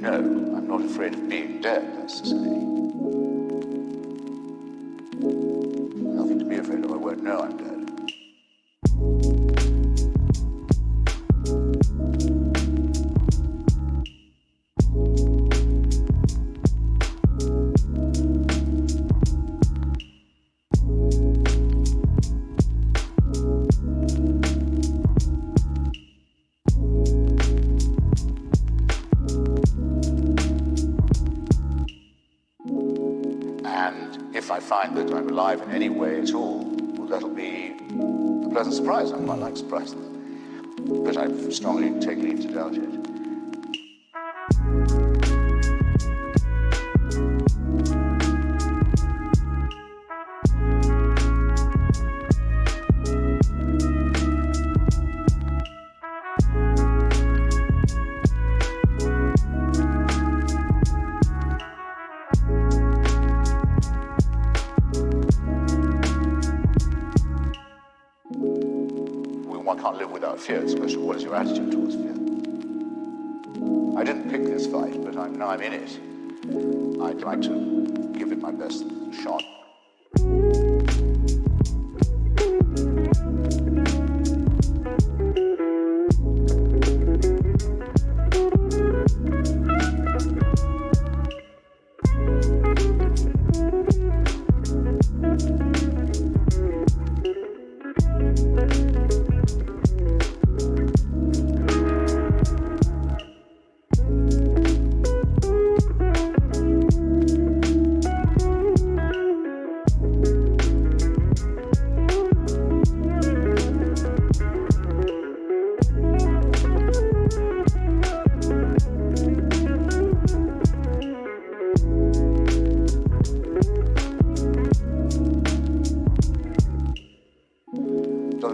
No, I'm not afraid of being dead, that's to say. Nothing to be afraid of, I won't know I'm dead. If I find that I'm alive in any way at all, well, that'll be a pleasant surprise. I quite like surprises. But I strongly take leave to doubt it. One can't live without fear. It's a question of what is your attitude towards fear. I didn't pick this fight, but now I'm in it. I'd like to give it my best shot.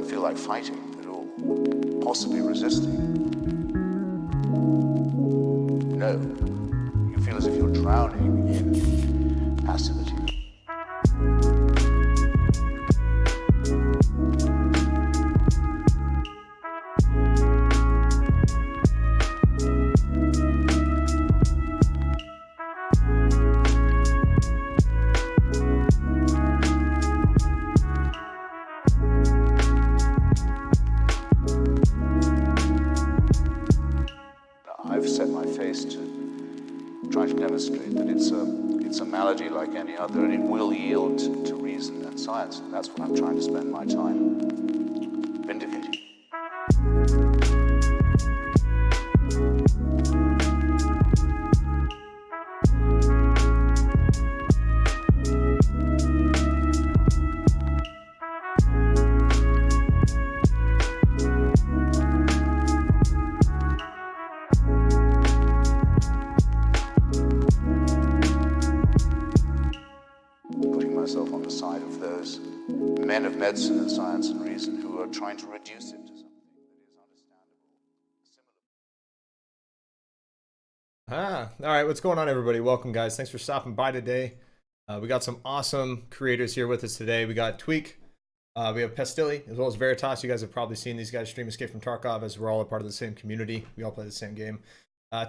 don't feel like fighting at all, possibly resisting. No, you feel as if you're drowning in passivity. I've set my face to try to demonstrate that it's a malady like any other, and it will yield to reason and science. And that's what I'm trying to spend my time vindicating. Putting myself on the side of those men of medicine and science and reason who are trying to reduce it to something that is understandable. All right, what's going on, everybody? Welcome, guys. Thanks for stopping by today. We got some awesome creators here with us today. We got Tweak, we have Pestily, as well as Veritas. You guys have probably seen these guys stream Escape from Tarkov, as we're all a part of the same community. We all play the same game.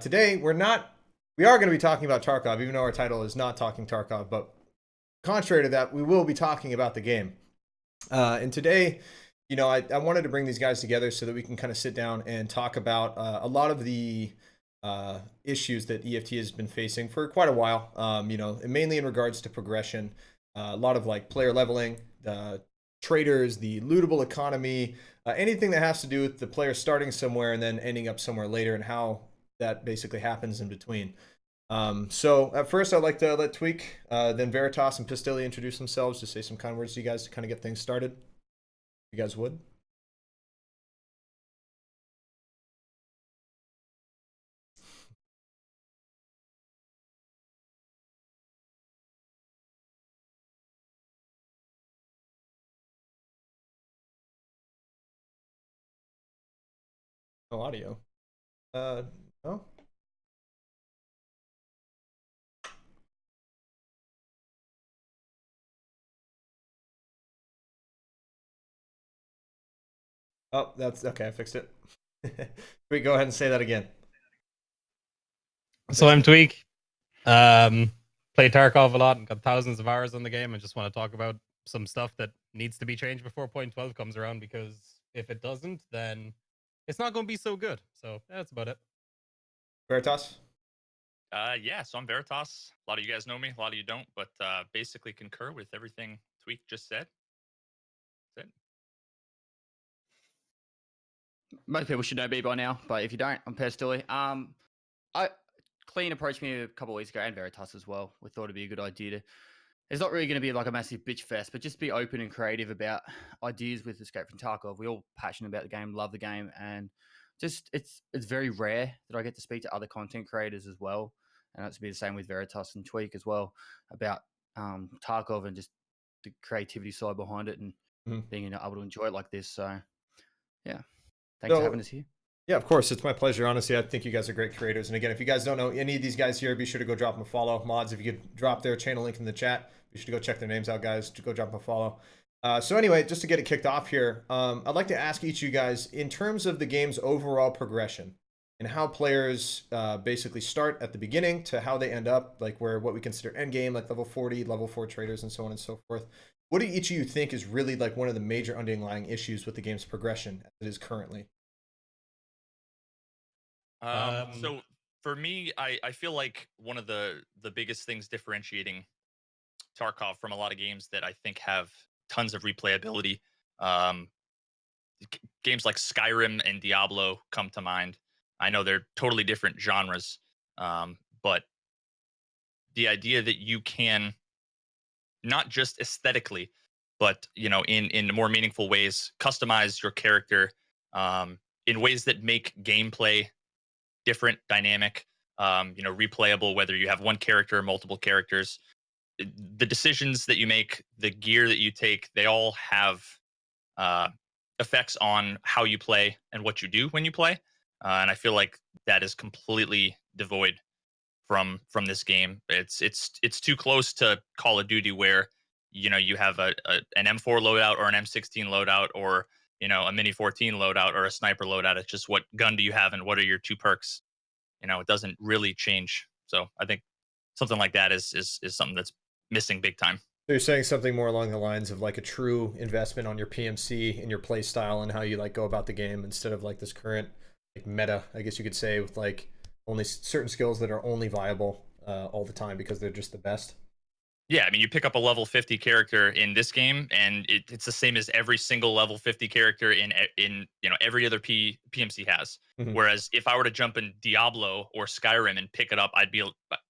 Today, we are going to be talking about Tarkov, even though our title is not Talking Tarkov, but contrary to that, we will be talking about the game. And today, I wanted to bring these guys together so that we can kind of sit down and talk about a lot of the issues that EFT has been facing for quite a while, and mainly in regards to progression, a lot of like player leveling, the traders, the lootable economy, anything that has to do with the player starting somewhere and then ending up somewhere later, and how that basically happens in between. So at first I'd like to let Tweak, then Veritas and Pestily introduce themselves, to say some kind words to you guys to kind of get things started. You guys would? No audio. No? Oh, that's okay. I fixed it. Tweak, go ahead and say that again. So I'm Tweak. Play Tarkov a lot and got thousands of hours on the game. I just want to talk about some stuff that needs to be changed before 0.12 comes around, because if it doesn't, then it's not going to be so good. So that's about it. Veritas? Yeah, so I'm Veritas. A lot of you guys know me, a lot of you don't, but basically concur with everything Tweak just said. That's it. Most people should know me by now, but if you don't, I'm Pestily. Clean approached me a couple of weeks ago, and Veritas as well. We thought it'd be a good idea to. It's not really going to be like a massive bitch fest, but just be open and creative about ideas with Escape from Tarkov. We're all passionate about the game, love the game, and just it's very rare that I get to speak to other content creators as well. And that's to be the same with Veritas and Tweak as well about Tarkov and just the creativity side behind it and being able to enjoy it like this. So, yeah, thanks for having us here. Yeah, of course. It's my pleasure. Honestly, I think you guys are great creators. And again, if you guys don't know any of these guys here, be sure to go drop them a follow. Mods, if you could drop their channel link in the chat, be sure to go check their names out, guys. To go drop them a follow. So anyway, just to get it kicked off here, I'd like to ask each of you guys, in terms of the game's overall progression and how players basically start at the beginning to how they end up, like what we consider end game, like level 40, level 4 traders, and so on and so forth. What do each of you think is really like one of the major underlying issues with the game's progression as it is currently? So for me, I feel like one of the biggest things differentiating Tarkov from a lot of games that I think have tons of replayability, games like Skyrim and Diablo come to mind. I know they're totally different genres, but the idea that you can not just aesthetically, but in more meaningful ways, customize your character in ways that make gameplay different, dynamic, replayable, whether you have one character or multiple characters. The decisions that you make, the gear that you take, they all have effects on how you play and what you do when you play. And I feel like that is completely devoid from this game. It's too close to Call of Duty, where you have an M4 loadout or an M16 loadout, or a Mini 14 loadout or a sniper loadout. It's just what gun do you have and what are your two perks. It doesn't really change. So I think something like that is something that's missing big time. So you're saying something more along the lines of like a true investment on your PMC and your play style and how you like go about the game, instead of like this current like meta, I guess you could say, with like only certain skills that are only viable all the time because they're just the best. Yeah, I mean, you pick up a level 50 character in this game, and it's the same as every single level 50 character in every other PMC has. Mhm. Whereas if I were to jump in Diablo or Skyrim and pick it up,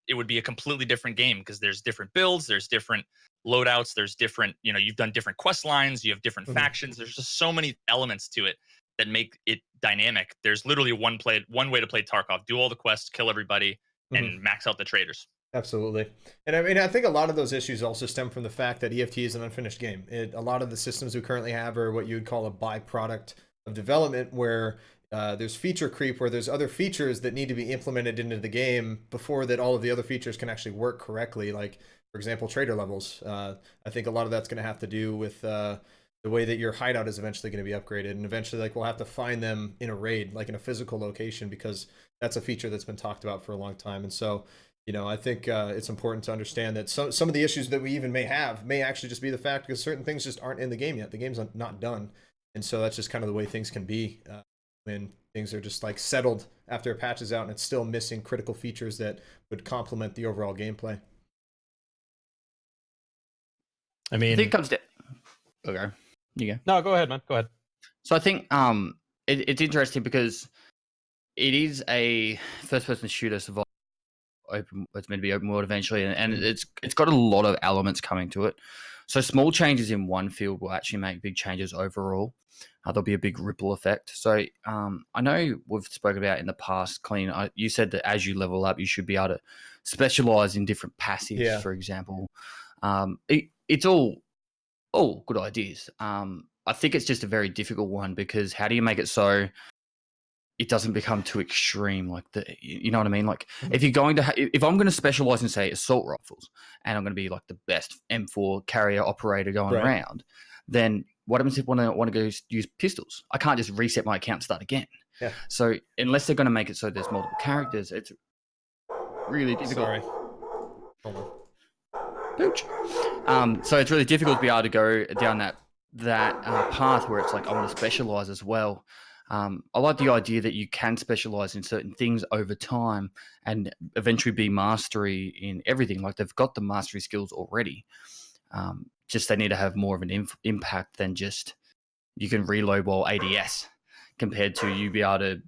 it would be a completely different game, because there's different builds, there's different loadouts, there's different, you've done different quest lines, you have different Mhm. factions. There's just so many elements to it that make it dynamic. There's literally one way to play Tarkov: do all the quests, kill everybody, and max out the traders. Absolutely. And I mean, I think a lot of those issues also stem from the fact that EFT is an unfinished game. A lot of the systems we currently have are what you would call a byproduct of development, where there's feature creep, where there's other features that need to be implemented into the game before that all of the other features can actually work correctly. Like, for example, trader levels. I think a lot of that's going to have to do with the way that your hideout is eventually going to be upgraded. And eventually, like, we'll have to find them in a raid, like in a physical location, because that's a feature that's been talked about for a long time. And so, I think it's important to understand that some of the issues that we even may have may actually just be the fact because certain things just aren't in the game yet. The game's not done. And so that's just kind of the way things can be when things are just like settled after a patch is out and it's still missing critical features that would complement the overall gameplay. I mean, I think it comes down. Okay, you go. No, go ahead, man. Go ahead. So I think it's interesting because it is a first-person shooter survival. It's meant to be open world eventually, and it's got a lot of elements coming to it. So small changes in one field will actually make big changes overall. There'll be a big ripple effect. So I know we've spoken about in the past, Clean. You said that as you level up, you should be able to specialize in different passives, for example. It's all good ideas. I think it's just a very difficult one, because how do you make it so it doesn't become too extreme? Like, you know what I mean? Like, if you're going to, if I'm going to specialize in, say, assault rifles, and I'm going to be like the best M4 carrier operator going around, then what happens if I want to go use pistols? I can't just reset my account and start again. Yeah. So unless they're going to make it so there's multiple characters, it's really difficult. Sorry. Hold on. Pooch. So it's really difficult to be able to go down that path where it's like, I want to specialize as well. I like the idea that you can specialize in certain things over time and eventually be mastery in everything. Like, they've got the mastery skills already. Just they need to have more of an impact than just you can reload while ADS, compared to you be able to,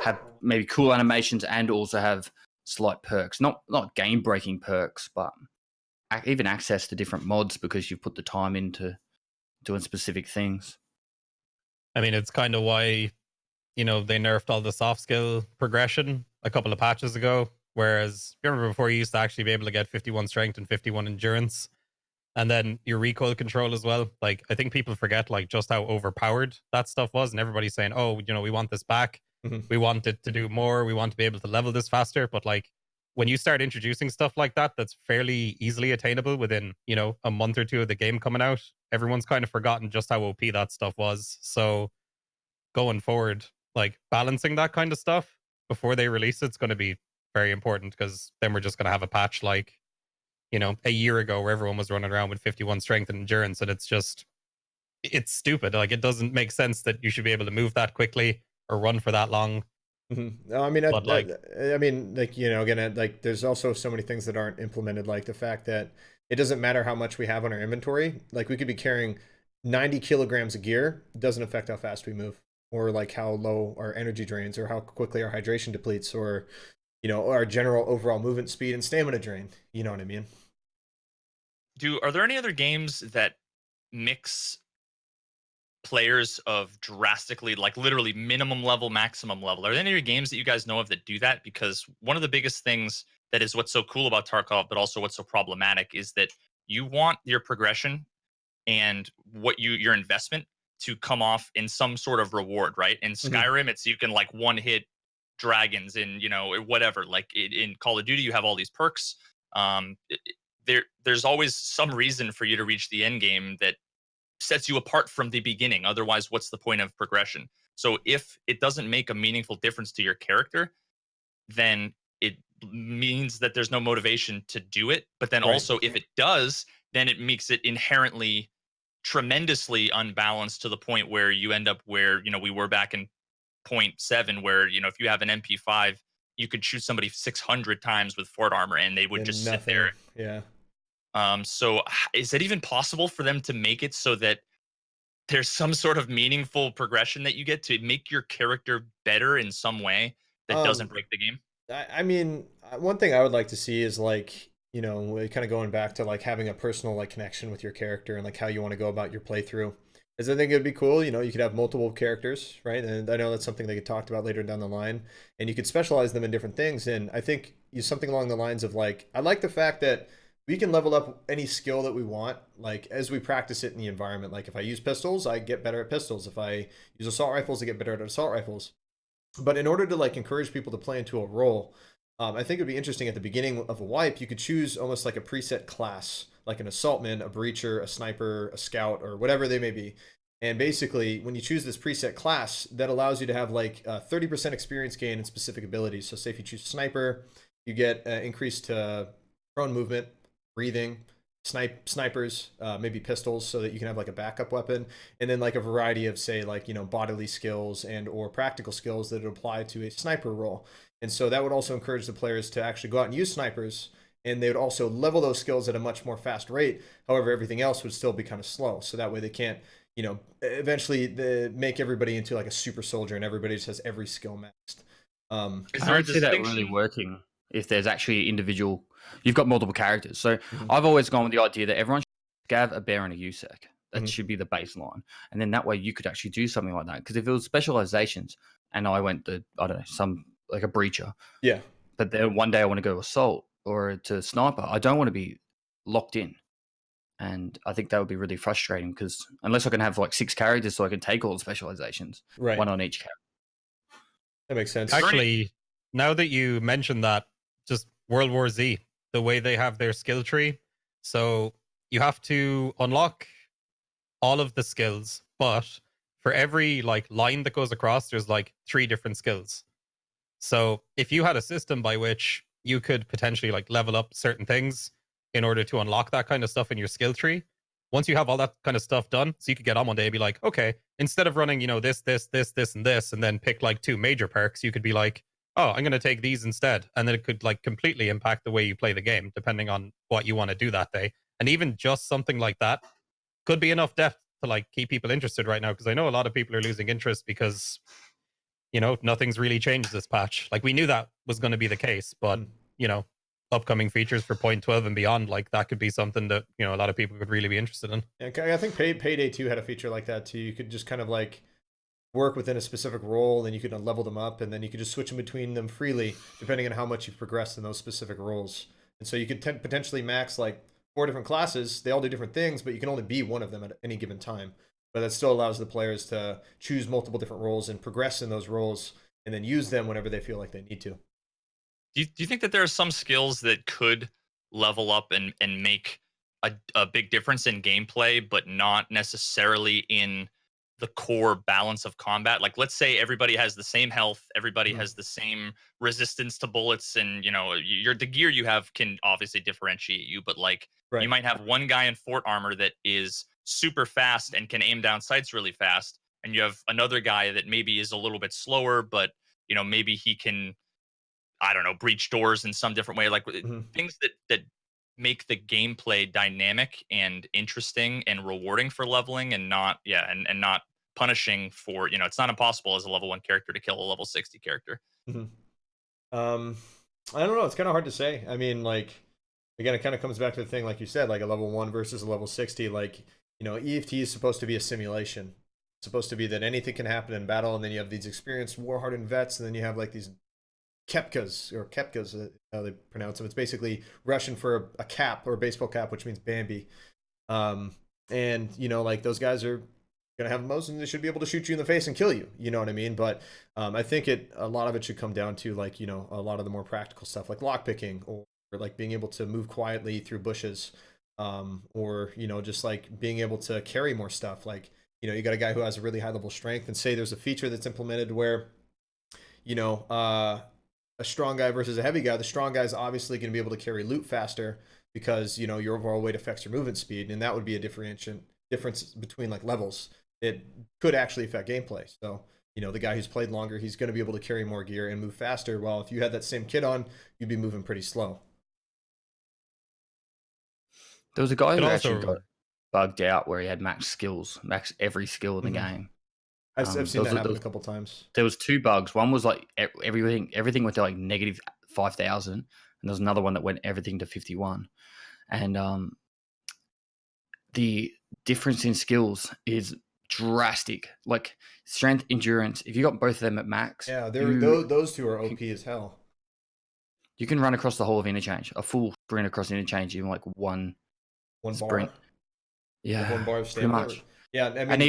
have maybe cool animations and also have slight perks. Not game breaking perks, but even access to different mods because you've put the time into doing specific things. I mean, it's kind of why, they nerfed all the soft skill progression a couple of patches ago. Whereas, remember before, you used to actually be able to get 51 strength and 51 endurance, and then your recoil control as well. Like, I think people forget like just how overpowered that stuff was, and everybody's saying, "Oh, we want this back. We want it to do more. We want to be able to level this faster." But like, when you start introducing stuff like that, that's fairly easily attainable within, a month or two of the game coming out, everyone's kind of forgotten just how OP that stuff was. So going forward, like, balancing that kind of stuff before they release it's going to be very important, because then we're just going to have a patch like, a year ago where everyone was running around with 51 strength and endurance, and it's stupid. Like, it doesn't make sense that you should be able to move that quickly or run for that long. No, I mean, again, like, there's also so many things that aren't implemented, like the fact that it doesn't matter how much we have on our inventory. Like, we could be carrying 90 kilograms of gear, it doesn't affect how fast we move, or like how low our energy drains, or how quickly our hydration depletes, or our general overall movement speed and stamina drain. You know what I mean? Are there any other games that mix players of drastically, like, literally minimum level, maximum level? Are there any other games that you guys know of that do that? Because one of the biggest things that is what's so cool about Tarkov, but also what's so problematic, is that you want your progression and your investment to come off in some sort of reward, right? In Skyrim, it's you can like one hit dragons in, you know, whatever. Like in Call of Duty, you have all these perks. There's always some reason for you to reach the end game that sets you apart from the beginning. Otherwise, what's the point of progression? So if it doesn't make a meaningful difference to your character, then it means that there's no motivation to do it. But then also, if it does, then it makes it inherently tremendously unbalanced to the point where you end up where, you know, we were back in point 7, where, you know, if you have an MP5, you could shoot somebody 600 times with fort armor and they would And just nothing. sit there. Yeah. So is it even possible for them to make it so that there's some sort of meaningful progression that you get to make your character better in some way that doesn't break the game? I mean, one thing I would like to see is like, you know, kind of going back to like having a personal like connection with your character and like how you want to go about your playthrough. Is I think it'd be cool, you know, you could have multiple characters, right? And I know that's something they could talk about later down the line, and you could specialize them in different things. And I think use something along the lines of like, I like the fact that we can level up any skill that we want, like as we practice it in the environment. Like if I use pistols, I get better at pistols. If I use assault rifles, I get better at assault rifles. But in order to like encourage people to play into a role, I think it would be interesting at the beginning of a wipe, you could choose almost like a preset class, like an assaultman, a breacher, a sniper, a scout, or whatever they may be. And basically, when you choose this preset class, that allows you to have like 30% experience gain in specific abilities. So say if you choose sniper, you get increased prone movement, breathing, snipers, maybe pistols, so that you can have like a backup weapon, and then like a variety of, say, like, you know, bodily skills and or practical skills that apply to a sniper role. And so that would also encourage the players to actually go out and use snipers, and they would also level those skills at a much more fast rate. However, everything else would still be kind of slow, so that way they can't, you know, eventually make everybody into like a super soldier and everybody just has every skill maxed. Is I there a don't see that really distinction? working if there's actually individual. You've got multiple characters, so I've always gone with the idea that everyone should have a bear and a USEC. That should be the baseline, and then that way you could actually do something like that. Because if it was specializations, and I went to, I don't know, some like a breacher, Yeah. but then one day I want to go assault or to sniper, I don't want to be locked in. And I think that would be really frustrating because unless I can have like 6 characters so I can take all the specializations, Right. one on each character. That makes sense. Actually, now that you mentioned that, just World War Z, the way they have their skill tree. So you have to unlock all of the skills, but for every like line that goes across, there's like 3 different skills. So if you had a system by which you could potentially like level up certain things in order to unlock that kind of stuff in your skill tree, once you have all that kind of stuff done, so you could get on one day and be like, okay, instead of running, you know, this, and then pick like 2 major perks, you could be like, oh, I'm going to take these instead. And then it could like completely impact the way you play the game, depending on what you want to do that day. And even just something like that could be enough depth to like keep people interested right now. Because I know a lot of people are losing interest because, you know, nothing's really changed this patch. Like we knew that was going to be the case, but you know, upcoming features for point 12 and beyond, like that could be something that, you know, a lot of people could really be interested in. Yeah, I think Payday 2 had a feature like that too. You could just kind of like work within a specific role, and you could level them up, and then you could just switch in between them freely depending on how much you've progressed in those specific roles. And so you could potentially max like 4 different classes. They all do different things, but you can only be one of them at any given time. But that still allows the players to choose multiple different roles and progress in those roles, and then use them whenever they feel like they need to. Do you think that there are some skills that could level up and make a big difference in gameplay, but not necessarily in the core balance of combat? Like, let's say everybody has the same health, everybody has the same resistance to bullets, and you know, the gear you have can obviously differentiate you. But like, you might have one guy in fort armor that is super fast and can aim down sights really fast, and you have another guy that maybe is a little bit slower, but you know, maybe he can, I don't know, breach doors in some different way, like things that make the gameplay dynamic and interesting and rewarding for leveling, and not and not punishing for, you know, it's not impossible as a level 1 character to kill a level 60 character. I don't know, it's kind of hard to say. I mean, like, again, it kind of comes back to the thing like you said, like a level 1 versus a level 60. Like, you know, EFT is supposed to be a simulation. It's supposed to be that anything can happen in battle, and then you have these experienced war-hardened vets, and then you have like these Kepkas, how they pronounce them. It's basically Russian for a cap or a baseball cap, which means Bambi. And you know, like those guys are gonna have most, and they should be able to shoot you in the face and kill you. You know what I mean? But I think a lot of it should come down to like, you know, a lot of the more practical stuff like lockpicking or like being able to move quietly through bushes, or you know, just like being able to carry more stuff. Like, you know, you got a guy who has a really high level strength, and say there's a feature that's implemented where, you know, a strong guy versus a heavy guy. The strong guy is obviously going to be able to carry loot faster because, you know, your overall weight affects your movement speed, and that would be a difference between like levels. It could actually affect gameplay. So, you know, the guy who's played longer, he's going to be able to carry more gear and move faster. While if you had that same kit on, you'd be moving pretty slow. There was a guy Could who also- actually got bugged out where he had max skills, max every skill in the game. I've seen there that was- happen a couple times. There was 2 bugs. One was like everything went to like negative 5,000, and there was another one that went everything to 51. And the difference in skills is drastic. Like strength, endurance. If you got both of them at max, Yeah, you, those two are OP as hell. you can run across the whole of interchange, a full sprint across interchange in like one sprint. Bar, Yeah, like one bar of pretty stamina. much. Yeah, I mean, And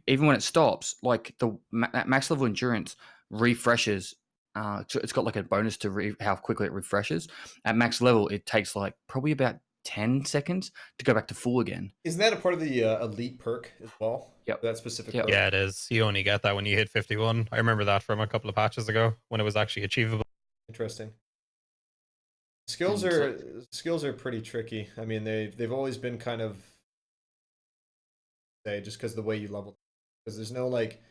even when it stops, like the max level endurance refreshes. It's got like a bonus to how quickly it refreshes. At max level, it takes like probably about 10 seconds to go back to full again. isn't that a part of the elite perk as well? Yep. That specific Yep. perk? Yeah, it is. You only get that when you hit 51. I remember that from a couple of patches ago when it was actually achievable. Interesting. Skills are pretty tricky. I mean, they've always been kind of, say, just because the way you level, because there's no like,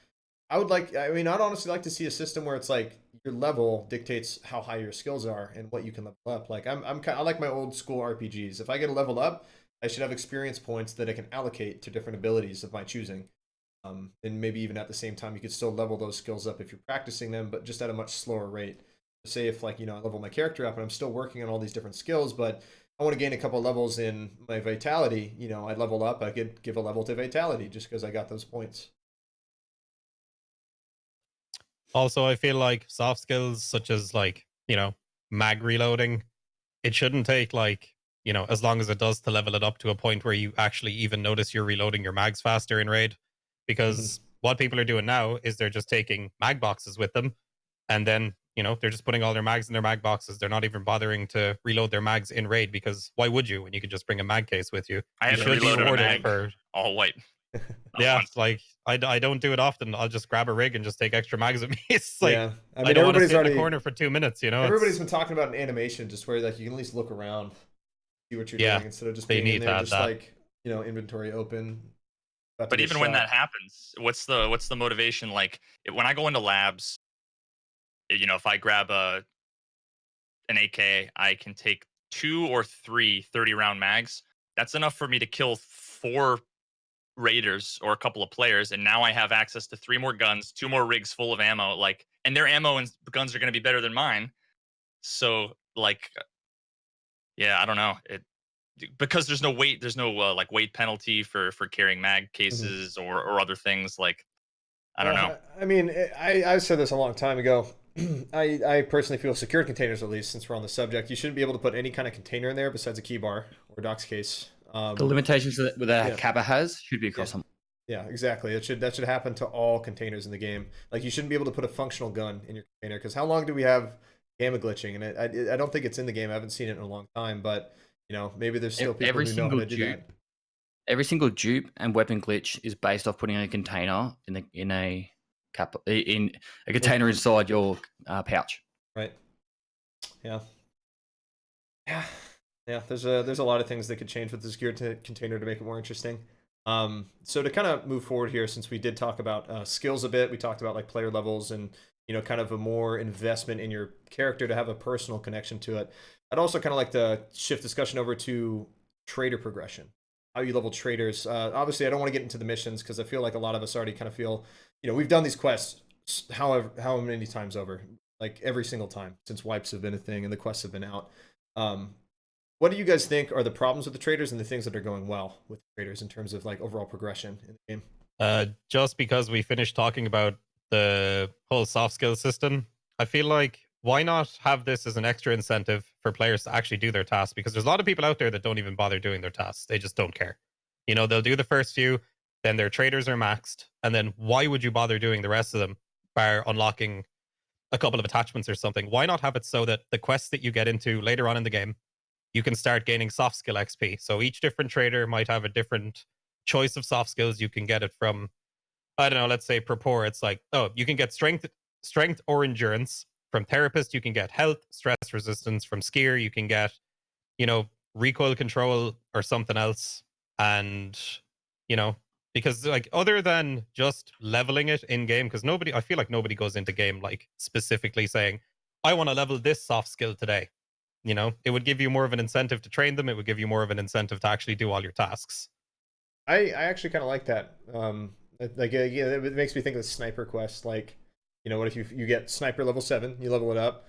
I'd honestly like to see a system where it's like your level dictates how high your skills are and what you can level up. Like I like my old school RPGs. If I get a level up, I should have experience points that I can allocate to different abilities of my choosing. And maybe even at the same time, you could still level those skills up if you're practicing them, but just at a much slower rate. Say if like, you know, I level my character up and I'm still working on all these different skills, but I want to gain a couple levels in my vitality, you know, I level up, I could give a level to vitality just because I got those points. Also, I feel like soft skills such as like, you know, mag reloading, it shouldn't take like, you know, as long as it does to level it up to a point where you actually even notice you're reloading your mags faster in raid. Because what people are doing now is they're just taking mag boxes with them, and then, you know, they're just putting all their mags in their mag boxes. They're not even bothering to reload their mags in raid, because why would you when you can just bring a mag case with you? I You haven't should be reloaded a rewarded mag for all white. Not yeah, once. like I don't do it often. I'll just grab a rig and just take extra mags with me. It's like, Yeah, I I mean, don't want to everybody's sit in already the corner for 2 minutes, you know? everybody's It's- been talking about an animation just where like you can at least look around, see what you're Yeah, doing instead of just they being in need there that- just that. like, you know, inventory open. about to But get even when shot. that happens, what's the motivation? Like when I go into labs, you know, if I grab an AK, I can take 2 or 3 30-round mags. That's enough for me to kill 4 raiders or a couple of players, and now I have access to 3 more guns, 2 more rigs full of ammo, like, and their ammo and guns are going to be better than mine. So like, yeah, I don't know. Because there's no weight, there's no like weight penalty for carrying mag cases or other things. Like, I don't know. I mean, I said this a long time ago. I personally feel secure containers, at least since we're on the subject, you shouldn't be able to put any kind of container in there besides a key bar or docs case. The limitations that yeah. Kappa has should be across them. Yeah, exactly. That should happen to all containers in the game. Like you shouldn't be able to put a functional gun in your container, because how long do we have gamma glitching? And I don't think it's in the game. I haven't seen it in a long time, but you know, maybe there's still people who know how to do that. Every single dupe and weapon glitch is based off putting a container in a container inside your pouch. Right. Yeah. Yeah. Yeah. There's a lot of things that could change with the secure container to make it more interesting. So to kind of move forward here, since we did talk about skills a bit, we talked about like player levels and, you know, kind of a more investment in your character to have a personal connection to it. I'd also kind of like to shift discussion over to trader progression, how you level traders. Obviously, I don't want to get into the missions because I feel like a lot of us already kind of feel, you know, we've done these quests how many times over, like every single time since wipes have been a thing and the quests have been out. What do you guys think are the problems with the traders and the things that are going well with the traders in terms of like overall progression in the game? Just because we finished talking about the whole soft skill system, I feel like why not have this as an extra incentive for players to actually do their tasks? Because there's a lot of people out there that don't even bother doing their tasks. They just don't care. You know, they'll do the first few, then their traders are maxed, and then why would you bother doing the rest of them bar unlocking a couple of attachments or something? Why not have it so that the quests that you get into later on in the game, you can start gaining soft skill XP? So each different trader might have a different choice of soft skills. You can get it from, I don't know, let's say Propor, it's like, oh, you can get strength or endurance. From Therapist, you can get health, stress resistance. From Skier, you can get, recoil control or something else. And, because like other than just leveling it in game, because I feel like nobody goes into game like specifically saying, I want to level this soft skill today. It would give you more of an incentive to train them. It would give you more of an incentive to actually do all your tasks. I actually kind of like that. It makes me think of the sniper quest. Like, what if you get sniper level 7, you level it up,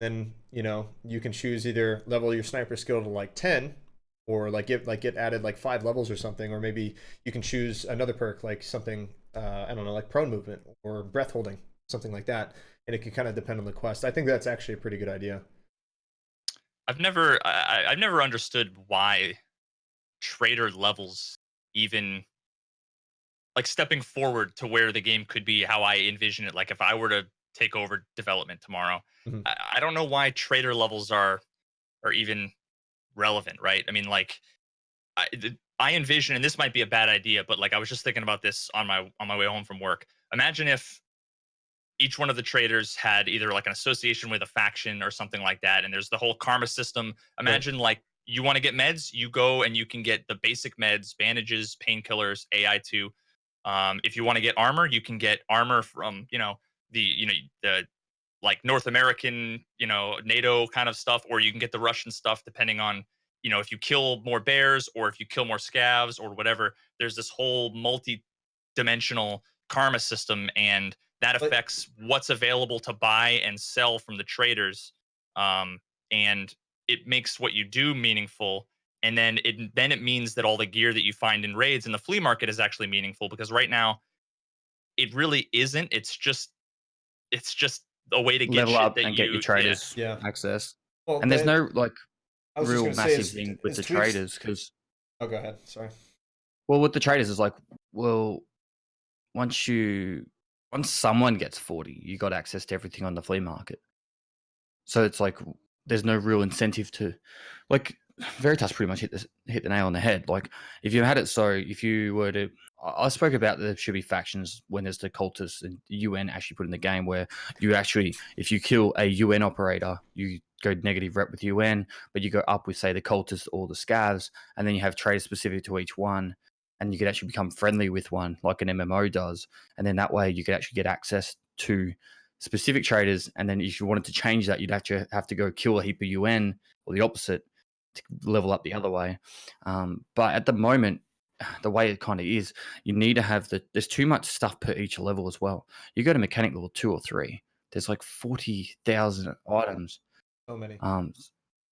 then you can choose either level your sniper skill to like 10, or get added like 5 levels or something, or maybe you can choose another perk like something I don't know, like prone movement or breath holding, something like that, and it can kind of depend on the quest. I think that's actually a pretty good idea. I've never understood why trader levels even like stepping forward to where the game could be, how I envision it. Like if I were to take over development tomorrow, Mhm. I don't know why trader levels are even relevant, right? I mean, like I envision, and this might be a bad idea, but like I was just thinking about this on my way home from work. Imagine if each one of the traders had either like an association with a faction or something like that, and there's the whole karma system. Imagine like you want to get meds, you go and you can get the basic meds, bandages, painkillers, AI2. If you want to get armor, you can get armor from the like North American, NATO kind of stuff, or you can get the Russian stuff depending on, if you kill more bears or if you kill more scavs or whatever. There's this whole multi-dimensional karma system, and that But affects what's available to buy and sell from the traders. And it makes what you do meaningful. And then it means that all the gear that you find in raids in the flea market is actually meaningful, because right now it really isn't. It's just a way to get Level shit up that and get your traders yeah, access. well, And there's no like I was just real gonna say massive thing with is the Tweaks. traders, because Oh, go ahead. Sorry. well, with the traders is like, well, once someone gets 40, you got access to everything on the flea market. So it's like there's no real incentive to, like, Veritas pretty much hit the nail on the head. Like, if you had it, so if you were to, I spoke about there should be factions when there's the cultists and the UN actually put in the game where you actually, if you kill a UN operator, you go negative rep with UN, but you go up with, say, the cultists or the scavs, and then you have traders specific to each one, and you could actually become friendly with one like an MMO does, and then that way you could actually get access to specific traders. And then if you wanted to change that, you'd actually have to go kill a heap of UN or the opposite to level up the other way. But at the moment, the way it kind of is, you need to have there's too much stuff per each level as well. You go to mechanic level 2 or 3, there's like 40,000 items. So many.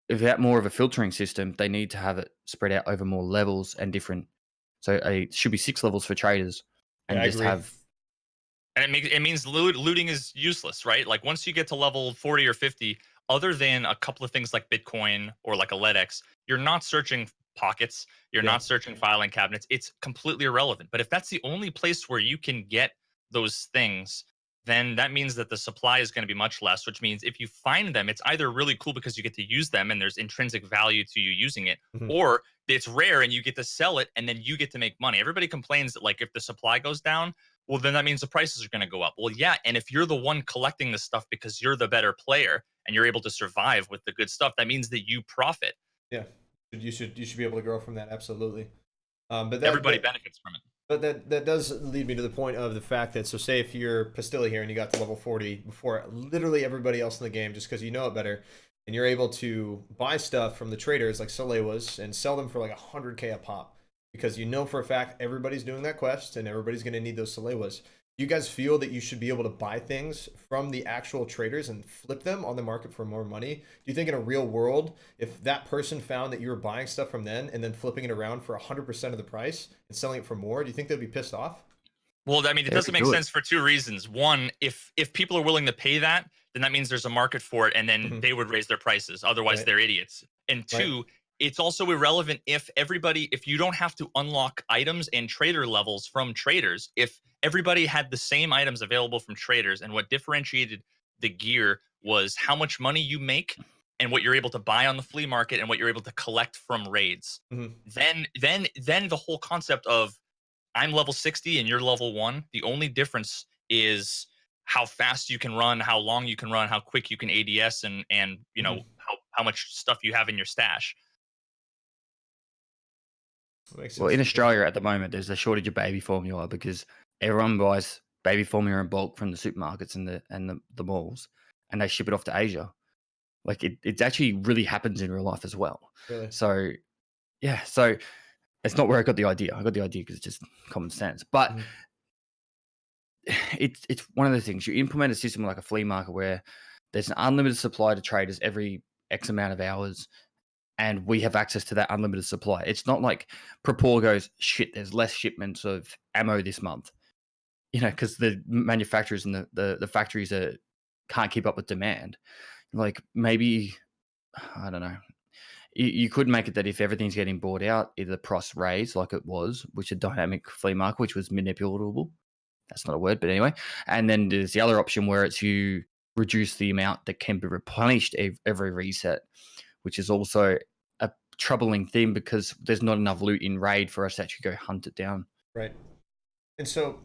Without more of a filtering system, they need to have it spread out over more levels and different. So it should be 6 levels for traders, and Yeah, I just agree. have. And it means looting is useless, right? Like once you get to level 40 or 50, other than a couple of things like Bitcoin or like a LEDX, you're not searching pockets, you're Yeah. not searching filing cabinets. It's completely irrelevant. But if that's the only place where you can get those things, then that means that the supply is going to be much less, which means if you find them, it's either really cool because you get to use them and there's intrinsic value to you using it, Mhm. or it's rare and you get to sell it and then you get to make money. Everybody complains that like if the supply goes down, well, then that means the prices are going to go up. Well, yeah. And if you're the one collecting the stuff because you're the better player and you're able to survive with the good stuff, that means that you profit. Yeah, you should be able to grow from that, absolutely. But Everybody benefits from it. But that does lead me to the point of the fact that, so say if you're Pestily here and you got to level 40 before literally everybody else in the game just because you know it better, and you're able to buy stuff from the traders like Soleil was and sell them for like 100K a pop because you know for a fact everybody's doing that quest and everybody's going to need those Soleil was. Do you guys feel that you should be able to buy things from the actual traders and flip them on the market for more money? Do you think in a real world, if that person found that you were buying stuff from them and then flipping it around for 100% of the price and selling it for more, do you think they'd be pissed off? Well, I mean, it doesn't make sense for two reasons. One, if people are willing to pay that, then that means there's a market for it, and then they would raise their prices. Otherwise, Right. they're idiots. And two, it's also irrelevant if you don't have to unlock items and trader levels from traders. If everybody had the same items available from traders, and what differentiated the gear was how much money you make and what you're able to buy on the flea market and what you're able to collect from raids, then the whole concept of I'm level 60 and you're level 1, the only difference is how fast you can run, how long you can run, how quick you can ADS, and you know how much stuff you have in your stash. Makes Well, sense. in Australia at the moment, there's a shortage of baby formula because everyone buys baby formula in bulk from the supermarkets and the malls, and they ship it off to Asia. Like it actually really happens in real life as well. Really? So yeah, so it's not where I got the idea. I got the idea because it's just common sense. But it's one of the things. You implement a system like a flea market where there's an unlimited supply to traders every X amount of hours, and we have access to that unlimited supply. It's not like Propor goes, shit, there's less shipments of ammo this month, you know, because the manufacturers and the factories can't keep up with demand. Like maybe, I don't know. You could make it that if everything's getting bought out, either the price raise like it was, which a dynamic flea market, which was manipulatable. That's not a word, but anyway. And then there's the other option where it's you reduce the amount that can be replenished every reset, which is also a troubling thing because there's not enough loot in raid for us to actually go hunt it down. Right. And so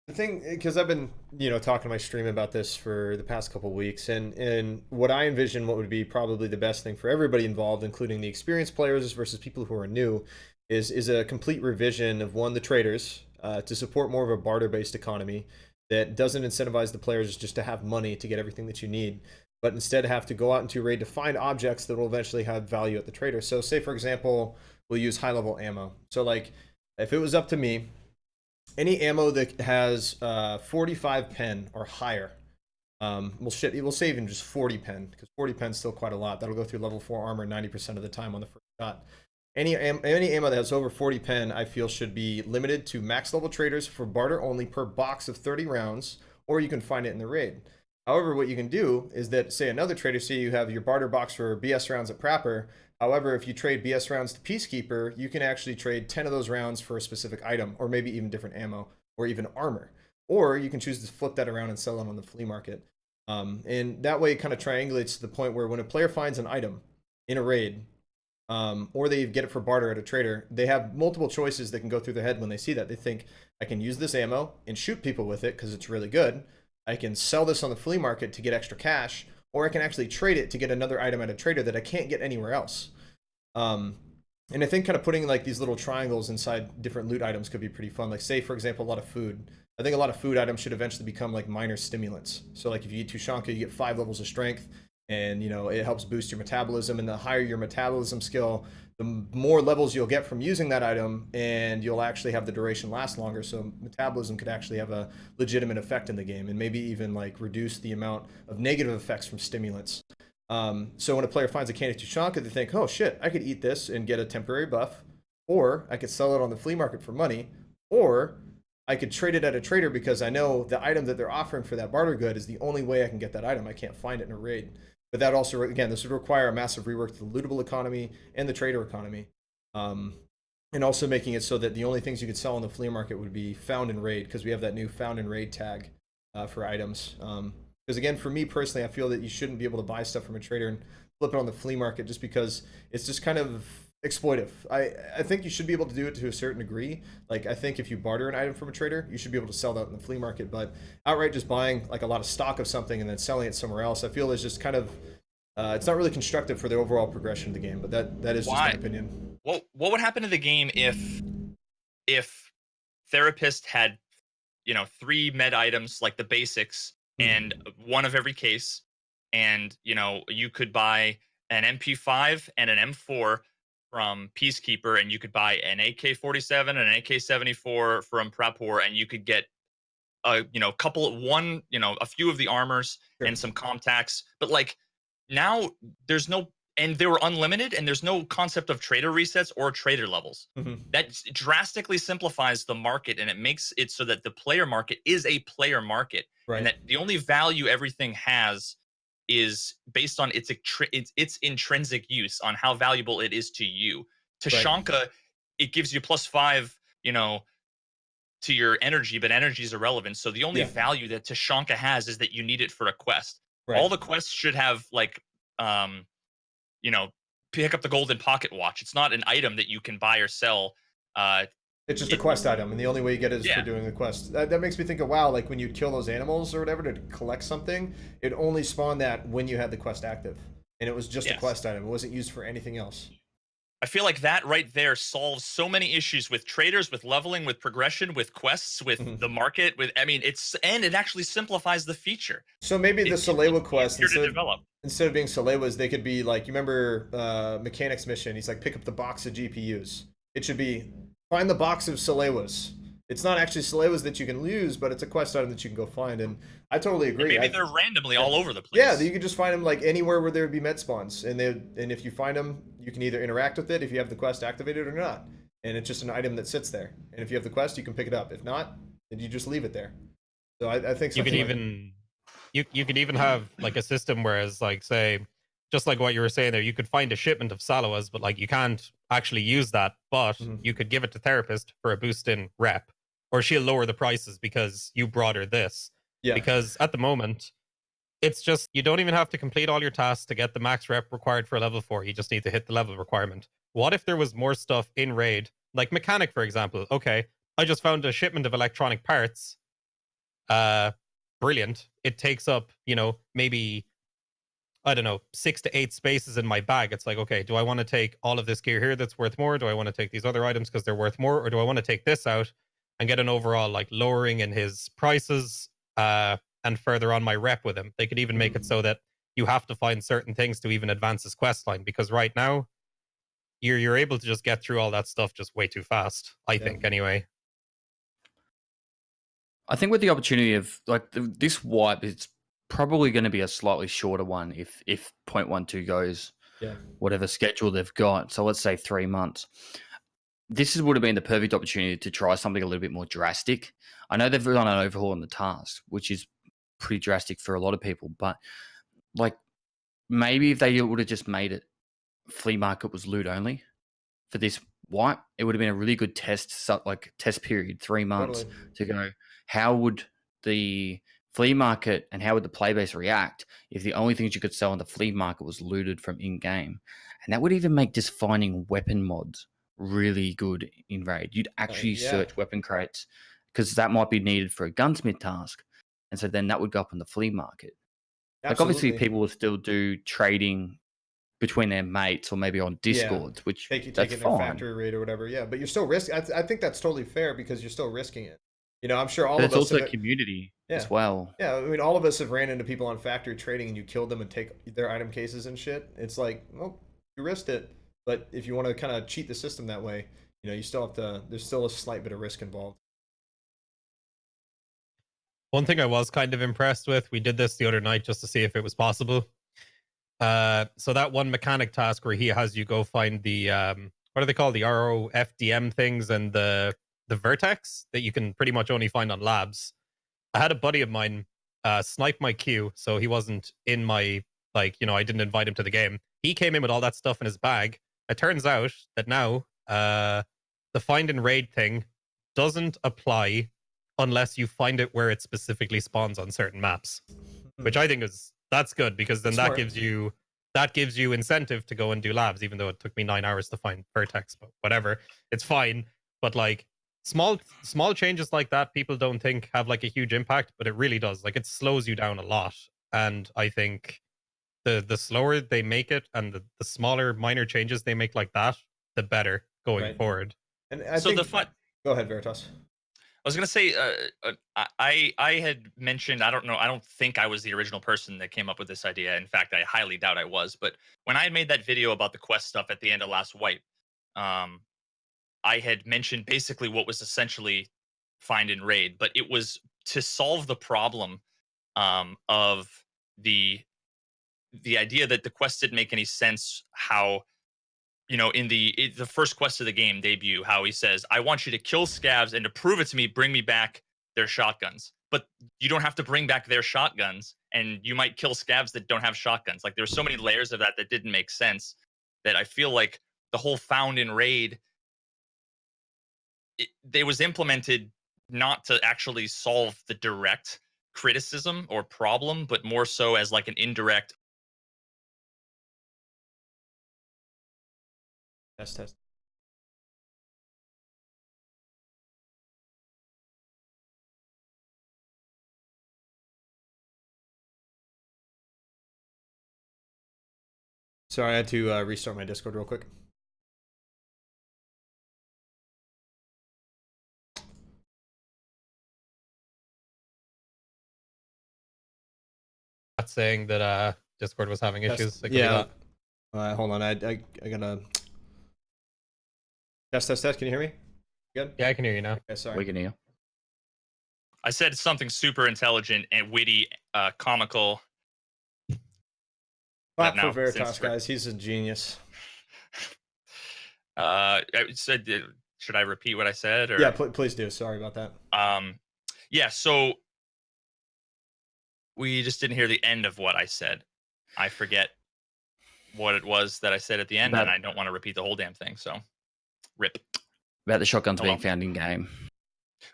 the thing, because I've been, talking to my stream about this for the past couple of weeks, and what I envision what would be probably the best thing for everybody involved, including the experienced players versus people who are new, is a complete revision of the traders to support more of a barter-based economy that doesn't incentivize the players just to have money to get everything that you need, but instead have to go out into raid to find objects that will eventually have value at the trader. So say, for example, we'll use high-level ammo. So like, if it was up to me, any ammo that has 45 pen or higher, it will save in just 40 pen, because 40 pen is still quite a lot. That'll go through level 4 armor 90% of the time on the first shot. Any ammo that has over 40 pen, I feel should be limited to max level traders for barter only per box of 30 rounds, or you can find it in the raid. However, what you can do is that, say another trader, say you have your barter box for BS rounds at Prapper. However, if you trade BS rounds to Peacekeeper, you can actually trade 10 of those rounds for a specific item, or maybe even different ammo, or even armor. Or you can choose to flip that around and sell it on the flea market. And that way it kind of triangulates to the point where when a player finds an item in a raid, or they get it for barter at a trader, they have multiple choices that can go through their head when they see that. They think, I can use this ammo and shoot people with it because it's really good. I can sell this on the flea market to get extra cash, or I can actually trade it to get another item at a trader that I can't get anywhere else. And I think kind of putting like these little triangles inside different loot items could be pretty fun. Like say, for example, a lot of food. I think a lot of food items should eventually become like minor stimulants. So like if you eat Tushonka, you get 5 levels of strength, and it helps boost your metabolism. And the higher your metabolism skill, the more levels you'll get from using that item, and you'll actually have the duration last longer. So metabolism could actually have a legitimate effect in the game, and maybe even like reduce the amount of negative effects from stimulants. So when a player finds a candy Tushonka, they think, oh shit, I could eat this and get a temporary buff, or I could sell it on the flea market for money, or I could trade it at a trader because I know the item that they're offering for that barter good is the only way I can get that item. I can't find it in a raid. But that also, again, this would require a massive rework to the lootable economy and the trader economy. And also making it so that the only things you could sell on the flea market would be found in raid, because we have that new found in raid tag for items. Because again, for me personally, I feel that you shouldn't be able to buy stuff from a trader and flip it on the flea market, just because it's just kind of exploitive. I think you should be able to do it to a certain degree. Like, I think if you barter an item from a trader, you should be able to sell that in the flea market. But outright just buying like a lot of stock of something and then selling it somewhere else, I feel is just kind of it's not really constructive for the overall progression of the game. But that is just my opinion. What would happen to the game if Therapist had 3 med items, like the basics, and one of every case, and you could buy an MP5 and an M4 from Peacekeeper, and you could buy an AK-47 and an AK-74 from Prapor, and you could get a few of the armors and some comtacts. But like now there's no, and they were unlimited, and there's no concept of trader resets or trader levels. That drastically simplifies the market, and it makes it so that the player market is a player market, Right. and that the only value everything has is based on its intrinsic use, on how valuable it is to you. Tashanka, it gives you +5, to your energy, but energy is irrelevant. So the only value that Tashanka has is that you need it for a quest. Right. All the quests should have like, pick up the golden pocket watch. It's not an item that you can buy or sell. It's just a quest item, and the only way you get it is for Yeah. doing the quest. That makes me think of WoW, like when you kill those animals or whatever to collect something, it only spawned that when you had the quest active. And it was just a Yes. quest item. It wasn't used for anything else. I feel like that right there solves so many issues with traders, with leveling, with progression, with quests, with the market. And it actually simplifies the feature. So maybe the Salewa quest, easier to develop. instead of being Salewas, they could be like, you remember Mechanic's mission? He's like, pick up the box of GPUs. It should be, find the box of Salewas. It's not actually Salewas that you can lose, but it's a quest item that you can go find. And I totally agree. And maybe they're randomly all over the place. Yeah, you could just find them like anywhere where there would be med spawns, and if you find them, you can either interact with it if you have the quest activated or not, and it's just an item that sits there. And if you have the quest, you can pick it up. If not, then you just leave it there. So I think you could even have like a system whereas like say just like what you were saying there, you could find a shipment of Saloas, but like you can't actually use that, but you could give it to therapist for a boost in rep, or she'll lower the prices because you brought her this. Yeah. Because at the moment, it's just, you don't even have to complete all your tasks to get the max rep required for a level 4. You just need to hit the level requirement. What if there was more stuff in raid? Like Mechanic, for example. Okay, I just found a shipment of electronic parts. Brilliant. It takes up, maybe, I don't know, 6 to 8 spaces in my bag. It's like, okay, do I want to take all of this gear here that's worth more? Do I want to take these other items because they're worth more? Or do I want to take this out and get an overall like lowering in his prices and further on my rep with him? They could even make it so that you have to find certain things to even advance his quest line, because right now you're able to just get through all that stuff just way too fast, I think, anyway. I think with the opportunity of like this wipe, it's probably going to be a slightly shorter one if 0.12 goes whatever schedule they've got. So let's say 3 months. This would have been the perfect opportunity to try something a little bit more drastic. I know they've done an overhaul on the task, which is pretty drastic for a lot of people, but like maybe if they would have just made it flea market was loot only for this wipe, it would have been a really good test period, 3 months to go, how would the flea market and how would the play base react if the only things you could sell on the flea market was looted from in-game? And that would even make just finding weapon mods really good in raid. You'd actually search weapon crates because that might be needed for a gunsmith task, and so then that would go up on the flea market. Like obviously people will still do trading between their mates or maybe on Discord, which take that's it in fine. a factory raid or whatever. Yeah, but you're still risking. I think that's totally fair because you're still risking it. I'm sure all But of it's us. also a community as well. Yeah, I mean, all of us have ran into people on factory trading and you killed them and take their item cases and shit. It's like, well, you risked it. But if you want to kind of cheat the system that way, you still have to. There's still a slight bit of risk involved. One thing I was kind of impressed with, we did this the other night just to see if it was possible. So that one mechanic task where he has you go find the what are they called, the ROFDM things and the vertex that you can pretty much only find on labs. I had a buddy of mine snipe my queue, so he wasn't in my I didn't invite him to the game. He came in with all that stuff in his bag. It turns out that now the find and raid thing doesn't apply unless you find it where it specifically spawns on certain maps, which I think that's good, because then that gives you incentive to go and do labs, even though it took me 9 hours to find vertex, but whatever, it's fine. But like small changes like that, people don't think have like a huge impact, but it really does. Like it slows you down a lot, and I think the slower they make it and the smaller minor changes they make like that, the better going forward. And I think go ahead, Veritas. I was gonna say, I had mentioned, I don't think I was the original person that came up with this idea. In fact, I highly doubt I was. But when I had made that video about the quest stuff at the end of last wipe, I had mentioned basically what was essentially find and raid, but it was to solve the problem of the idea that the quest didn't make any sense. How in the first quest of the game debut, how he says, I want you to kill scavs, and to prove it to me, bring me back their shotguns. but you don't have to bring back their shotguns, and you might kill scavs that don't have shotguns. Like there's so many layers of that didn't make sense, that I feel like the whole found in raid, they was implemented not to actually solve the direct criticism or problem, but more so as like an indirect. Test. Sorry, I had to restart my Discord real quick. Not saying that Discord was having issues. It could be Yeah. that. Hold on. I gotta test. Can you hear me? Good. Yeah, I can hear you now. Okay, sorry. We can hear. I said something super intelligent and witty, comical. Clap Now, for Veritas, since- guys. He's a genius. I said, should I repeat what I said? Or? Yeah, please do. Sorry about that. Yeah. So we just didn't hear the end of what I said. I forget what it was that I said at the end, and I don't want to repeat the whole damn thing. So, rip. About the shotguns being found in game.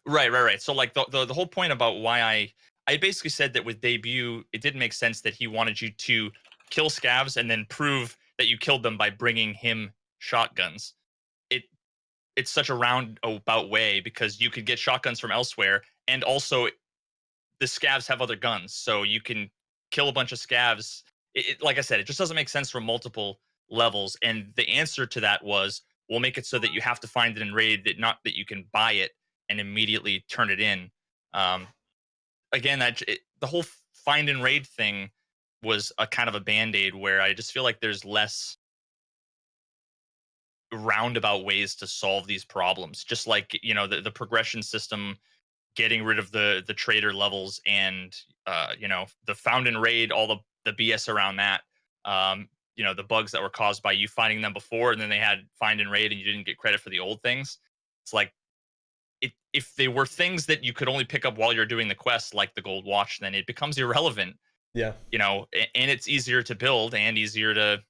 Right. So like the whole point about why I basically said that with debut, it didn't make sense that he wanted you to kill scavs and then prove that you killed them by bringing him shotguns. It's such a roundabout way, because you could get shotguns from elsewhere, and also the scavs have other guns, so you can kill a bunch of scavs. Like I said, it just doesn't make sense from multiple levels. And the answer to that was, we'll make it so that you have to find it in raid, that not that you can buy it and immediately turn it in. Again, the whole find and raid thing was a kind of a band-aid, where I just feel like there's less roundabout ways to solve these problems. Just like, the progression system, getting rid of the trader levels, and the found and raid, all the BS around that. The bugs that were caused by you finding them before, and then they had find and raid and you didn't get credit for the old things. It's like, if they were things that you could only pick up while you're doing the quest, like the gold watch, then it becomes irrelevant. Yeah. And it's easier to build and easier to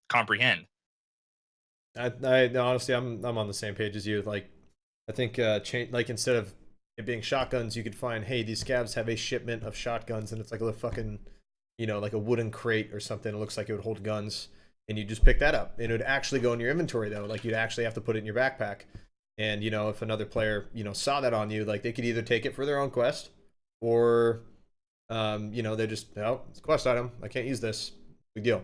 comprehend. I honestly, I'm on the same page as you. Like, I think like, instead of it being shotguns, you could find, hey, these scavs have a shipment of shotguns, and it's like a little fucking, like a wooden crate or something. It looks like it would hold guns, and you just pick that up, and it would actually go in your inventory though. Like, you'd actually have to put it in your backpack, and if another player saw that on you, like, they could either take it for their own quest, or they just, no, it's a quest item. I can't use this. Big deal.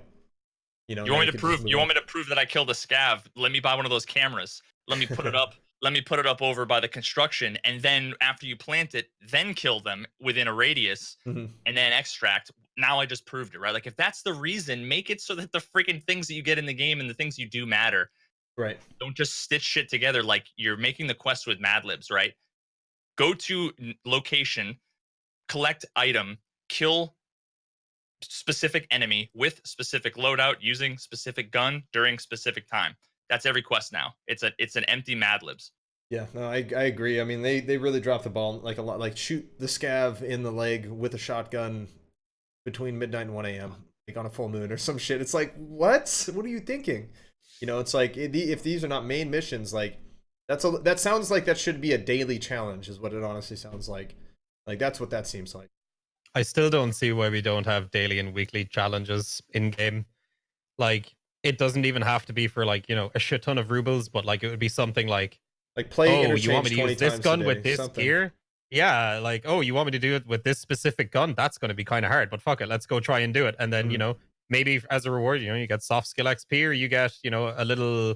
You want me to prove that I killed a scav? Let me buy one of those cameras. Let me put it up. Let me put it up over by the construction, and then after you plant it, then kill them within a radius, and then extract. Now I just proved it, right? Like, if that's the reason, make it so that the freaking things that you get in the game and the things you do matter. Right. Don't just stitch shit together like you're making the quest with Mad Libs, right? Go to location, collect item, kill specific enemy with specific loadout, using specific gun during specific time. That's every quest now. It's an empty Mad Libs. Yeah, no, I agree. I mean, they really dropped the ball, like, a lot. Like, shoot the scav in the leg with a shotgun between midnight and 1 a.m. like on a full moon or some shit. It's like, what are you thinking? It's like, if these are not main missions, like, that sounds like that should be a daily challenge, is what it honestly sounds like. Like, that's what that seems like. I still don't see why we don't have daily and weekly challenges in game. Like, it doesn't even have to be for, like, a shit ton of rubles, but like, it would be something like play you want me to use this gun with this something. gear? Yeah, like, you want me to do it with this specific gun? That's going to be kind of hard, but fuck it, let's go try and do it. And then, maybe as a reward, you get soft skill XP, or you get, a little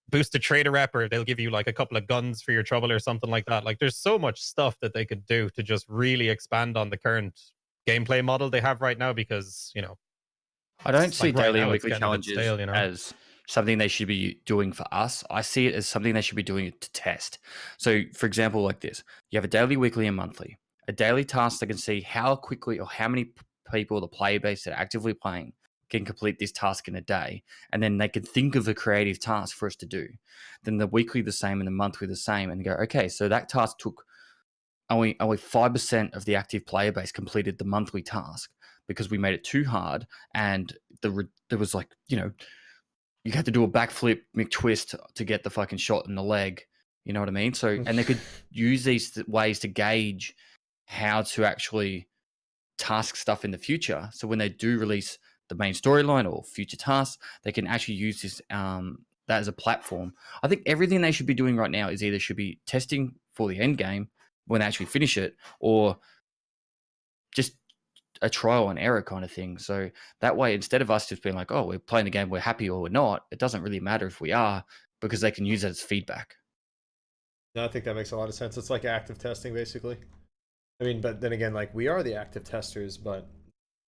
boosted trader rep, or they'll give you like a couple of guns for your trouble or something like that. Like, there's so much stuff that they could do to just really expand on the current gameplay model they have right now, because I don't see like, right daily now and it's weekly getting a bit challenges stale, as something they should be doing for us. I see it as something they should be doing to test. So, for example, like this, you have a daily, weekly, and monthly. A daily task that can see how quickly or how many people, the player base that are actively playing, can complete this task in a day, and then they can think of a creative task for us to do. Then the weekly the same, and the monthly the same, and go, okay, so that task took only 5% of the active player base completed the monthly task because we made it too hard, and there was like, you know, you had to do a backflip McTwist to get the fucking shot in the leg. You know what I mean? So, and they could use these ways to gauge how to actually task stuff in the future. So when they do release the main storyline or future tasks, they can actually use this that as a platform. I think everything they should be doing right now is either should be testing for the end game when they actually finish it, or just a trial and error kind of thing. So that way, instead of us just being like, oh, we're playing the game, we're happy or we're not, it doesn't really matter if we are, because they can use it as feedback. No, I think that makes a lot of sense. It's like active testing, basically. I mean, but then again, like, we are the active testers, but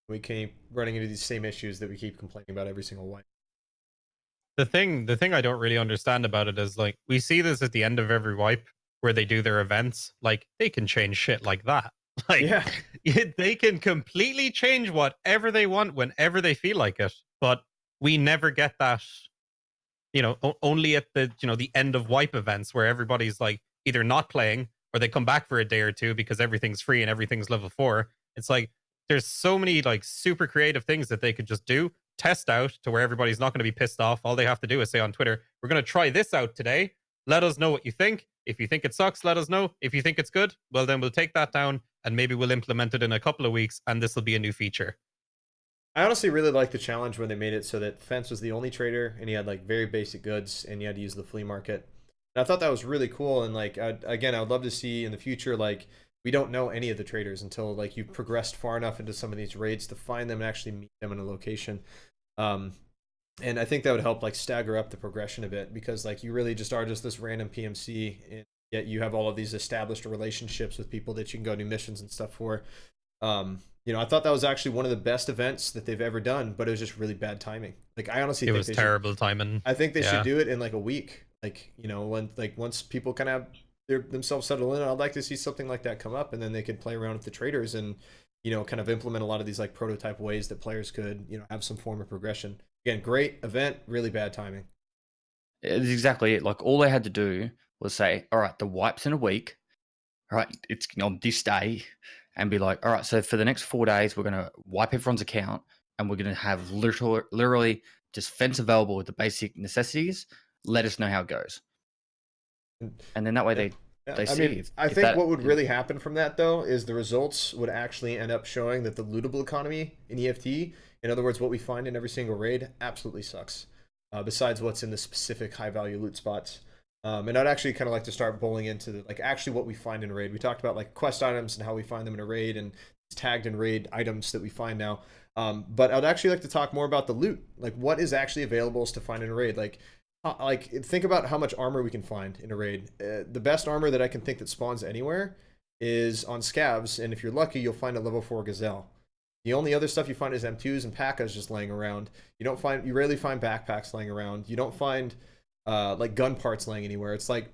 we keep running into these same issues that we keep complaining about every single wipe. The thing I don't really understand about it is, like, we see this at the end of every wipe where they do their events. Like, they can change shit like that. Like, Yeah. they can completely change whatever they want whenever they feel like it. But we never get that, you know, only at the, you know, the end of wipe events where everybody's like either not playing or they come back for a day or two because everything's free and everything's level 4. It's like there's so many like super creative things that they could just do, test out to where everybody's not going to be pissed off. All they have to do is say on Twitter, we're going to try this out today. Let us know what you think. If you think it sucks, let us know. If you think it's good, well, then we'll take that down and maybe we'll implement it in a couple of weeks and this will be a new feature. I honestly really like the challenge when they made it so that Fence was the only trader and he had like very basic goods and you had to use the flea market. And I thought that was really cool. And like, again, I would love to see in the future, like, we don't know any of the traders until like you've progressed far enough into some of these raids to find them and actually meet them in a location. And I think that would help like stagger up the progression a bit, because like you really just are just this random PMC, and yet you have all of these established relationships with people that you can go do missions and stuff for. You know, I thought that was actually one of the best events that they've ever done, but it was just really bad timing. Like, I honestly think it was terrible timing. I think they should do it in like a week. Like, you know, when like once people kind of themselves settle in, I'd like to see something like that come up, and then they could play around with the traders and, you know, kind of implement a lot of these like prototype ways that players could, you know, have some form of progression. Again, great event, really bad timing. It's exactly it. Like, all they had to do was say, all right, the wipe's in a week. All right, it's on this day, and be like, all right, so for the next 4 days, we're going to wipe everyone's account, and we're going to have literally just Fence available with the basic necessities. Let us know how it goes. And then that way they see. I mean, I think what would really happen from that, though, is the results would actually end up showing that the lootable economy in EFT, in other words, what we find in every single raid, absolutely sucks. Besides what's in the specific high-value loot spots. And I'd actually kind of like to start bowling into the, like, actually what we find in a raid. We talked about like quest items and how we find them in a raid, and tagged in raid items that we find now. But I'd actually like to talk more about the loot, like what is actually available to find in a raid. Like think about how much armor we can find in a raid. The best armor that I can think that spawns anywhere is on scavs, and if you're lucky, you'll find a level 4 gazelle. The only other stuff you find is M2s and P.A.K.As just laying around. You rarely find backpacks laying around. You don't find like gun parts laying anywhere. It's like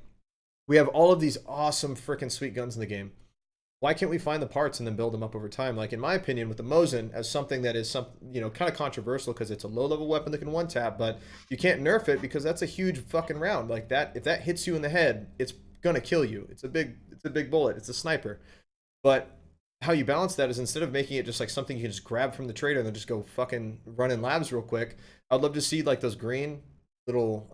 we have all of these awesome freaking sweet guns in the game. Why can't we find the parts and then build them up over time? Like, in my opinion, with the Mosin as something that is kind of controversial because it's a low level weapon that can one tap, but you can't nerf it because that's a huge fucking round. Like that, if that hits you in the head, it's gonna kill you. It's a big bullet. It's a sniper. But how you balance that is, instead of making it just like something you can just grab from the trader and then just go fucking run in labs real quick, I'd love to see like those green little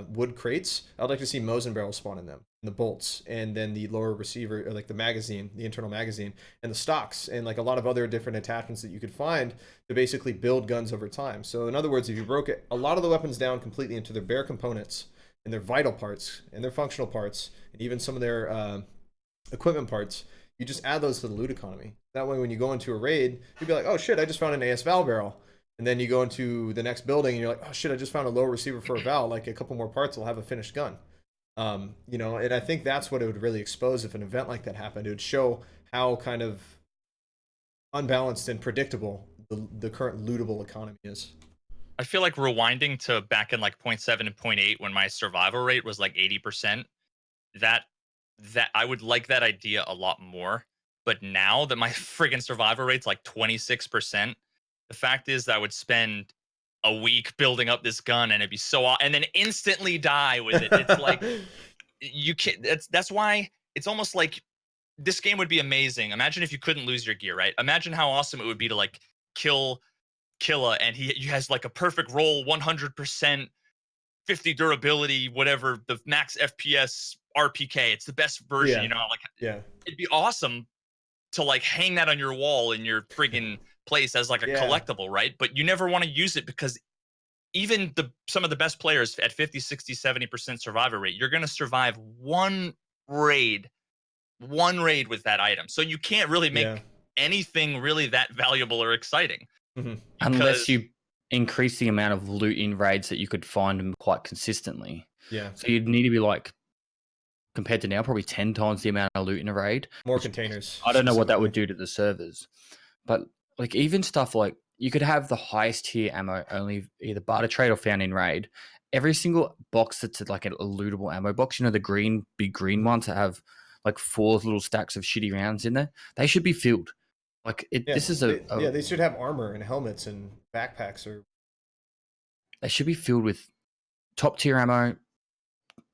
wood crates. I'd like to see Mosin barrels spawn in them, and the bolts, and then the lower receiver, or like the magazine, the internal magazine, and the stocks, and like a lot of other different attachments that you could find to basically build guns over time. So in other words, if you broke a lot of the weapons down completely into their bare components and their vital parts and their functional parts, and even some of their equipment parts, you just add those to the loot economy. That way, when you go into a raid, you'd be like, oh shit, I just found an AS Val barrel. And then you go into the next building and you're like, oh shit, I just found a low receiver for a Val. Like a couple more parts, will have a finished gun. You know, and I think that's what it would really expose if an event like that happened. It would show how kind of unbalanced and predictable the current lootable economy is. I feel like rewinding to back in like 0.7 and 0.8 when my survival rate was like 80%, that I would like that idea a lot more. But now that my friggin' survival rate's like 26%, the fact is that I would spend a week building up this gun and it'd be and then instantly die with it. It's like you can't. That's why it's almost like this game would be amazing. Imagine if you couldn't lose your gear, right? Imagine how awesome it would be to like kill Killa and he has like a perfect roll, 100%, 50 durability, whatever, the max FPS RPK. It's the best version, Yeah. you know, like Yeah. it'd be awesome to like hang that on your wall in your friggin' place as like a Yeah. collectible, right? But you never want to use it because even some of the best players at 50, 60, 70% survivor rate, you're going to survive raid, one raid with that item. So you can't really make Yeah. anything really that valuable or exciting. Mhm. Unless because- you increase the amount of loot in raids that you could find them quite consistently. Yeah. So you'd need to be like, compared to now, probably 10 times the amount of loot in a raid. More which containers. I don't know what that would specifically. do to the servers. But like even stuff like you could have the highest tier ammo only either barter trade or found in raid. Every single box that's like a lootable ammo box, you know, the big green ones that have like 4 little stacks of shitty rounds in there, they should be filled. Like Yeah, this is they should have armor and helmets and backpacks or they should be filled with top tier ammo,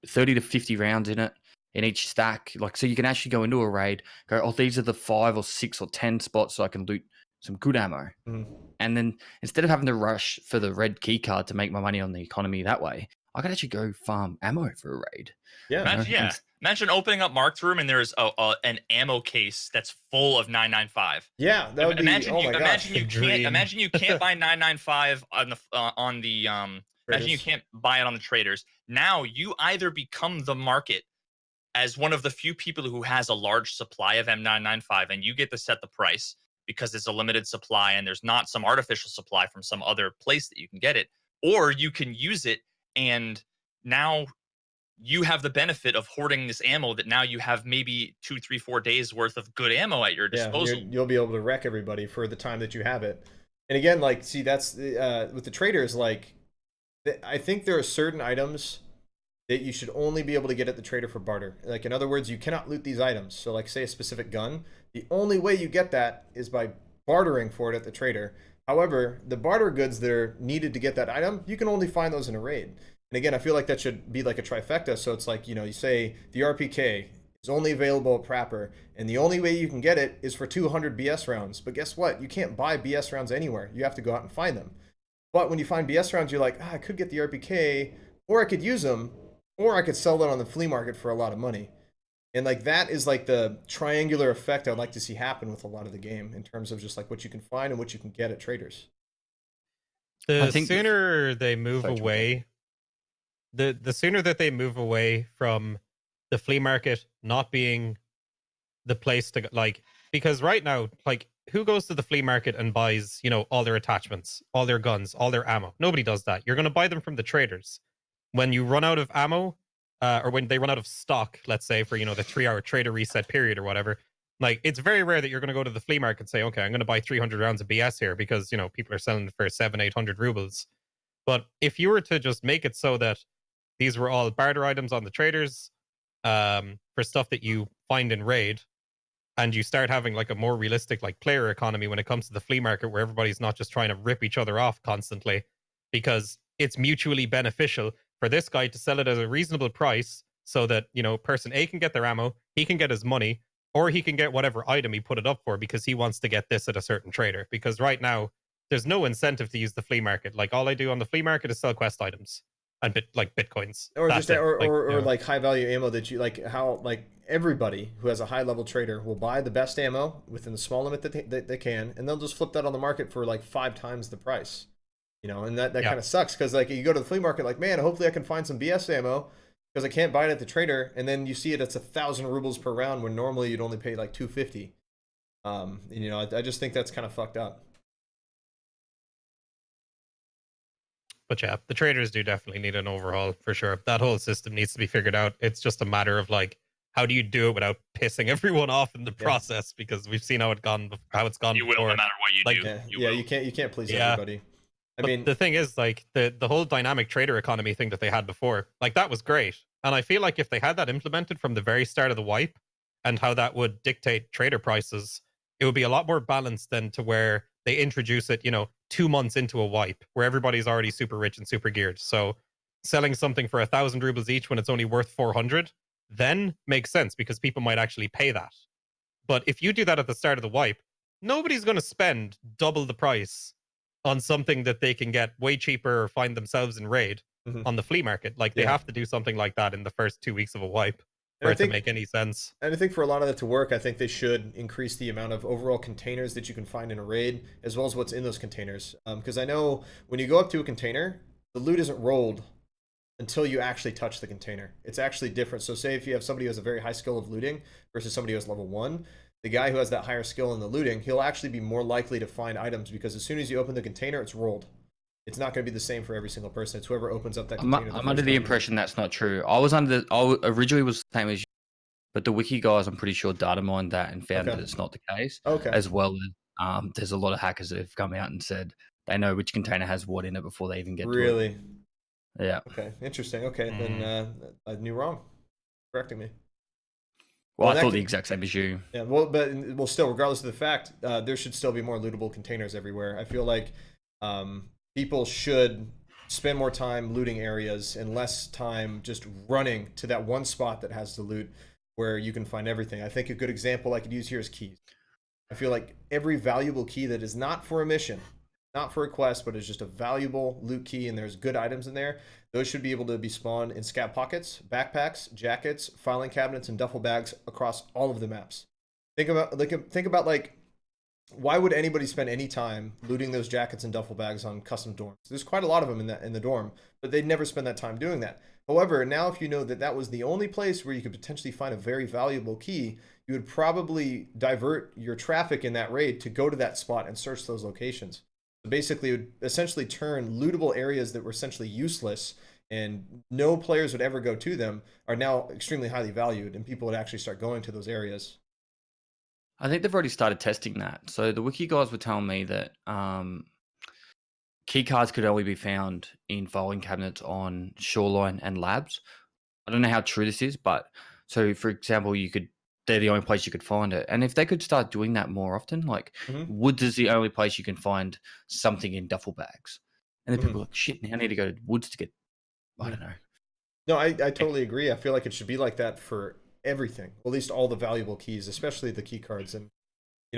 30 to 50 rounds in it in each stack. Like, so you can actually go into a raid, go, oh, these are the 5 or 6 or 10 spots so I can loot some good ammo. Mhm. And then instead of having to rush for the red key card to make my money on the economy that way, I could actually go farm ammo for a raid. Yeah. Imagine, know, yeah. Imagine opening up Mark's room and there's an ammo case that's full of 995. Yeah, that would be Imagine oh you my gosh. imagine you Dream. can't imagine you can't buy 995 on the imagine you Traders. can't buy it on the traders. Now you either become the market as one of the few people who has a large supply of M995 and you get to set the price because it's a limited supply and there's not some artificial supply from some other place that you can get it, or you can use it and now you have the benefit of hoarding this ammo that now you have maybe 2, 3, 4 days worth of good ammo at your Yeah, disposal. you'll be able to wreck everybody for the time that you have it. And again, like, see, that's with the traders. Like, I think there are certain items that you should only be able to get at the trader for barter. Like, in other words, you cannot loot these items. So, like, say a specific gun, the only way you get that is by bartering for it at the trader. However, the barter goods that are needed to get that item, you can only find those in a raid. And again, I feel like that should be like a trifecta. So it's like, you know, you say the RPK is only available at Prapper, and the only way you can get it is for 200 BS rounds. But guess what? You can't buy BS rounds anywhere. You have to go out and find them. But when you find BS rounds, you're like, I could get the RPK, or I could use them, or I could sell them on the flea market for a lot of money. And like that is like the triangular effect I'd like to see happen with a lot of the game in terms of just like what you can find and what you can get at traders. The think- sooner they move Sorry, John. away, the sooner that they move away from the flea market not being the place to like, because right now, like, who goes to the flea market and buys, you know, all their attachments, all their guns, all their ammo? Nobody does that. You're going to buy them from the traders. When you run out of ammo, or when they run out of stock, let's say for, you know, the 3-hour trader reset period or whatever, like, it's very rare that you're going to go to the flea market and say, okay, I'm going to buy 300 rounds of BS here because, you know, people are selling it for 700-800 rubles. But if you were to just make it so that these were all barter items on the traders, for stuff that you find in raid, and you start having like a more realistic like player economy when it comes to the flea market, where everybody's not just trying to rip each other off constantly, because it's mutually beneficial for this guy to sell it at a reasonable price so that, you know, person A can get their ammo, he can get his money, or he can get whatever item he put it up for because he wants to get this at a certain trader. Because right now there's no incentive to use the flea market. Like, all I do on the flea market is sell quest items and bitcoins, Or that's just it. or, Like, or, you or know. like high value ammo that you like, how like everybody who has a high level trader will buy the best ammo within the small limit that they can, and they'll just flip that on the market for like 5 times the price. You know, and that Yeah. kind of sucks because like you go to the flea market like, man, hopefully I can find some BS ammo because I can't buy it at the trader, and then you see it's 1,000 rubles per round when normally you'd only pay like 250. And, you know, I just think that's kind of fucked up. But yeah, the traders do definitely need an overhaul for sure. That whole system needs to be figured out. It's just a matter of like, how do you do it without pissing everyone off in the process? Because we've seen how it's gone You will, before. no matter what you Like, do. Yeah, will. you can't please Yeah. everybody. I But mean, the thing is, like, the whole dynamic trader economy thing that they had before, like, that was great. And I feel like if they had that implemented from the very start of the wipe, and how that would dictate trader prices, it would be a lot more balanced than to where they introduce it, you know, 2 months into a wipe where everybody's already super rich and super geared. So selling something for 1,000 rubles each when it's only worth 400 then makes sense because people might actually pay that. But if you do that at the start of the wipe, nobody's going to spend double the price on something that they can get way cheaper or find themselves in raid on the flea market. Like, they Yeah. have to do something like that in the first 2 weeks of a wipe And for I it to think- make any sense. And I think for a lot of that to work, I think they should increase the amount of overall containers that you can find in a raid, as well as what's in those containers. Because I know when you go up to a container, the loot isn't rolled until you actually touch the container. It's actually different. So say if you have somebody who has a very high skill of looting versus somebody who has level 1, the guy who has that higher skill in the looting, he'll actually be more likely to find items, because as soon as you open the container, it's rolled. It's not going to be the same for every single person. It's whoever opens up that container. I'm under the impression that's not true. I originally was the same as you, but the wiki guys, I'm pretty sure, data mined that and found that it's not the case. Okay. As well as there's a lot of hackers that have come out and said they know which container has what in it before they even get to it. Really? Yeah. Okay. Interesting. Okay. Then I knew wrong. Correcting me. Well, I thought the exact same as you. Yeah. Well, still, regardless of the fact, there should still be more lootable containers everywhere. I feel like people should spend more time looting areas and less time just running to that one spot that has the loot where you can find everything. I think a good example I could use here is keys. I feel like every valuable key that is not for a mission, not for a quest, but is just a valuable loot key and there's good items in there, those should be able to be spawned in scat pockets, backpacks, jackets, filing cabinets, and duffel bags across all of the maps. Think about like, why would anybody spend any time looting those jackets and duffel bags on custom dorms? There's quite a lot of them in the dorm, but they'd never spend that time doing that. However, now if you know that that was the only place where you could potentially find a very valuable key, you would probably divert your traffic in that raid to go to that spot and search those locations. So basically, it would essentially turn lootable areas that were essentially useless and no players would ever go to them are now extremely highly valued, and people would actually start going to those areas. I think they've already started testing that. So the wiki guys were telling me that key cards could only be found in filing cabinets on Shoreline and Labs. I don't know how true this is, but so for example, they're the only place you could find it. And if they could start doing that more often, like Woods is the only place you can find something in duffel bags. And then people are like, shit, now I need to go to Woods to get, I don't know. No, I totally agree. I feel like it should be like that for everything, at least all the valuable keys, especially the key cards. And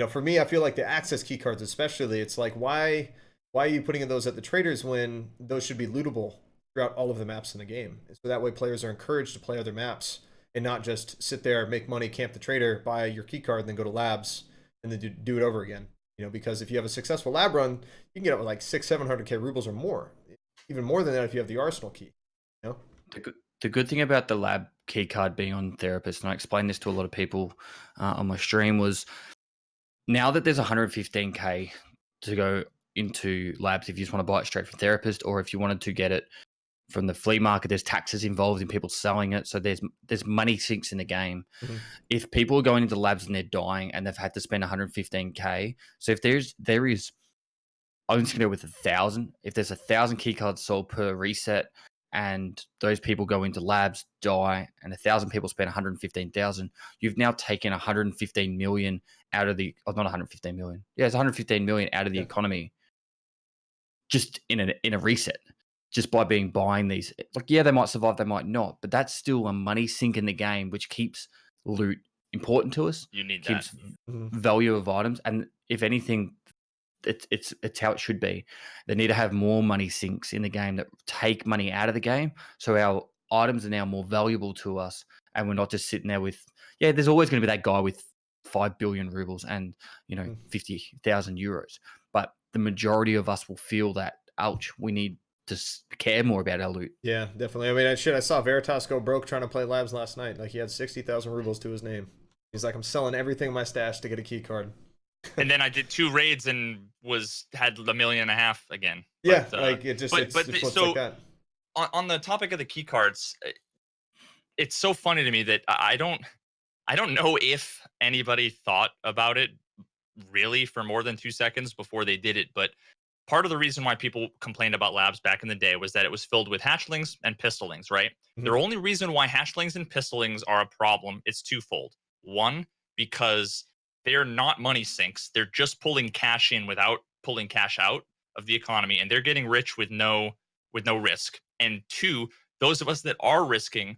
for me, I feel like the access key cards especially, it's like, why are you putting in those at the traders when those should be lootable throughout all of the maps in the game? So that way players are encouraged to play other maps and not just sit there, make money, camp the trader, buy your key card, and then go to labs and then do it over again. Because if you have a successful lab run, you can get up with like 600-700k rubles or more, even more than that if you have the arsenal key. The good thing about the lab key card being on Therapist, and I explained this to a lot of people on my stream, was now that there's 115k to go into labs, if you just want to buy it straight from Therapist, or if you wanted to get it from the flea market, there's taxes involved in people selling it, so there's money sinks in the game. If people are going into labs and they're dying and they've had to spend 115k, so if there is, I'm just going to go with 1,000. If there's 1,000 key cards sold per reset, and those people go into labs, die, and 1,000 people spend 115,000, you've now taken 115 million out of the, not 115 million. Yeah, it's 115 million out of the economy, just in a reset, just by buying these. Like, yeah, they might survive, they might not, but that's still a money sink in the game, which keeps loot important to us. You need keeps that. value of items, and if anything, it's how it should be. They need to have more money sinks in the game that take money out of the game, so our items are now more valuable to us, and we're not just sitting there with, there's always going to be that guy with 5 billion rubles and 50,000 euros, but the majority of us will feel that, ouch, we need to care more about our loot. Yeah, definitely. I mean, I saw Veritas go broke trying to play labs last night. Like, he had 60,000 rubles to his name. He's like, I'm selling everything in my stash to get a key card. And then I did 2 raids and had 1.5 million again. Yeah, but, like it just it flips like that. On the topic of the key cards, it's so funny to me that I don't know if anybody thought about it really for more than 2 seconds before they did it. But part of the reason why people complained about labs back in the day was that it was filled with hatchlings and pistolings, right? The only reason why hatchlings and pistolings are a problem, it's twofold. One, because they're not money sinks. They're just pulling cash in without pulling cash out of the economy, and they're getting rich with no risk. And two, those of us that are risking,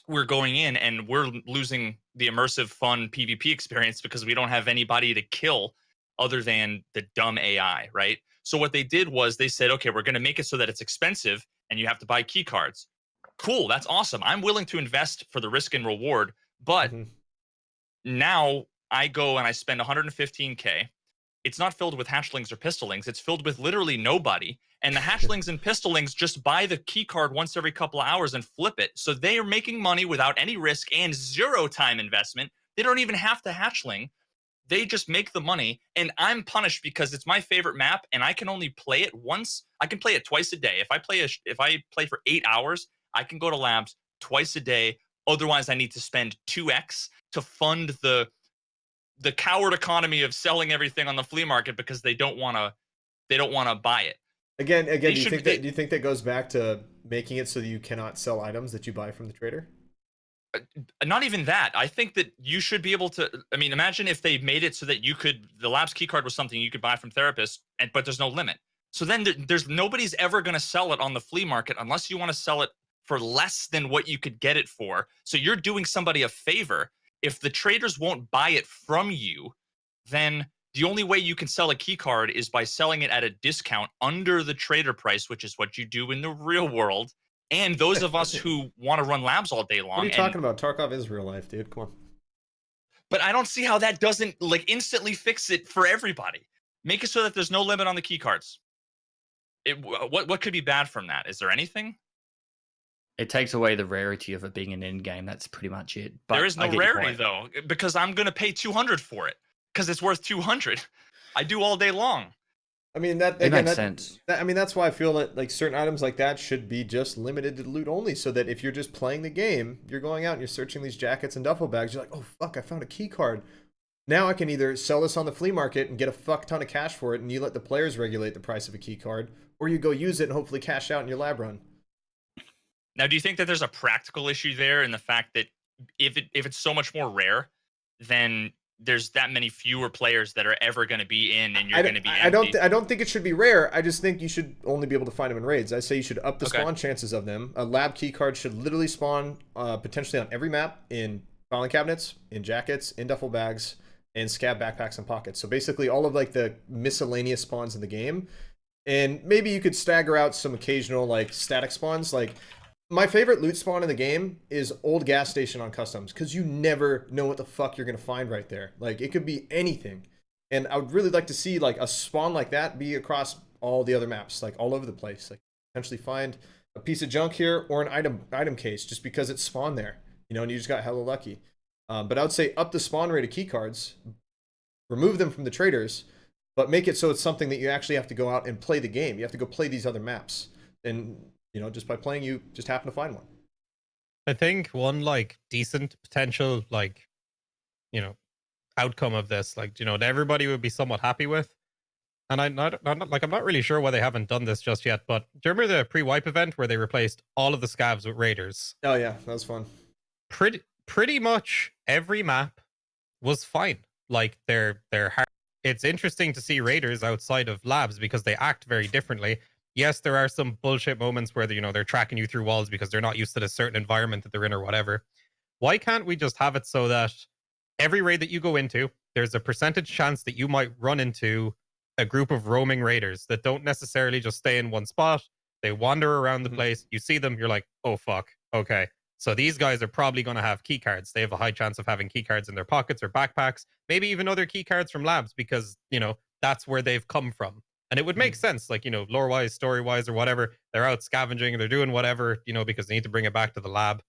we're going in and we're losing the immersive, fun PvP experience because we don't have anybody to kill other than the dumb AI, right? So what they did was they said, okay, we're going to make it so that it's expensive and you have to buy key cards. Cool, that's awesome. I'm willing to invest for the risk and reward, but now I go and I spend 115K. It's not filled with hatchlings or pistolings. It's filled with literally nobody. And the hatchlings and pistolings just buy the key card once every couple of hours and flip it. So they are making money without any risk and 0 time investment. They don't even have to hatchling. They just make the money. And I'm punished because it's my favorite map and I can only play it once. I can play it twice a day. If I play for 8 hours, I can go to labs twice a day. Otherwise, I need to spend 2x to fund the coward economy of selling everything on the flea market because they don't want to buy it. Again, do you think that goes back to making it so that you cannot sell items that you buy from the trader? Not even that. I think that you should be able to. I mean, imagine if they made it so that the labs key card was something you could buy from therapists, but there's no limit. So then there's nobody's ever going to sell it on the flea market unless you want to sell it for less than what you could get it for. So you're doing somebody a favor. If the traders won't buy it from you, then the only way you can sell a key card is by selling it at a discount under the trader price, which is what you do in the real world. And those of us who want to run labs all day long. What are you talking about? Tarkov is real life, dude. Come on. But I don't see how that doesn't instantly fix it for everybody. Make it so that there's no limit on the key cards. What could be bad from that? Is there anything? It takes away the rarity of it being an end game. That's pretty much it. But there is no rarity though, because I'm going to pay 200 for it because it's worth 200. I do all day long. I mean that makes sense. I mean that's why I feel that like certain items like that should be just limited to loot only, so that if you're just playing the game, you're going out and you're searching these jackets and duffel bags. You're like, oh fuck, I found a key card. Now I can either sell this on the flea market and get a fuck ton of cash for it, and you let the players regulate the price of a key card, or you go use it and hopefully cash out in your lab run. Now, do you think that there's a practical issue there in the fact that if it's so much more rare, then there's that many fewer players that are ever going to be in, and you're going to be empty? I don't think it should be rare. I just think you should only be able to find them in raids. I say you should up the spawn chances of them. A lab key card should literally spawn potentially on every map, in filing cabinets, in jackets, in duffel bags, and scab backpacks and pockets. So basically all of like the miscellaneous spawns in the game. And maybe you could stagger out some occasional like static spawns. Like my favorite loot spawn in the game is old gas station on customs, because you never know what the fuck you're gonna find right there. Like it could be anything, and I would really like to see like a spawn like that be across all the other maps, like all over the place. Like potentially find a piece of junk here or an item case just because it's spawned there, you know, and you just got hella lucky. But I would say up the spawn rate of key cards, remove them from the traders, but make it so it's something that you actually have to go out and play the game. You have to go play these other maps, and you know, just by playing, you just happen to find one. I think one like decent potential like, you know, outcome of this, like, you know, that everybody would be somewhat happy with. And I'm not really sure why they haven't done this just yet, but do you remember the pre-wipe event where they replaced all of the scavs with raiders? Oh yeah, that was fun. Pretty much every map was fine. Like they're hard. It's interesting to see raiders outside of labs because they act very differently. Yes, there are some bullshit moments where they're tracking you through walls because they're not used to the certain environment that they're in or whatever. Why can't we just have it so that every raid that you go into, there's a percentage chance that you might run into a group of roaming raiders that don't necessarily just stay in one spot. They wander around the place. You see them, you're like, oh fuck, okay. So these guys are probably going to have key cards. They have a high chance of having key cards in their pockets or backpacks, maybe even other key cards from labs because, you know, that's where they've come from. And it would make sense, like, you know, lore-wise, story-wise, or whatever. They're out scavenging, they're doing whatever, you know, because they need to bring it back to the lab.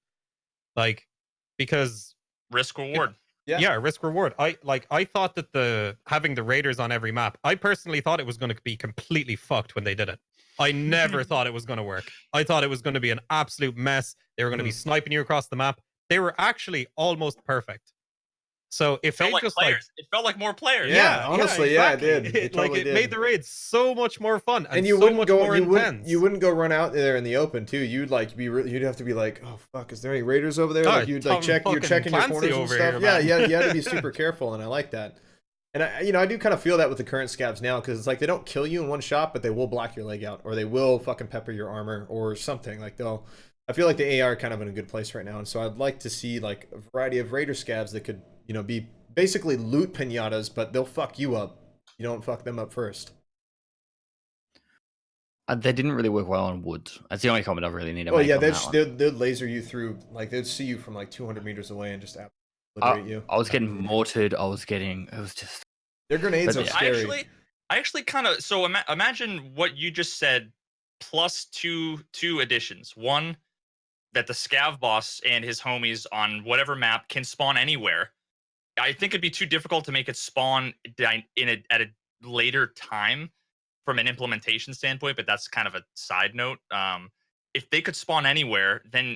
Like, because... Risk-reward. Yeah, risk-reward. I thought that having the raiders on every map, I personally thought it was going to be completely fucked when they did it. I never thought it was going to work. I thought it was going to be an absolute mess. They were going to be sniping you across the map. They were actually almost perfect. So if they just players. It felt like more players. Yeah, honestly, exactly. Yeah, it did. It totally did. Made the raids so much more fun and you so wouldn't much go more intense. You wouldn't go run out there in the open too. You'd like you'd have to be like, oh fuck, is there any raiders over there? Like you'd like you're checking your corners and stuff. Yeah, you had to be super careful, and I like that. And I do kind of feel that with the current scavs now, because it's like they don't kill you in one shot, but they will block your leg out, or they will fucking pepper your armor or something. Like I feel like the AI are kind of in a good place right now, and so I'd like to see like a variety of Raider scavs that could, you know, be basically loot pinatas, but they'll fuck you up. You don't fuck them up first. They didn't really work well on wood. That's the only comment I really need to Oh make yeah, on that one. they'd laser you through, like they'd see you from like 200 meters away and just obliterate you. I was getting mortared. It was just. Their grenades are But scary. I actually kind of imagine what you just said plus two additions. One, that the scav boss and his homies on whatever map can spawn anywhere. I think it'd be too difficult to make it spawn at a later time from an implementation standpoint, but that's kind of a side note. If they could spawn anywhere, then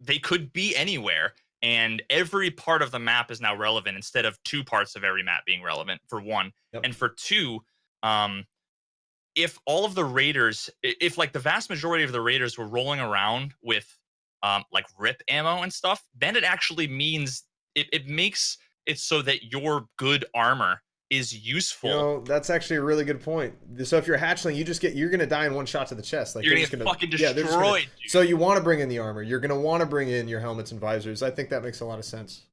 they could be anywhere, and every part of the map is now relevant instead of two parts of every map being relevant, for one. Yep. And for two, if all of the raiders, if like the vast majority of the raiders were rolling around with like rip ammo and stuff, then it actually means it makes it so that your good armor is useful. You know, that's actually a really good point. So if you're a hatchling, you're gonna die in one shot to the chest. Like you're gonna get fucking destroyed. Dude. So you want to bring in the armor. You're gonna want to bring in your helmets and visors. I think that makes a lot of sense.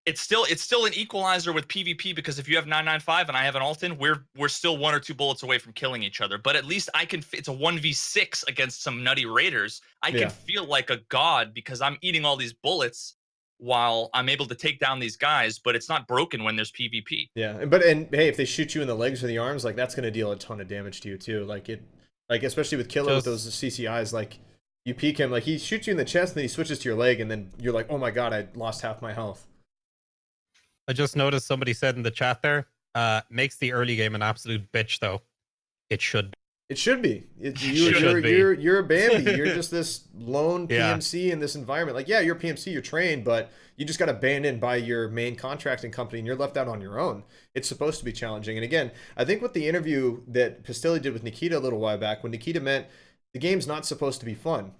It's still an equalizer with PvP, because if you have 995 and I have an Alton, we're still 1 or 2 bullets away from killing each other. But at least I can. It's a 1v6 against some nutty raiders. I can feel like a god because I'm eating all these bullets while I'm able to take down these guys. But it's not broken when there's PvP. Yeah, but hey, if they shoot you in the legs or the arms, like that's gonna deal a ton of damage to you too. Like especially with Killer with those CCIs, like you peek him, like he shoots you in the chest, and then he switches to your leg, and then you're like, oh my god, I lost half my health. I just noticed somebody said in the chat there, makes the early game an absolute bitch, though. It should. It should be. You're a Bambi. You're just this lone PMC in this environment. Like, yeah, you're a PMC, you're trained, but you just got abandoned by your main contracting company, and you're left out on your own. It's supposed to be challenging. And again, I think with the interview that Pestily did with Nikita a little while back, when Nikita meant the game's not supposed to be fun.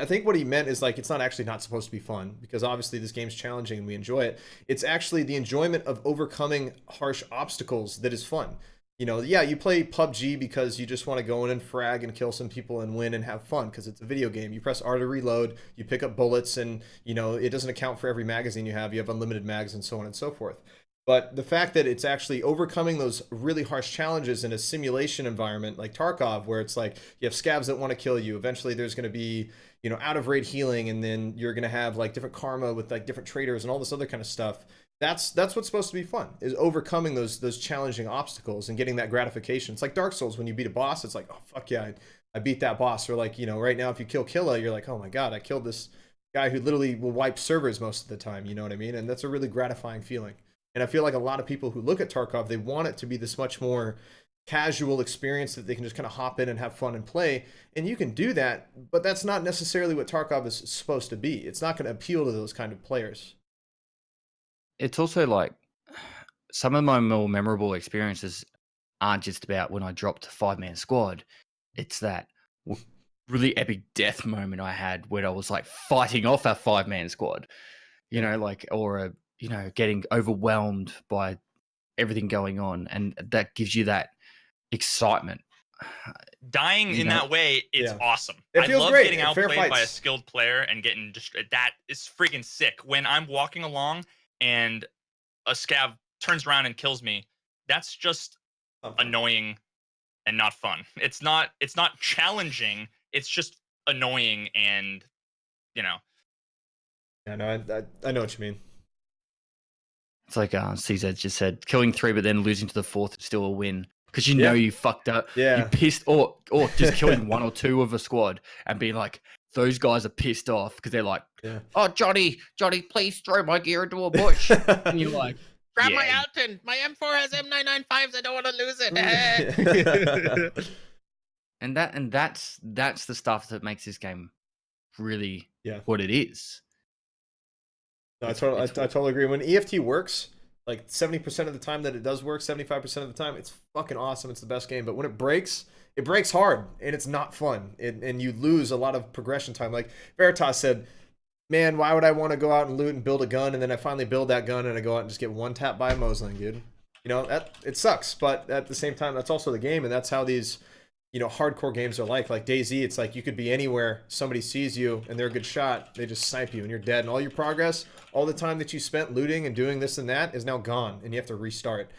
I think what he meant is like, it's not actually not supposed to be fun, because obviously this game's challenging and we enjoy it. It's actually the enjoyment of overcoming harsh obstacles that is fun. You know, yeah, you play PUBG because you just want to go in and frag and kill some people and win and have fun because it's a video game. You press R to reload, you pick up bullets, and, you know, it doesn't account for every magazine you have. You have unlimited mags and so on and so forth. But the fact that it's actually overcoming those really harsh challenges in a simulation environment like Tarkov, where it's like you have scavs that want to kill you. Eventually there's going to be, you know, out of raid healing, and then you're going to have like different karma with like different traders and all this other kind of stuff. That's what's supposed to be fun, is overcoming those challenging obstacles and getting that gratification. It's like Dark Souls, when you beat a boss, it's like, oh fuck yeah, I beat that boss. Or like, you know, right now if you kill Killa, you're like, oh my god, I killed this guy who literally will wipe servers most of the time. You know what I mean? And that's a really gratifying feeling. And I feel like a lot of people who look at Tarkov, they want it to be this much more casual experience that they can just kind of hop in and have fun and play. And you can do that, but that's not necessarily what Tarkov is supposed to be. It's not going to appeal to those kind of players. It's also like some of my more memorable experiences aren't just about when I dropped a 5-man squad. It's that really epic death moment I had when I was like fighting off a 5-man squad, you know, like, or you know, getting overwhelmed by everything going on, and that gives you that excitement. Dying in that way is awesome. It feels I love great. getting outplayed by a skilled player and getting destroyed. That is friggin' sick. When I'm walking along and a scav turns around and kills me, that's just annoying and not fun. It's not challenging. It's just annoying, and you know. Yeah, no, I know what you mean. It's like CZ just said, killing 3 but then losing to the 4th is still a win, because you know you fucked up. You pissed, or just killing 1 or 2 of a squad and being like, those guys are pissed off because they're like, oh, Johnny, please throw my gear into a bush. And you're like, grab my Alton. My M4 has M995s. I don't want to lose it. and that's the stuff that makes this game really what it is. No, I totally agree. When EFT works, like 70% of the time that it does work, 75% of the time, it's fucking awesome. It's the best game. But when it breaks hard, and it's not fun. And you lose a lot of progression time. Like Veritas said, man, why would I want to go out and loot and build a gun, and then I finally build that gun and I go out and just get one tap by a Mosling, dude? You know, it sucks. But at the same time, that's also the game, and that's how these hardcore games are like DayZ. It's like you could be anywhere, somebody sees you and they're a good shot, they just snipe you and you're dead, and all your progress, all the time that you spent looting and doing this and that is now gone, and you have to restart.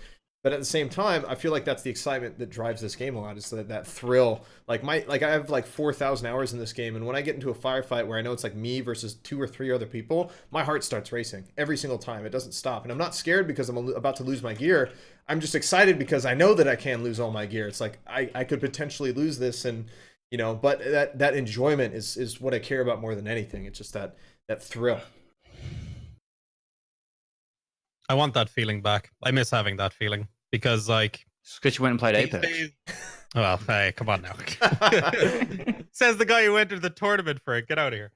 But at the same time, I feel like that's the excitement that drives this game a lot. Is that thrill. Like I have like 4,000 hours in this game, and when I get into a firefight where I know it's like me versus 2 or 3 other people, my heart starts racing every single time. It doesn't stop, and I'm not scared because I'm about to lose my gear. I'm just excited because I know that I can lose all my gear. It's like I could potentially lose this, and but that enjoyment is what I care about more than anything. It's just that thrill. I want that feeling back. I miss having that feeling because, like, Because you went and played these Apex. days- well, hey, come on now. Says the guy who entered the tournament for it. Get out of here.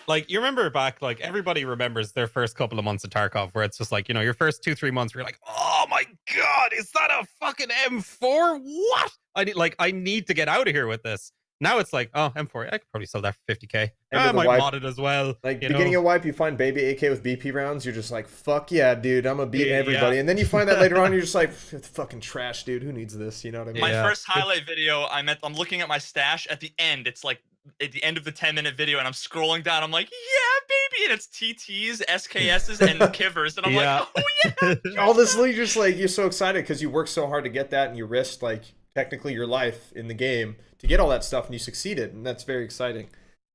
Like, you remember back, like, everybody remembers their first couple of months of Tarkov, where it's just like, your first 2-3 months, where you're like, oh my god, is that a fucking M4? What? I need to get out of here with this. Now it's like, oh, M4, I could probably sell that for 50k. I might mod it as well. Like, beginning of wipe, you find baby AK with BP rounds, you're just like, fuck yeah, dude, I'm gonna beat everybody. And then you find that later on, you're just like, it's fucking trash, dude. Who needs this? You know what I mean? My first highlight video, I'm looking at my stash at the end. It's like at the end of the 10-minute video, and I'm scrolling down. I'm like, yeah, baby, and it's TTs, SKSs, and Kivers, and I'm like, oh yeah. All this, you're just like, you're so excited because you work so hard to get that, and you risked like technically your life in the game to get all that stuff, and you succeeded, and that's very exciting.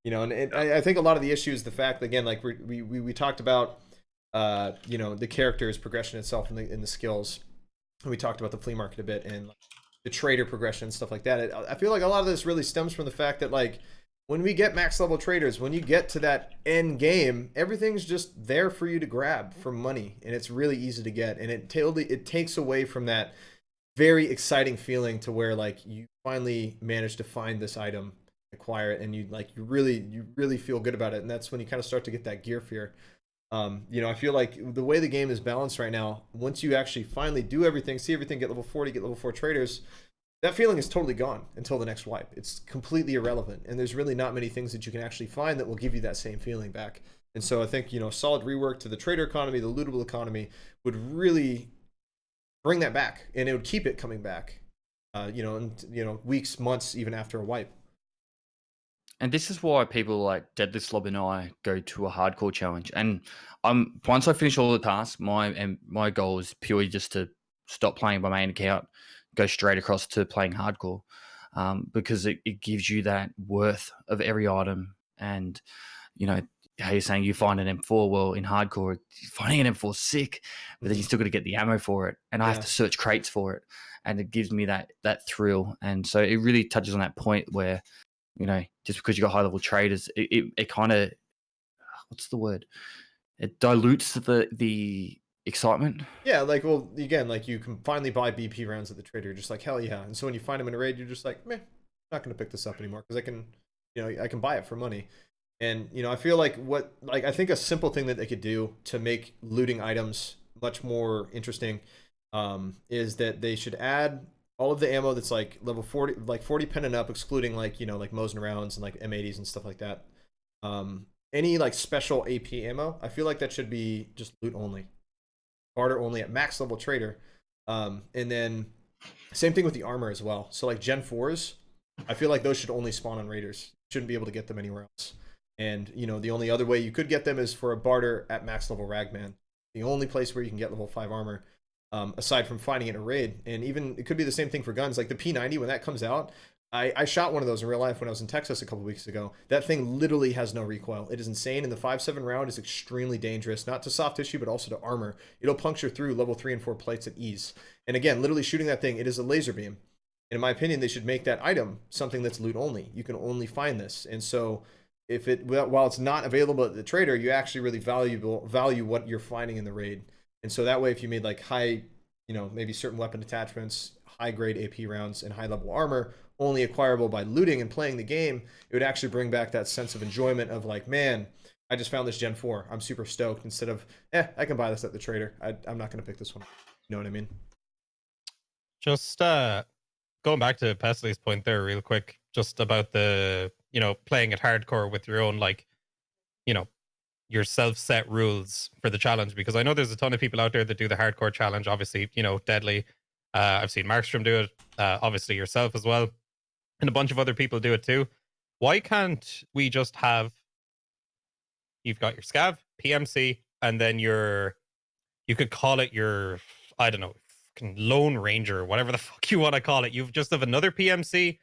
And I think a lot of the issue is the fact that, again, like we talked about, the character's progression itself in the skills. And we talked about the flea market a bit and the trader progression and stuff like that. I feel like a lot of this really stems from the fact that, like, when we get max level traders, when you get to that end game, everything's just there for you to grab for money, and it's really easy to get, and it takes away from that very exciting feeling to where, like, you finally manage to find this item, acquire it, and you really feel good about it, and that's when you kind of start to get that gear fear. I feel like the way the game is balanced right now, once you actually finally do everything, see everything, get level 40, get level 4 traders, that feeling is totally gone until the next wipe. It's completely irrelevant, and there's really not many things that you can actually find that will give you that same feeling back. And so I think, solid rework to the trader economy, the lootable economy, would really bring that back, and it would keep it coming back, weeks, months, even after a wipe. And this is why people like Deadly Slob and I go to a hardcore challenge. And once I finish all the tasks, my goal is purely just to stop playing my main account, go straight across to playing hardcore, because it gives you that worth of every item. And how you're saying you find an M4, well, in hardcore, finding an M4 is sick, but then you still got to get the ammo for it, and I have to search crates for it, and it gives me that thrill. And so it really touches on that point where, just because you got high level traders, it kind of, what's the word? It dilutes the excitement. Yeah, like, well, again, like, you can finally buy BP rounds at the trader. You're just like, hell yeah. And so when you find them in a raid, you're just like, meh, I'm not going to pick this up anymore because I can buy it for money. And, I feel like I think a simple thing that they could do to make looting items much more interesting is that they should add all of the ammo that's like level 40, like 40 pen and up, excluding like Mosin rounds and like M80s and stuff like that. Any like special AP ammo, I feel like that should be just loot only, barter only at max level trader. And then same thing with the armor as well. So like Gen 4s, I feel like those should only spawn on raiders. Shouldn't be able to get them anywhere else. And the only other way you could get them is for a barter at max level Ragman. The only place where you can get level 5 armor, aside from finding it in a raid. And even it could be the same thing for guns. Like the P90, when that comes out, I shot one of those in real life when I was in Texas a couple weeks ago. That thing literally has no recoil. It is insane, and the 5.7 round is extremely dangerous, not to soft tissue, but also to armor. It'll puncture through level 3 and 4 plates at ease. And again, literally shooting that thing, it is a laser beam. And in my opinion, they should make that item something that's loot only. You can only find this. And so while it's not available at the trader, you actually really value what you're finding in the raid. And so that way, if you made like high, maybe certain weapon attachments, high grade AP rounds, and high level armor only acquirable by looting and playing the game, it would actually bring back that sense of enjoyment of like, man, I just found this Gen 4. I'm super stoked, instead of, I can buy this at the trader. I'm not going to pick this one. You know what I mean? Just going back to Pestyly's point there real quick, just about the, playing it hardcore with your own, like, your self-set rules for the challenge, because I know there's a ton of people out there that do the hardcore challenge, obviously, Deadly, I've seen Markstrom do it. Obviously yourself as well, and a bunch of other people do it too. Why can't we just have? You've got your scav, PMC, and then you could call it your, I don't know, fucking Lone Ranger, whatever the fuck you want to call it. You've just have another PMC.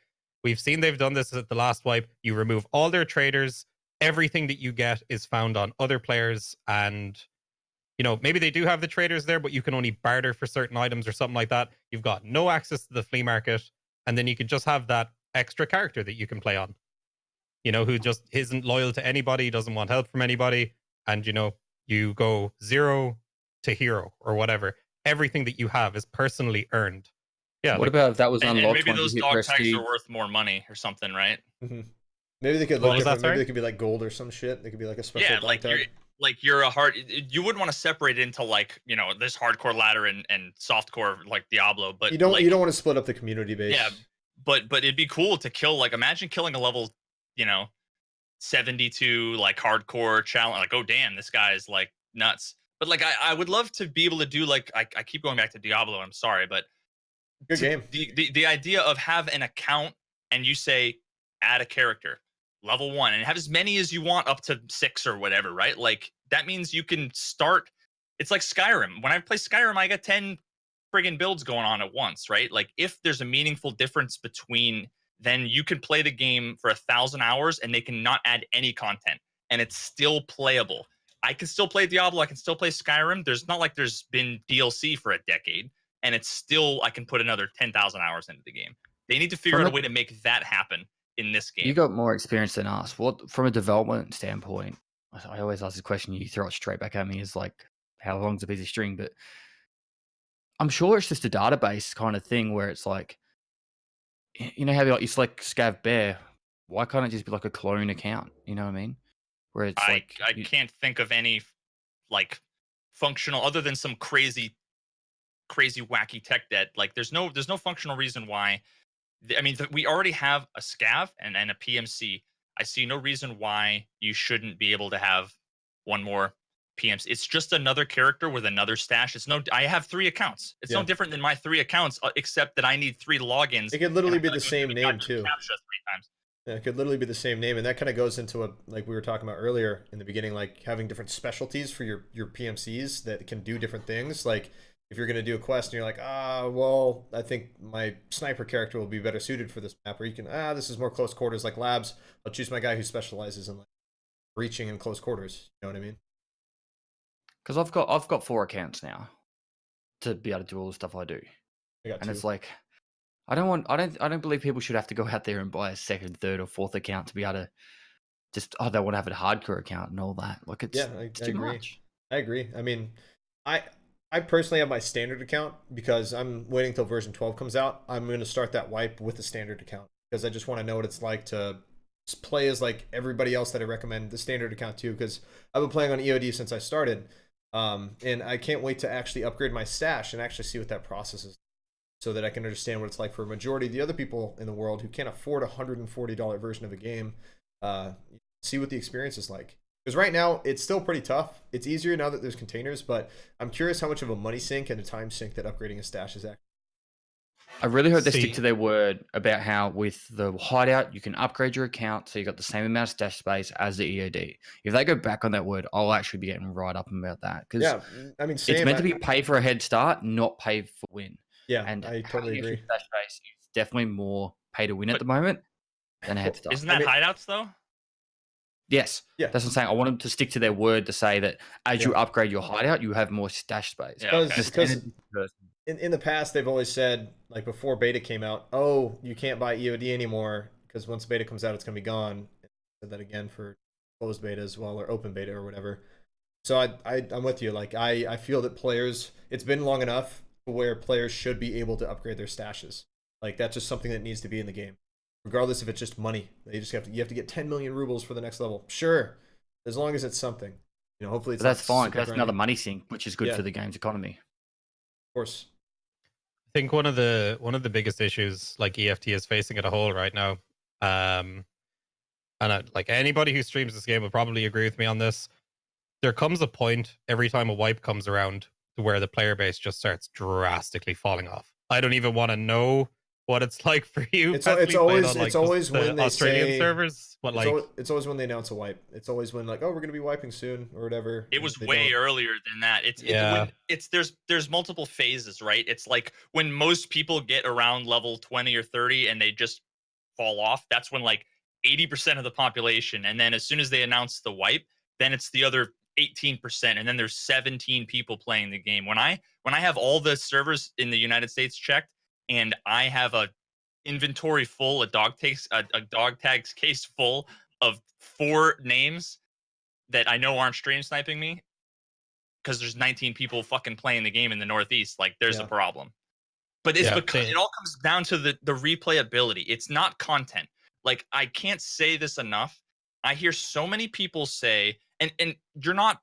We've seen they've done this at the last wipe. You remove all their traders. Everything that you get is found on other players. And, you know, maybe they do have the traders there, but you can only barter for certain items or something like that. You've got no access to the flea market. And then you could just have that extra character that you can play on, you know, who just isn't loyal to anybody, doesn't want help from anybody. And, you know, you go 0 to hero or whatever. Everything that you have is personally earned. Yeah. What about if that was And unlocked? maybe once you those hit dog tags prestige? are worth more money or something, right? Mm-hmm. Maybe they could What look was that, different. Maybe sorry? they could be like gold or some shit. They could be like a special Yeah, dog like tag. you're a hard. You wouldn't want to separate it into like, you know, this hardcore ladder and softcore like Diablo, but you don't like, want to split up the community base. yeah, but it'd be cool to kill. Like, imagine killing a level, you know, 72 like hardcore challenge. Like, oh damn, this guy is like nuts. But like, I would love to be able to do like, I keep going back to Diablo. I'm sorry, but Good game. The idea of have an account and you say add a character level 1 and have as many as you want up to 6 or whatever, right? Like that means you can start. It's like Skyrim. When I play Skyrim, I got 10 friggin' builds going on at once, right? Like if there's a meaningful difference between, then you can play the game for 1,000 hours and they can not add any content and it's still playable. I can still play Diablo. I can still play Skyrim. There's not like there's been DLC for a decade. And it's still, I can put another 10,000 hours into the game. They need to figure out a way to make that happen in this game. You got more experience than us. What, from a development standpoint, I always ask this question, you throw it straight back at me, is like, how long's a piece of string? But I'm sure it's just a database kind of thing where it's like, you know how like you select Scav Bear, why can't it just be like a clone account? You know what I mean? Where it's I like, can't think of any like functional other than some crazy wacky tech debt. Like there's no functional reason why. I mean, we already have a scav and a PMC. I see no reason why you shouldn't be able to have one more PMC. It's just another character with another stash. It's no. I have 3 accounts. It's no different than my 3 accounts, except that I need 3 logins. It could literally be the same name too. Captcha 3 times. Yeah, it could literally be the same name, and that kind of goes into what like we were talking about earlier in the beginning, like having different specialties for your PMCs that can do different things. Like if you're going to do a quest and you're like, well, I think my sniper character will be better suited for this map, or you can, this is more close quarters like labs. I'll choose my guy who specializes in like breaching in close quarters. You know what I mean? because I've got 4 accounts now to be able to do all the stuff I do, and it's like, I don't believe people should have to go out there and buy a 2nd, 3rd, or 4th account to be able to just, they want to have a hardcore account and all that. Like it's, it's too agree. much. I agree. I mean, I personally have my standard account because I'm waiting till version 12 comes out. I'm going to start that wipe with the standard account because I just want to know what it's like to play as like everybody else that I recommend the standard account too, because I've been playing on EOD since I started. And I can't wait to actually upgrade my stash and actually see what that process is so that I can understand what it's like for a majority of the other people in the world who can't afford a $140 version of a game. See what the experience is like. Because right now, it's still pretty tough. It's easier now that there's containers, but I'm curious how much of a money sink and a time sink that upgrading a stash is actually. I really hope they stick to their word about how with the hideout, you can upgrade your account so you got the same amount of stash space as the EOD. If they go back on that word, I'll actually be getting right up about that. Because yeah, I mean, it's meant to be pay for a head start, not pay for win. Yeah, and I totally agree. Stash space is definitely more pay to win at the moment than a head start. Isn't that hideouts though? Yes. Yeah. That's what I'm saying. I want them to stick to their word to say that as you upgrade your hideout, you have more stash space. Yeah, because in the past, they've always said, like before beta came out, oh, you can't buy EOD anymore because once beta comes out, it's going to be gone. Said that again for closed beta as well, or open beta or whatever. So I'm with you. Like I feel that players, it's been long enough where players should be able to upgrade their stashes. Like that's just something that needs to be in the game. Regardless if it's just money, you have to get 10 million rubles for the next level. Sure, as long as it's something, you know. Hopefully, it's that's fine. That's another money sink, which is good for the game's economy. Of course. I think one of the biggest issues like EFT is facing at a whole right now, and like anybody who streams this game will probably agree with me on this. There comes a point every time a wipe comes around to where the player base just starts drastically falling off. I don't even want to know what it's like for you. It's Pestily, always playing on, it's like, always the when they Australian say servers, but like it's always when they announce a wipe. It's always when like, oh, we're gonna be wiping soon or whatever. It and was they way don't. earlier than that. Yeah. There's multiple phases, right? It's like when most people get around level 20 or 30 and they just fall off. That's when like 80% of the population, and then as soon as they announce the wipe, then it's the other 18%, and then there's 17 people playing the game. When I have all the servers in the United States checked, and I have a inventory full, a dog tags case full of 4 names that I know aren't stream sniping me, because there's 19 people fucking playing the game in the Northeast. Like, there's a Yeah. problem. But it's Yeah, because it all comes down to the replayability. It's not content. Like, I can't say this enough. I hear so many people say, and you're not,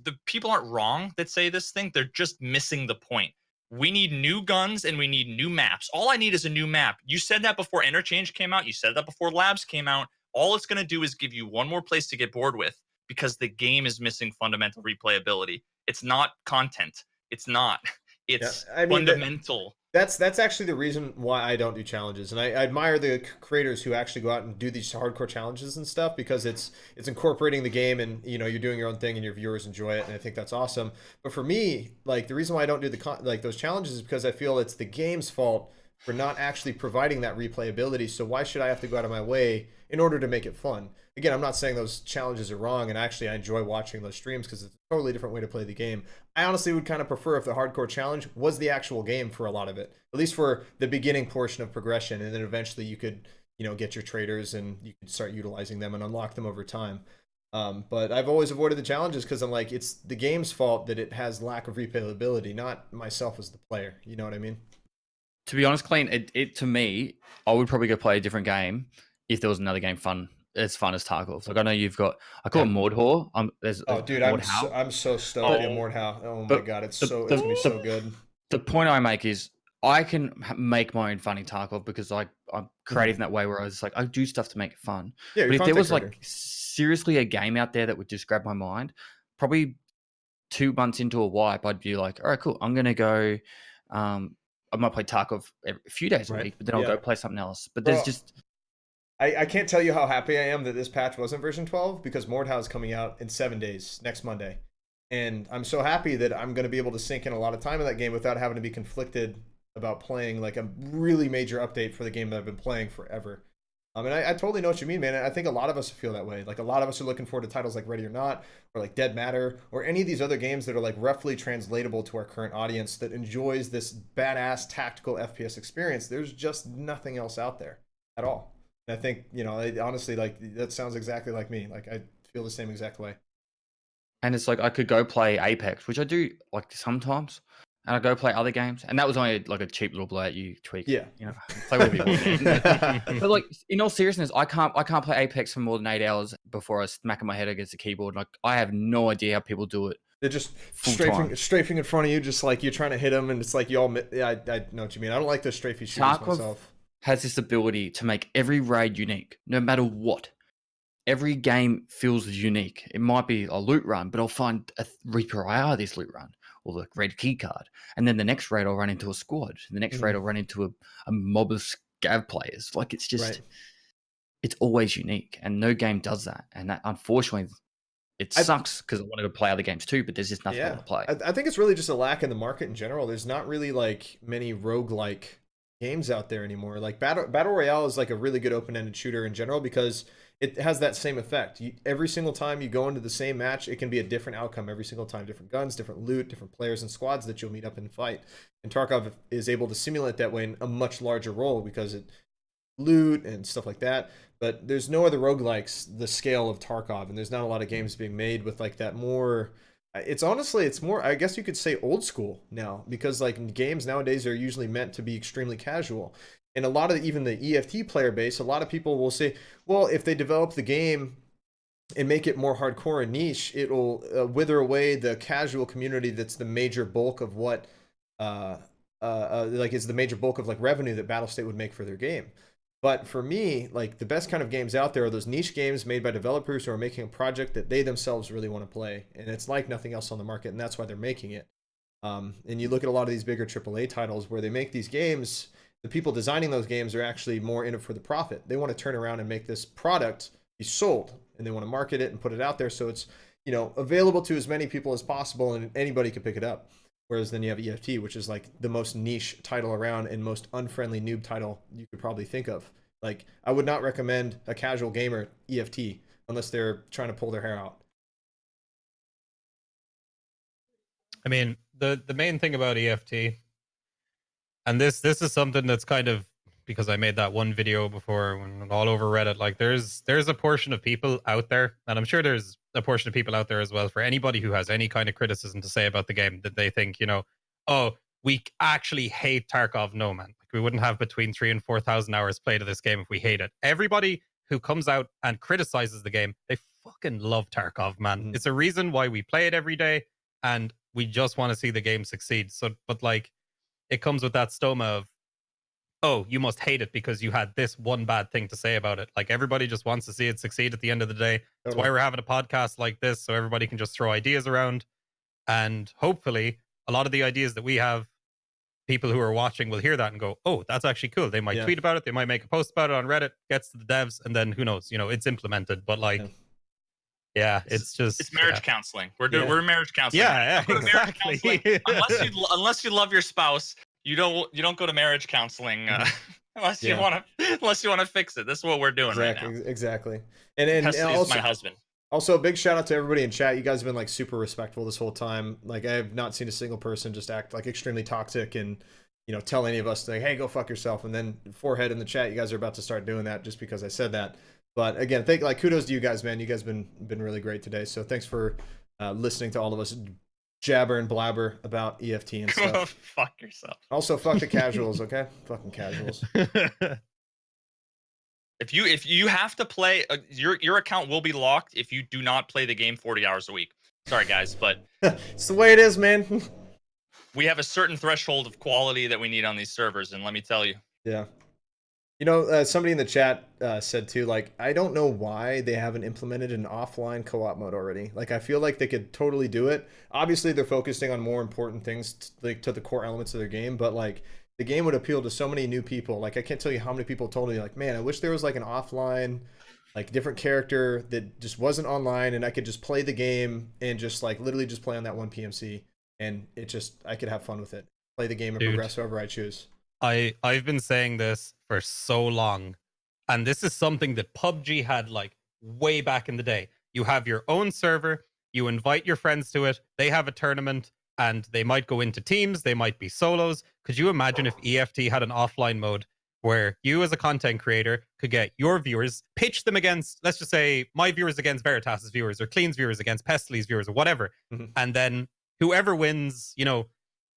the people aren't wrong that say this thing. They're just missing the point. We need new guns and we need new maps. All I need is a new map. You said that before Interchange came out. You said that before Labs came out. All it's going to do is give you one more place to get bored with, because the game is missing fundamental replayability. It's not content. It's not. It's I mean, fundamental. That's actually the reason why I don't do challenges, and I admire the creators who actually go out and do these hardcore challenges and stuff, because it's incorporating the game, and you know, you're doing your own thing and your viewers enjoy it, and I think that's awesome. But for me, like, the reason why I don't do like those challenges is because I feel it's the game's fault for not actually providing that replayability. So why should I have to go out of my way in order to make it fun? Again, I'm not saying those challenges are wrong, and actually I enjoy watching those streams because it's a totally different way to play the game. I honestly would kind of prefer if the hardcore challenge was the actual game for a lot of it, at least for the beginning portion of progression, and then eventually you could, you know, get your traders and you could start utilizing them and unlock them over time. But I've always avoided the challenges because I'm like, it's the game's fault that it has lack of replayability, not myself as the player. You know what I mean? To be honest, Clean, it to me, I would probably go play a different game if there was another game as fun as Tarkov. Like, I know you've got, I call it Mordhor. There's Dude, Mordhau. I'm so stoked in Mordhau. Oh my god, it's gonna be so good. The point I make is I can make my own fun in Tarkov because I'm creative in that way, where I was like, I do stuff to make it fun. Yeah, but if there was like seriously a game out there that would just grab my mind, probably 2 months into a wipe, I'd be like, all right, cool. I'm gonna go. I might play Tarkov a few days a week, but then I'll go play something else. But there's just... I can't tell you how happy I am that this patch wasn't version 12, because Mordhau is coming out in 7 days, next Monday. And I'm so happy that I'm going to be able to sink in a lot of time in that game without having to be conflicted about playing like a really major update for the game that I've been playing forever. And I totally know what you mean, man. I think a lot of us feel that way. Like, a lot of us are looking forward to titles like Ready or Not, or like Dead Matter, or any of these other games that are like roughly translatable to our current audience that enjoys this badass tactical FPS experience. There's just nothing else out there at all. And I think, you know, honestly, like, that sounds exactly like me. Like, I feel the same exact way. And it's like, I could go play Apex, which I do like sometimes, and I go play other games, and that was only like a cheap little blow at you, Tweak. Yeah, you know, play whatever you want. But like, in all seriousness, I can't play Apex for more than 8 hours before I smack my head against the keyboard. Like, I have no idea how people do it. They're just strafing in front of you, just like you're trying to hit them, and it's like you all. Yeah, I know what you mean. I don't like those strafey shooters myself. Has this ability to make every raid unique, no matter what. Every game feels unique. It might be a loot run, but I'll find a Reaper IR this loot run, or the red key card, and then the next raid I'll run into a squad. And the next raid I'll run into a mob of scav players. Like, it's just, it's always unique, and no game does that. And that, unfortunately, it sucks because I wanted to play other games too, but there's just nothing to play. I think it's really just a lack in the market in general. There's not really like many roguelike games out there anymore. Like Battle Royale is like a really good open-ended shooter in general because it has that same effect. Every single time you go into the same match, it can be a different outcome every single time. Different guns, different loot, different players and squads that you'll meet up and fight. And Tarkov is able to simulate that way in a much larger role because it loot and stuff like that. But there's no other roguelikes the scale of Tarkov, and there's not a lot of games being made with like that more. It's honestly, it's more, I guess you could say, old school now, because like games nowadays are usually meant to be extremely casual. And a lot of even the EFT player base, a lot of people will say, well, if they develop the game and make it more hardcore and niche, it'll wither away the casual community that's the major bulk of what like is the major bulk of like revenue that Battlestate would make for their game. But for me, like the best kind of games out there are those niche games made by developers who are making a project that they themselves really want to play. And it's like nothing else on the market, and that's why they're making it. And you look at a lot of these bigger AAA titles where they make these games, the people designing those games are actually more in it for the profit. They want to turn around and make this product be sold, and they want to market it and put it out there so it's, you know, available to as many people as possible and anybody can pick it up. Whereas then you have EFT, which is like the most niche title around and most unfriendly noob title you could probably think of. Like, I would not recommend a casual gamer EFT unless they're trying to pull their hair out. I mean, the main thing about EFT, and this is something that's kind of, because I made that one video before when all over Reddit, like there's a portion of people out there, and I'm sure there's a portion of people out there as well, for anybody who has any kind of criticism to say about the game, that they think, you know, oh, we actually hate Tarkov. No, man. Like, we wouldn't have between 3,000 and 4,000 hours played of this game if we hate it. Everybody who comes out and criticizes the game, they fucking love Tarkov, man. It's a reason why we play it every day, and we just want to see the game succeed. So, but like, it comes with that stoma of, oh, you must hate it because you had this one bad thing to say about it. Like, everybody just wants to see it succeed at the end of the day. That's why we're having a podcast like this, so everybody can just throw ideas around. And hopefully, a lot of the ideas that we have, people who are watching will hear that and go, oh, that's actually cool. They might tweet about it. They might make a post about it on Reddit, gets to the devs, and then who knows, you know, it's implemented. But like, it's just... It's marriage counseling. We're marriage counseling. Yeah, exactly. Unless you love your spouse, you don't go to marriage counseling unless you want to fix it. This is what we're doing right now. Exactly. And also, my husband. Also, a big shout out to everybody in chat. You guys have been like super respectful this whole time. Like, I have not seen a single person just act like extremely toxic and, you know, tell any of us like, hey, go fuck yourself. And then forehead in the chat, you guys are about to start doing that just because I said that. But again, kudos to you guys, man. You guys been really great today. So thanks for listening to all of us jabber and blabber about EFT and stuff. Go fuck yourself. Also, fuck the casuals, okay? Fucking casuals. If you have to play, your account will be locked if you do not play the game 40 hours a week. Sorry, guys, but it's the way it is, man. We have a certain threshold of quality that we need on these servers, and let me tell you. Yeah. You know, somebody in the chat said too, like, I don't know why they haven't implemented an offline co-op mode already. Like, I feel like they could totally do it. Obviously, they're focusing on more important things to the core elements of their game, but like, the game would appeal to so many new people. Like, I can't tell you how many people told me, like, man, I wish there was like an offline, like, different character that just wasn't online, and I could just play the game and just like literally just play on that one PMC, and I could have fun with it, play the game and progress however I choose. I've been saying this for so long, and this is something that PUBG had like way back in the day. You have your own server, you invite your friends to it, they have a tournament, and they might go into teams, they might be solos. Could you imagine if EFT had an offline mode where you as a content creator could get your viewers, pitch them against, let's just say, my viewers against Veritas' viewers, or Clean's viewers against Pestyly's viewers, or whatever, and then whoever wins, you know,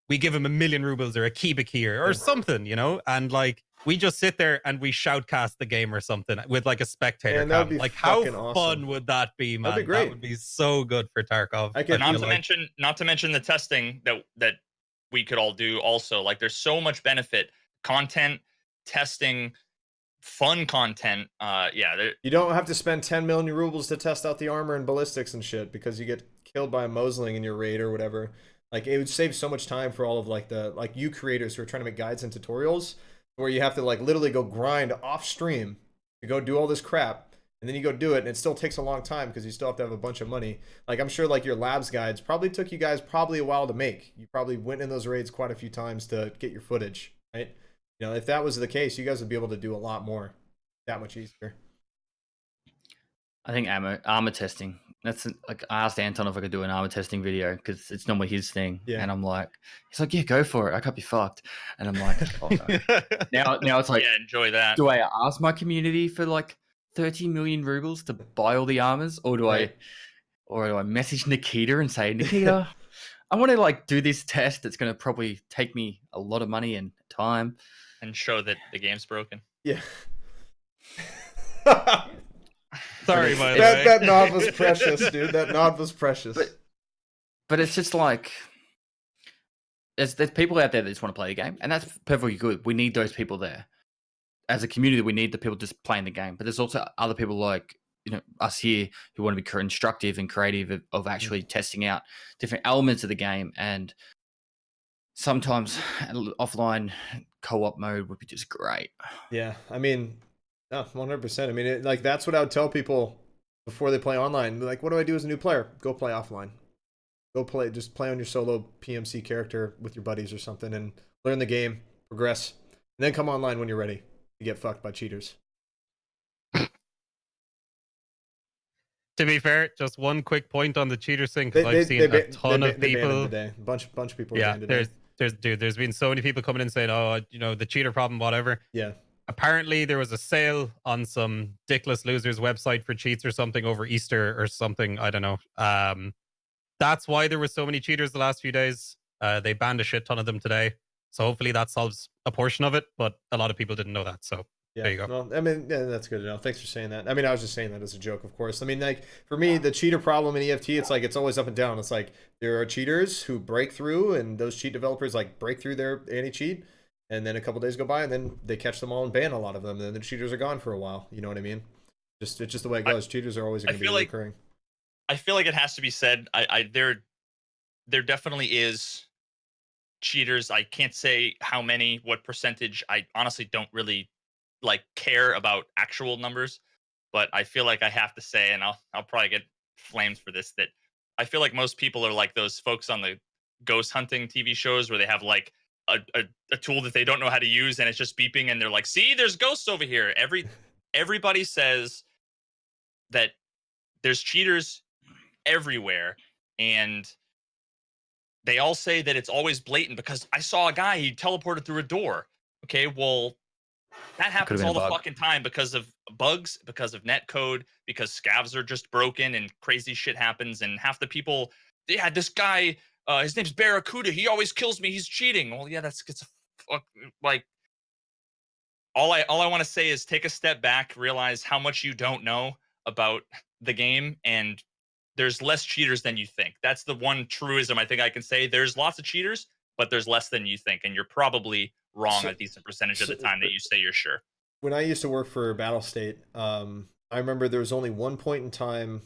we give him 1,000,000 rubles or a key or something, you know, and like we just sit there and we shoutcast the game or something with like a spectator cam. Like, how fun would that be, man? That'd be great. That would be so good for Tarkov. Not to mention the testing that we could all do also. Like, there's so much benefit, content, testing, fun content. You don't have to spend 10 million rubles to test out the armor and ballistics and shit because you get killed by a Mosling in your raid or whatever. Like, it would save so much time for all of like you creators who are trying to make guides and tutorials where you have to like literally go grind off stream to go do all this crap, and then you go do it, and it still takes a long time because you still have to have a bunch of money. Like, I'm sure like your labs guides probably took you guys a while to make. You probably went in those raids quite a few times to get your footage, right? You know, if that was the case, you guys would be able to do a lot more, that much easier. I think armor testing. That's like, I asked Anton if I could do an armor testing video because it's normally his thing, and I'm like, he's like, yeah, go for it. I can't be fucked, and I'm like, oh, no. now it's like, yeah, enjoy that. Do I ask my community for like 30 million rubles to buy all the armors, or do I message Nikita and say, Nikita, I want to like do this test that's going to probably take me a lot of money and time, and show that the game's broken. Yeah. Sorry, by the way. That nod was precious, dude. That nod was precious. But it's just like, there's people out there that just want to play the game, and that's perfectly good. We need those people there. As a community, we need the people just playing the game. But there's also other people like, you know, us here who want to be constructive and creative of actually testing out different elements of the game. And sometimes offline co-op mode would be just great. Yeah, I mean, no, 100%. I mean, like that's what I would tell people before they play online. Like, what do I do as a new player? Go play offline. Go play, just play on your solo PMC character with your buddies or something, and learn the game, progress, and then come online when you're ready to get fucked by cheaters. To be fair, just one quick point on the cheaters thing, because I've seen a ton of They banned him people. today. A bunch of people were Yeah, banned today. there's been so many people coming in saying, oh, the cheater problem, whatever. Yeah. Apparently, there was a sale on some Dickless Losers website for cheats or something over Easter or something. I don't know. That's why there were so many cheaters the last few days. They banned a shit ton of them today. So hopefully that solves a portion of it, but a lot of people didn't know that. So Yeah, there you go. Well, I mean, yeah, that's good to know. Thanks for saying that. I mean, I was just saying that as a joke, of course. I mean, like for me, the cheater problem in EFT, it's like it's always up and down. It's like there are cheaters who break through, and those cheat developers like break through their anti-cheat, and then a couple days go by, and then they catch them all and ban a lot of them, and then the cheaters are gone for a while. You know what I mean? It's just the way it goes. Cheaters are always going to be recurring. I feel like it has to be said. There definitely is cheaters. I can't say how many, what percentage. I honestly don't really like care about actual numbers, but I feel like I have to say, and I'll probably get flamed for this, that I feel like most people are like those folks on the ghost hunting TV shows where they have like a tool that they don't know how to use and it's just beeping and they're like, see, there's ghosts over here. Everybody says that there's cheaters everywhere, and they all say that it's always blatant because I saw a guy, he teleported through a door. Okay, well, that happens all the fucking time because of bugs, because of net code, because scavs are just broken and crazy shit happens. And half the people, yeah, this guy, his name's Barracuda. He always kills me. He's cheating. Well, yeah, that's like all I want to say is take a step back, realize how much you don't know about the game, and there's less cheaters than you think. That's the one truism I think I can say. There's lots of cheaters, but there's less than you think, and you're probably wrong a decent percentage of the time that you say you're sure. When I used to work for Battle State, I remember there was only one point in time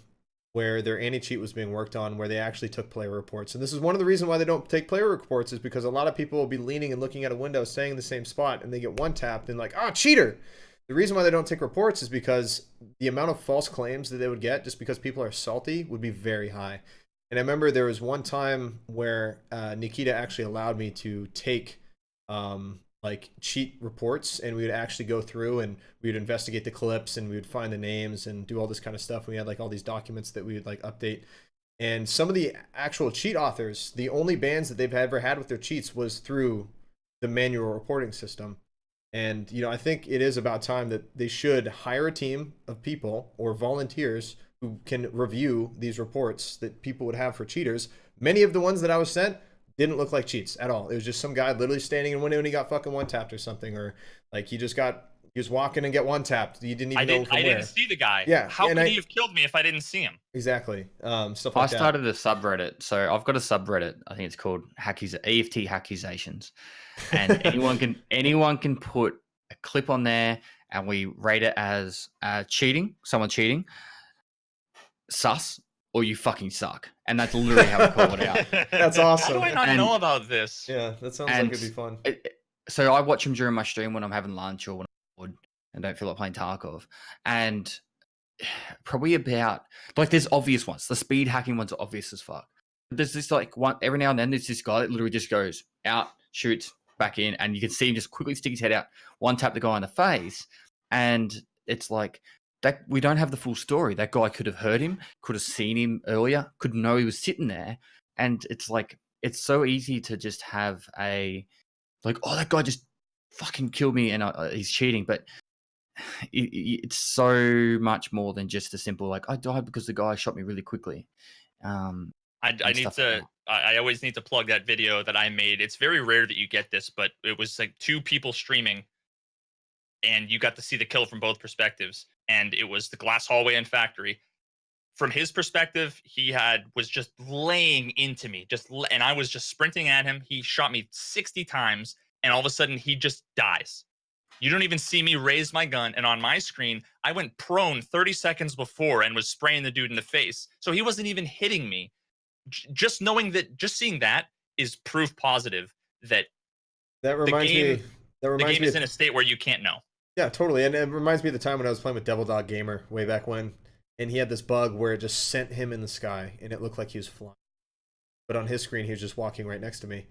where their anti-cheat was being worked on where they actually took player reports. And this is one of the reasons why they don't take player reports, is because a lot of people will be leaning and looking at a window, staying in the same spot, and they get one tapped and like, oh, cheater. The reason why they don't take reports is because the amount of false claims that they would get just because people are salty would be very high. And I remember there was one time where Nikita actually allowed me to take like cheat reports, and we would actually go through and we would investigate the clips and we would find the names and do all this kind of stuff. We had like all these documents that we would like update. And some of the actual cheat authors, the only bans that they've ever had with their cheats was through the manual reporting system. And, you know, I think it is about time that they should hire a team of people or volunteers who can review these reports that people would have for cheaters. Many of the ones that I was sent didn't look like cheats at all. It was just some guy literally standing in a window and he got fucking one tapped or something, or like he was walking and get one tapped. You didn't even know from where. I didn't see the guy. Yeah. How could he have killed me if I didn't see him? Exactly. Stuff like that. I started a subreddit. So I've got a subreddit. I think it's called EFT Accusations. And anyone can put a clip on there and we rate it as cheating, someone cheating, sus, or you fucking suck. And that's literally how we call it out. That's awesome. How do I not know about this? Yeah, that sounds like it'd be fun. So I watch them during my stream when I'm having lunch or when I'm bored and don't feel like playing Tarkov. And probably about, like, there's obvious ones. The speed hacking ones are obvious as fuck. There's this, like, one every now and then there's this guy that literally just goes out, shoots, back in, and you can see him just quickly stick his head out, one tap the guy in the face. And it's like, that we don't have the full story. That guy could have heard him, could have seen him earlier, could know he was sitting there. And it's like, it's so easy to just have a, like, oh, that guy just fucking killed me and he's cheating. But it's so much more than just a simple, like, I died because the guy shot me really quickly. I always need to plug that video that I made. It's very rare that you get this, but it was like two people streaming and you got to see the kill from both perspectives. And it was the glass hallway and factory. From his perspective, he was just laying into me, and I was just sprinting at him. He shot me 60 times, and all of a sudden he just dies. You don't even see me raise my gun, and on my screen, I went prone 30 seconds before and was spraying the dude in the face. So he wasn't even hitting me. Just seeing that is proof positive that That reminds game- me. That the reminds game me. is in a state where you can't know. Yeah, totally. And it reminds me of the time when I was playing with Devil Dog Gamer way back when, and he had this bug where it just sent him in the sky, and it looked like he was flying. But on his screen, he was just walking right next to me.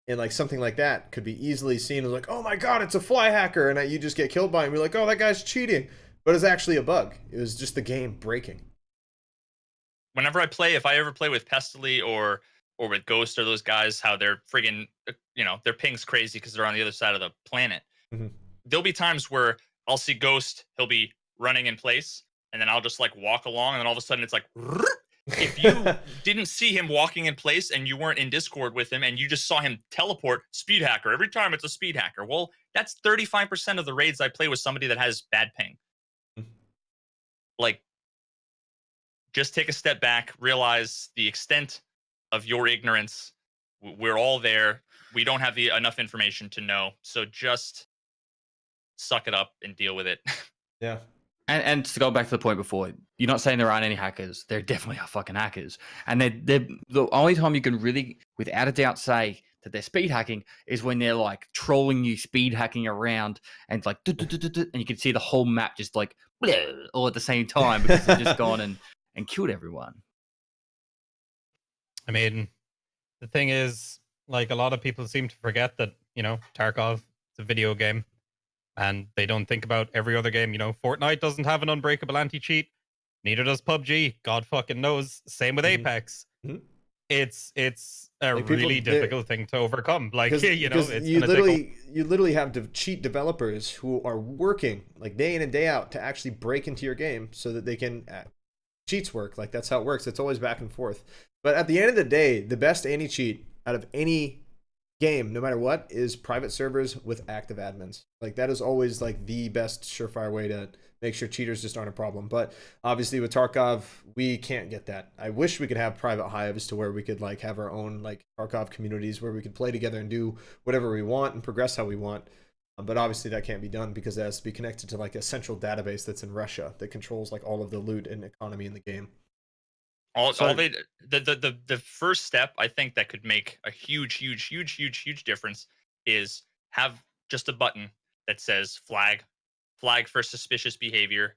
And like something like that could be easily seen as like, oh my god, it's a fly hacker, and you just get killed by him. You're like, oh, that guy's cheating. But it's actually a bug. It was just the game breaking. Whenever I play, if I ever play with Pestily or with Ghost or those guys, how they're friggin', their ping's crazy because they're on the other side of the planet. Mm-hmm. There'll be times where I'll see Ghost, he'll be running in place, and then I'll just like walk along, and then all of a sudden it's like, if you didn't see him walking in place and you weren't in Discord with him and you just saw him teleport, speed hacker, every time it's a speed hacker. Well, that's 35% of the raids I play with somebody that has bad ping. Like, just take a step back, realize the extent of your ignorance. We're all there. We don't have enough information to know. So just suck it up and deal with it. Yeah. And to go back to the point before, you're not saying there aren't any hackers. There definitely are fucking hackers. And they're the only time you can really, without a doubt, say that they're speed hacking is when they're like trolling you, speed hacking around, and like, and you can see the whole map just like all at the same time because they've just gone and killed everyone. I mean, the thing is, like, a lot of people seem to forget that, Tarkov is a video game. And they don't think about every other game. Fortnite doesn't have an unbreakable anti-cheat. Neither does PUBG. God fucking knows. Same with Apex. Mm-hmm. It's a Like really difficult thing to overcome. Like, because it's you literally have cheat developers who are working like day in and day out to actually break into your game so that they can cheats work. Like that's how it works. It's always back and forth. But at the end of the day, the best anti-cheat out of any game, no matter what, is private servers with active admins. Like that is always like the best surefire way to make sure cheaters just aren't a problem. But obviously with Tarkov, we can't get that. I wish we could have private hives to where we could like have our own like Tarkov communities where we could play together and do whatever we want and progress how we want. But obviously that can't be done because it has to be connected to like a central database that's in Russia that controls like all of the loot and economy in the game. The first step I think that could make a huge difference is have just a button that says flag for suspicious behavior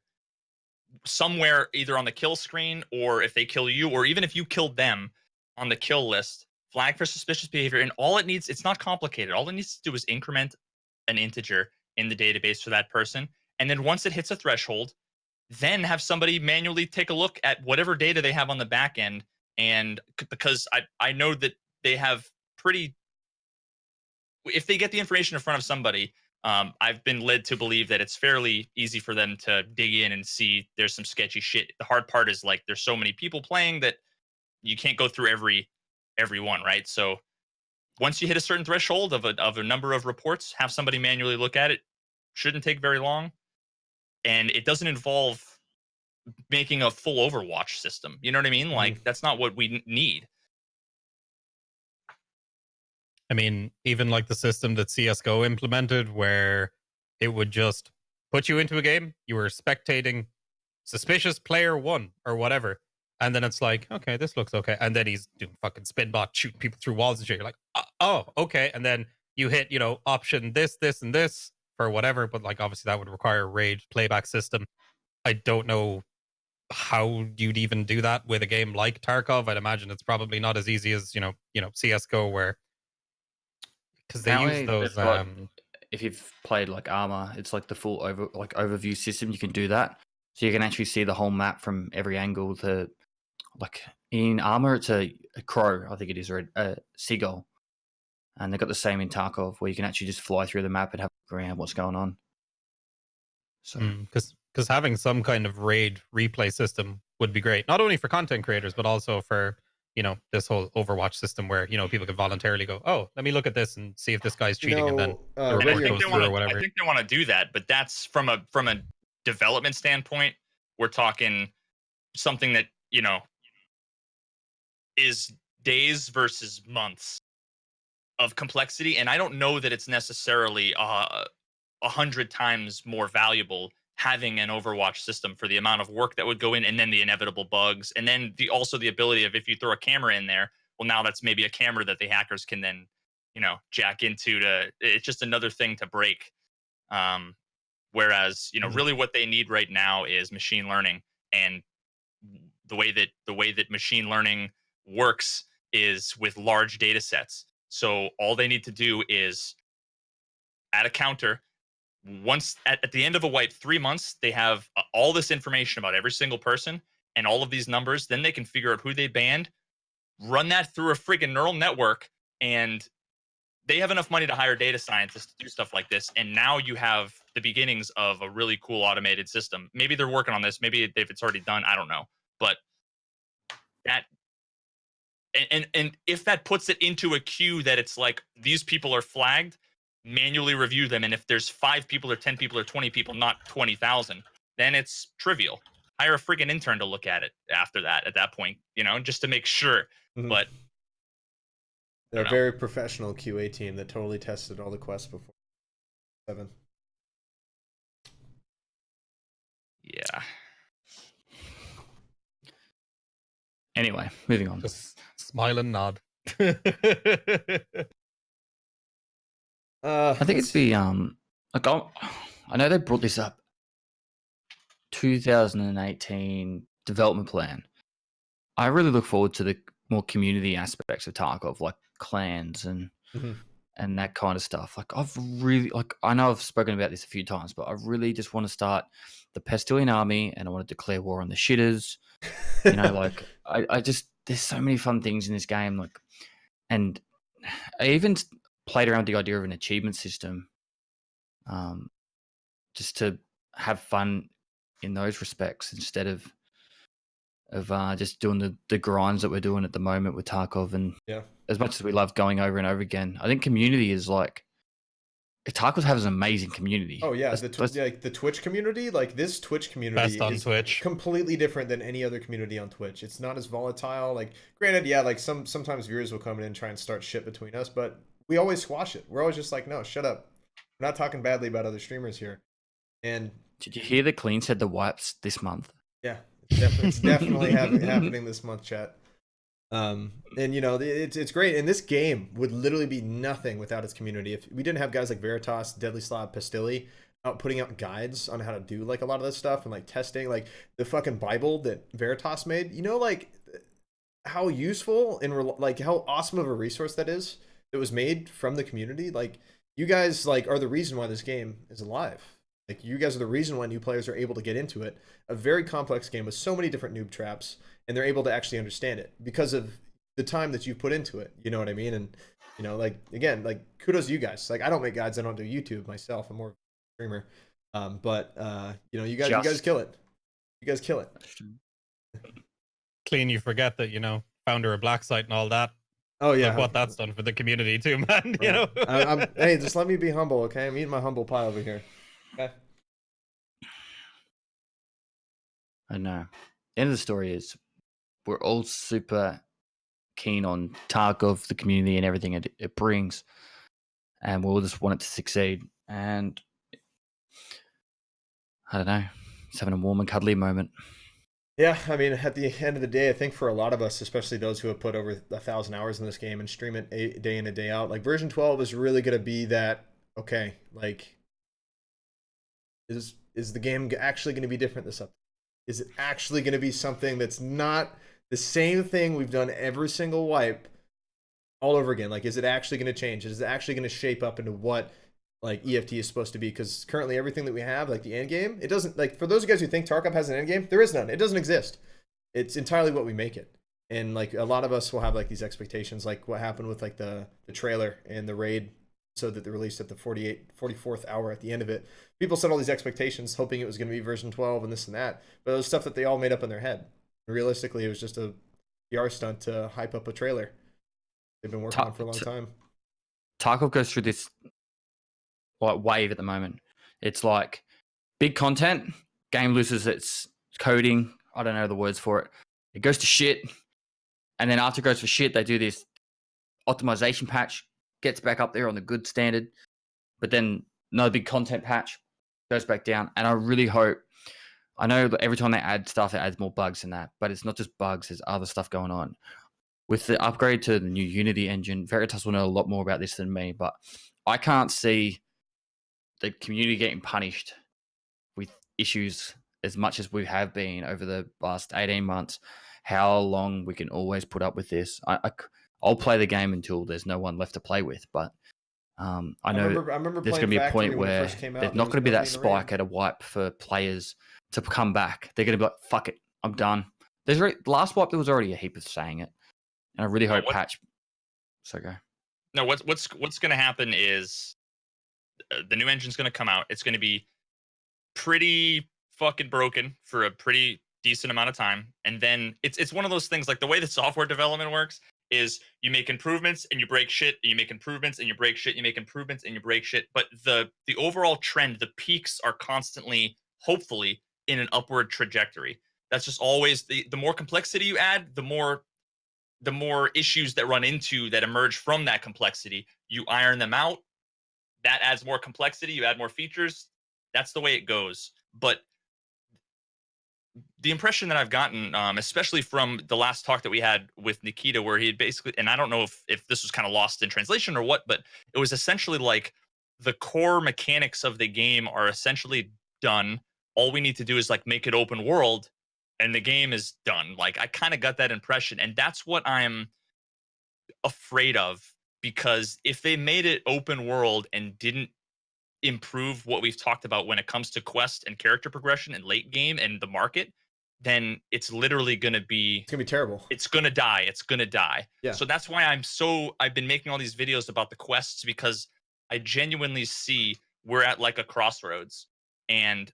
somewhere, either on the kill screen or if they kill you, or even if you killed them, on the kill list, flag for suspicious behavior. And it's not complicated. All it needs to do is increment an integer in the database for that person. And then once it hits a threshold, then have somebody manually take a look at whatever data they have on the back end. And because I know that they have if they get the information in front of somebody, I've been led to believe that it's fairly easy for them to dig in and see there's some sketchy shit. The hard part is like there's so many people playing that you can't go through every one, right? So once you hit a certain threshold of a number of reports, have somebody manually look at it. Shouldn't take very long. And it doesn't involve making a full Overwatch system. You know what I mean? Like, that's not what we need. I mean, even like the system that CSGO implemented where it would just put you into a game, you were spectating suspicious player 1 or whatever. And then it's like, okay, this looks okay. And then he's doing fucking spin bot, shooting people through walls and shit. You're like, oh, okay. And then you hit, option this, and this for whatever. But like, obviously that would require a RAID playback system. I don't know how you'd even do that with a game like Tarkov. I'd imagine it's probably not as easy as, CSGO where, because they use those. If you've played like Armor, it's like the full overview system. You can do that. So you can actually see the whole map from every angle. Like in Armor, it's a crow, I think it is, or a seagull. And they've got the same in Tarkov, where you can actually just fly through the map and have a look around what's going on. So, because having some kind of RAID replay system would be great, not only for content creators, but also for, this whole Overwatch system where, people could voluntarily go, oh, let me look at this and see if this guy's cheating, and then the report goes through or whatever. I think they want to do that, but that's from a development standpoint. We're talking something that, is days versus months of complexity. And I don't know that it's necessarily 100 times more valuable having an Overwatch system for the amount of work that would go in, and then the inevitable bugs, and then also the ability of, if you throw a camera in there, well, now that's maybe a camera that the hackers can then jack into it's just another thing to break. Whereas, really what they need right now is machine learning. And the way that machine learning works is with large data sets. So all they need to do is add a counter. Once at the end of a wipe, 3 months, they have all this information about every single person and all of these numbers. Then they can figure out who they banned, run that through a freaking neural network, and they have enough money to hire data scientists to do stuff like this. And now you have the beginnings of a really cool automated system. Maybe they're working on this. Maybe if it's already done, I don't know. But that and if that puts it into a queue that it's like these people are flagged, manually review them. And if there's 5 people or 10 people or 20 people, not 20,000, then it's trivial. Hire a freaking intern to look at it after that, at that point, just to make sure. Mhm. But They're a very professional QA team that totally tested all the quests before 7. Yeah. Anyway, moving on. Just smile and nod. I think it's the like I know they brought this up 2018 development plan. I really look forward to the more community aspects of Tarkov, like clans and that kind of stuff. Like I know I've spoken about this a few times, but I really just want to start the Pestily army and I want to declare war on the shitters. Like I just there's so many fun things in this game. Like, and I even played around with the idea of an achievement system, just to have fun in those respects instead of just doing the grinds that we're doing at the moment with Tarkov. And as much as we love going over and over again, I think community is like Tarkov has an amazing community. Oh yeah, the Twitch community, like this Twitch community on is Twitch. completely different than any other community on Twitch. It's not as volatile. Like, granted, yeah, like sometimes viewers will come in and try and start shit between us, but we always squash it. We're always just like, no, shut up. We're not talking badly about other streamers here. And did you hear that Clean said the wipes this month? Yeah, it's definitely happening this month, chat. And it's great. And this game would literally be nothing without its community. If we didn't have guys like Veritas, Deadly Slob, Pestily out putting out guides on how to do like a lot of this stuff and like testing, like the fucking Bible that Veritas made, like how useful and like how awesome of a resource that is. It was made from the community. Like, you guys like are the reason why this game is alive. Like, you guys are the reason why new players are able to get into it. A very complex game with so many different noob traps, and they're able to actually understand it because of the time that you put into it. You know what I mean? And like, again, like, kudos to you guys. Like, I don't make guides. I don't do YouTube myself. I'm more of a streamer. But you guys kill it. You guys kill it. Clean, you forget that founder of Black Site and all that. Oh yeah, Look what that's done for the community too, man. Hey, just let me be humble, okay? I'm eating my humble pie over here. Okay. I know. The end of the story is we're all super keen on Tarkov, the community, and everything it brings, and we all just want it to succeed. And I don't know, it's having a warm and cuddly moment. Yeah, I mean, at the end of the day, I think for a lot of us, especially those who have put over 1,000 hours in this game and stream it day in and day out, like version 12 is really going to be that. Okay, like, is the game actually going to be different this update? Is it actually going to be something that's not the same thing we've done every single wipe all over again? Like, is it actually going to change? Is it actually going to shape up into what like EFT is supposed to be? Because currently everything that we have, like the end game, it doesn't, like, for those of you guys who think Tarkov has an end game, there is none. It doesn't exist. It's entirely what we make it. And like a lot of us will have like these expectations, like what happened with like the trailer and the raid, so that they released at the 44th hour at the end of it. People set all these expectations hoping it was going to be version 12 and this and that, but it was stuff that they all made up in their head. Realistically, it was just a PR stunt to hype up a trailer they've been working on for a long time. Tarkov goes through this wave at the moment. It's like big content, game loses its coding, I don't know the words for it. It goes to shit, and then after it goes for shit, they do this optimization patch, gets back up there on the good standard, but then another big content patch goes back down. And I really hope, I know that every time they add stuff, it adds more bugs than that, but it's not just bugs, there's other stuff going on. with the upgrade to the new Unity engine, Veritas will know a lot more about this than me, but I can't see the community getting punished with issues as much as we have been over the last 18 months. How long we can always put up with this. I'll play the game until there's no one left to play with, but I know I remember there's playing going to be a Factory point when it where first came out. there's There not was going to be that nobody in the raid. spike at a wipe for players to come back. They're going to be like, fuck it, I'm done. The last wipe, there was already a heap of saying it. And I really hope patch. So go. No, what's going to happen is the new engine's going to come out. It's going to be pretty fucking broken for a pretty decent amount of time, and then it's one of those things, like the way that software development works is you make improvements and you break shit, and you make improvements and you break shit, you make improvements and you break shit, but the overall trend, the peaks are constantly, hopefully, in an upward trajectory. That's just always the more complexity you add, the more issues that run into that emerge from that complexity, you iron them out. That adds more complexity, you add more features. That's the way it goes. But the impression that I've gotten, especially from the last talk that we had with Nikita, where he had basically, and I don't know if this was kind of lost in translation or what, but it was essentially like the core mechanics of the game are essentially done. All we need to do is like make it open world, and the game is done. Like, I kind of got that impression, and that's what I'm afraid of, because if they made it open world and didn't improve what we've talked about when it comes to quest and character progression and late game and the market, then it's literally going to be, It's gonna be terrible. it's going to die. It's going to die. Yeah. So that's why I've been making all these videos about the quests, because I genuinely see we're at like a crossroads, and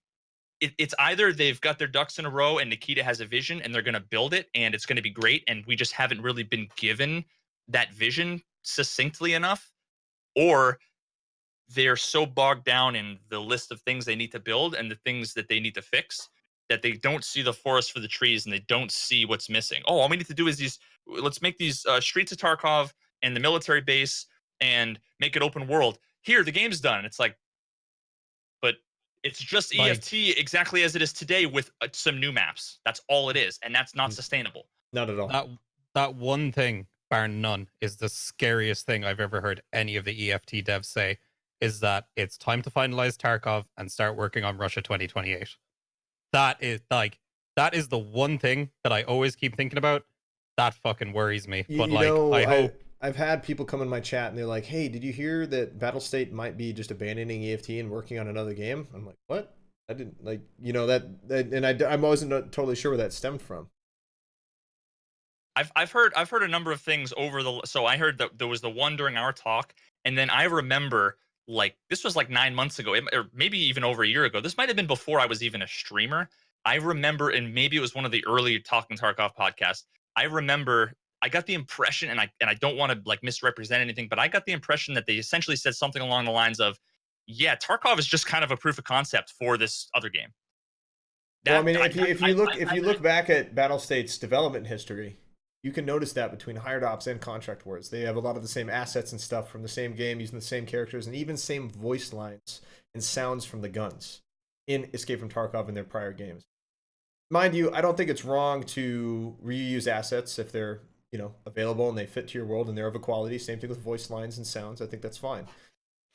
it's either they've got their ducks in a row and Nikita has a vision and they're going to build it and it's going to be great, and we just haven't really been given that vision succinctly enough, or they're so bogged down in the list of things they need to build and the things that they need to fix that they don't see the forest for the trees, and they don't see what's missing. Oh, all we need to do is let's make these streets of Tarkov and the military base and make it open world. Here, the game's done. It's like, but it's just Like- EFT exactly as it is today with some new maps. That's all it is, and that's not sustainable. Not at all. That one thing, bar none, is the scariest thing I've ever heard any of the EFT devs say, is that it's time to finalize Tarkov and start working on Russia 2028. That is the one thing that I always keep thinking about. That fucking worries me. But I hope. I've had people come in my chat and they're like, "Hey, did you hear that Battlestate might be just abandoning EFT and working on another game?" I'm like, "What? I didn't like, and I wasn't totally sure where that stemmed from." I've heard a number of things over the, so I heard that there was the one during our talk, and then I remember, like, this was like 9 months ago, or maybe even over a year ago. This might have been before I was even a streamer. I remember, and maybe it was one of the early Talking Tarkov podcasts. I remember I got the impression, and I don't want to like misrepresent anything, but I got the impression that they essentially said something along the lines of, yeah, Tarkov is just kind of a proof of concept for this other game. Well, I mean, if you look back at Battlestate's development history, you can notice that between hired ops and contract wars, they have a lot of the same assets and stuff from the same game, using the same characters, and even same voice lines and sounds from the guns in Escape from Tarkov in their prior games. Mind you, I don't think it's wrong to reuse assets if they're available and they fit to your world and they're of a quality. Same thing with voice lines and sounds. I think that's fine.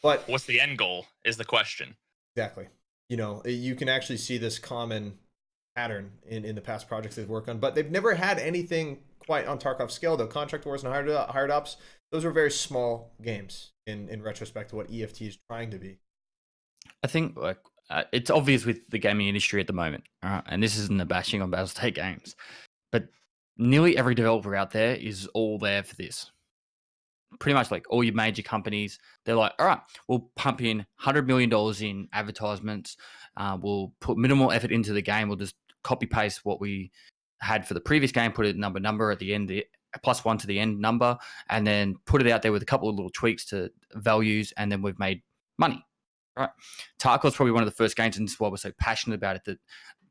But what's the end goal is the question. Exactly. You can actually see this common pattern in the past projects they've worked on, but they've never had anything quite on Tarkov scale, though. Contract Wars and hired ops, those were very small games in retrospect to what EFT is trying to be. I think it's obvious with the gaming industry at the moment, all right? And this isn't a bashing on Battlestate games, but nearly every developer out there is all there for this. Pretty much like all your major companies, they're like, all right, we'll pump in $100 million in advertisements. We'll put minimal effort into the game. We'll just copy paste what we had for the previous game, put a number at the end, +1 to the end number, and then put it out there with a couple of little tweaks to values, and then we've made money. Right? Tarkov's probably one of the first games, and this is why we're so passionate about it, that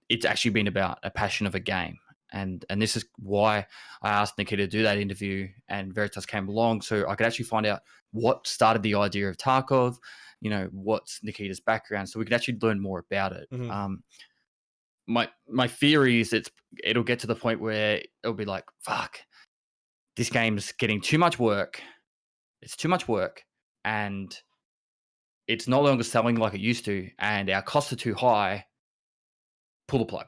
it's actually been about a passion of a game. And this is why I asked Nikita to do that interview, and Veritas came along so I could actually find out what started the idea of Tarkov, what's Nikita's background, so we could actually learn more about it. Mm-hmm. My theory is it'll get to the point where it'll be like, fuck, this game's getting too much work. It's too much work, and it's no longer selling like it used to, and our costs are too high. Pull the plug.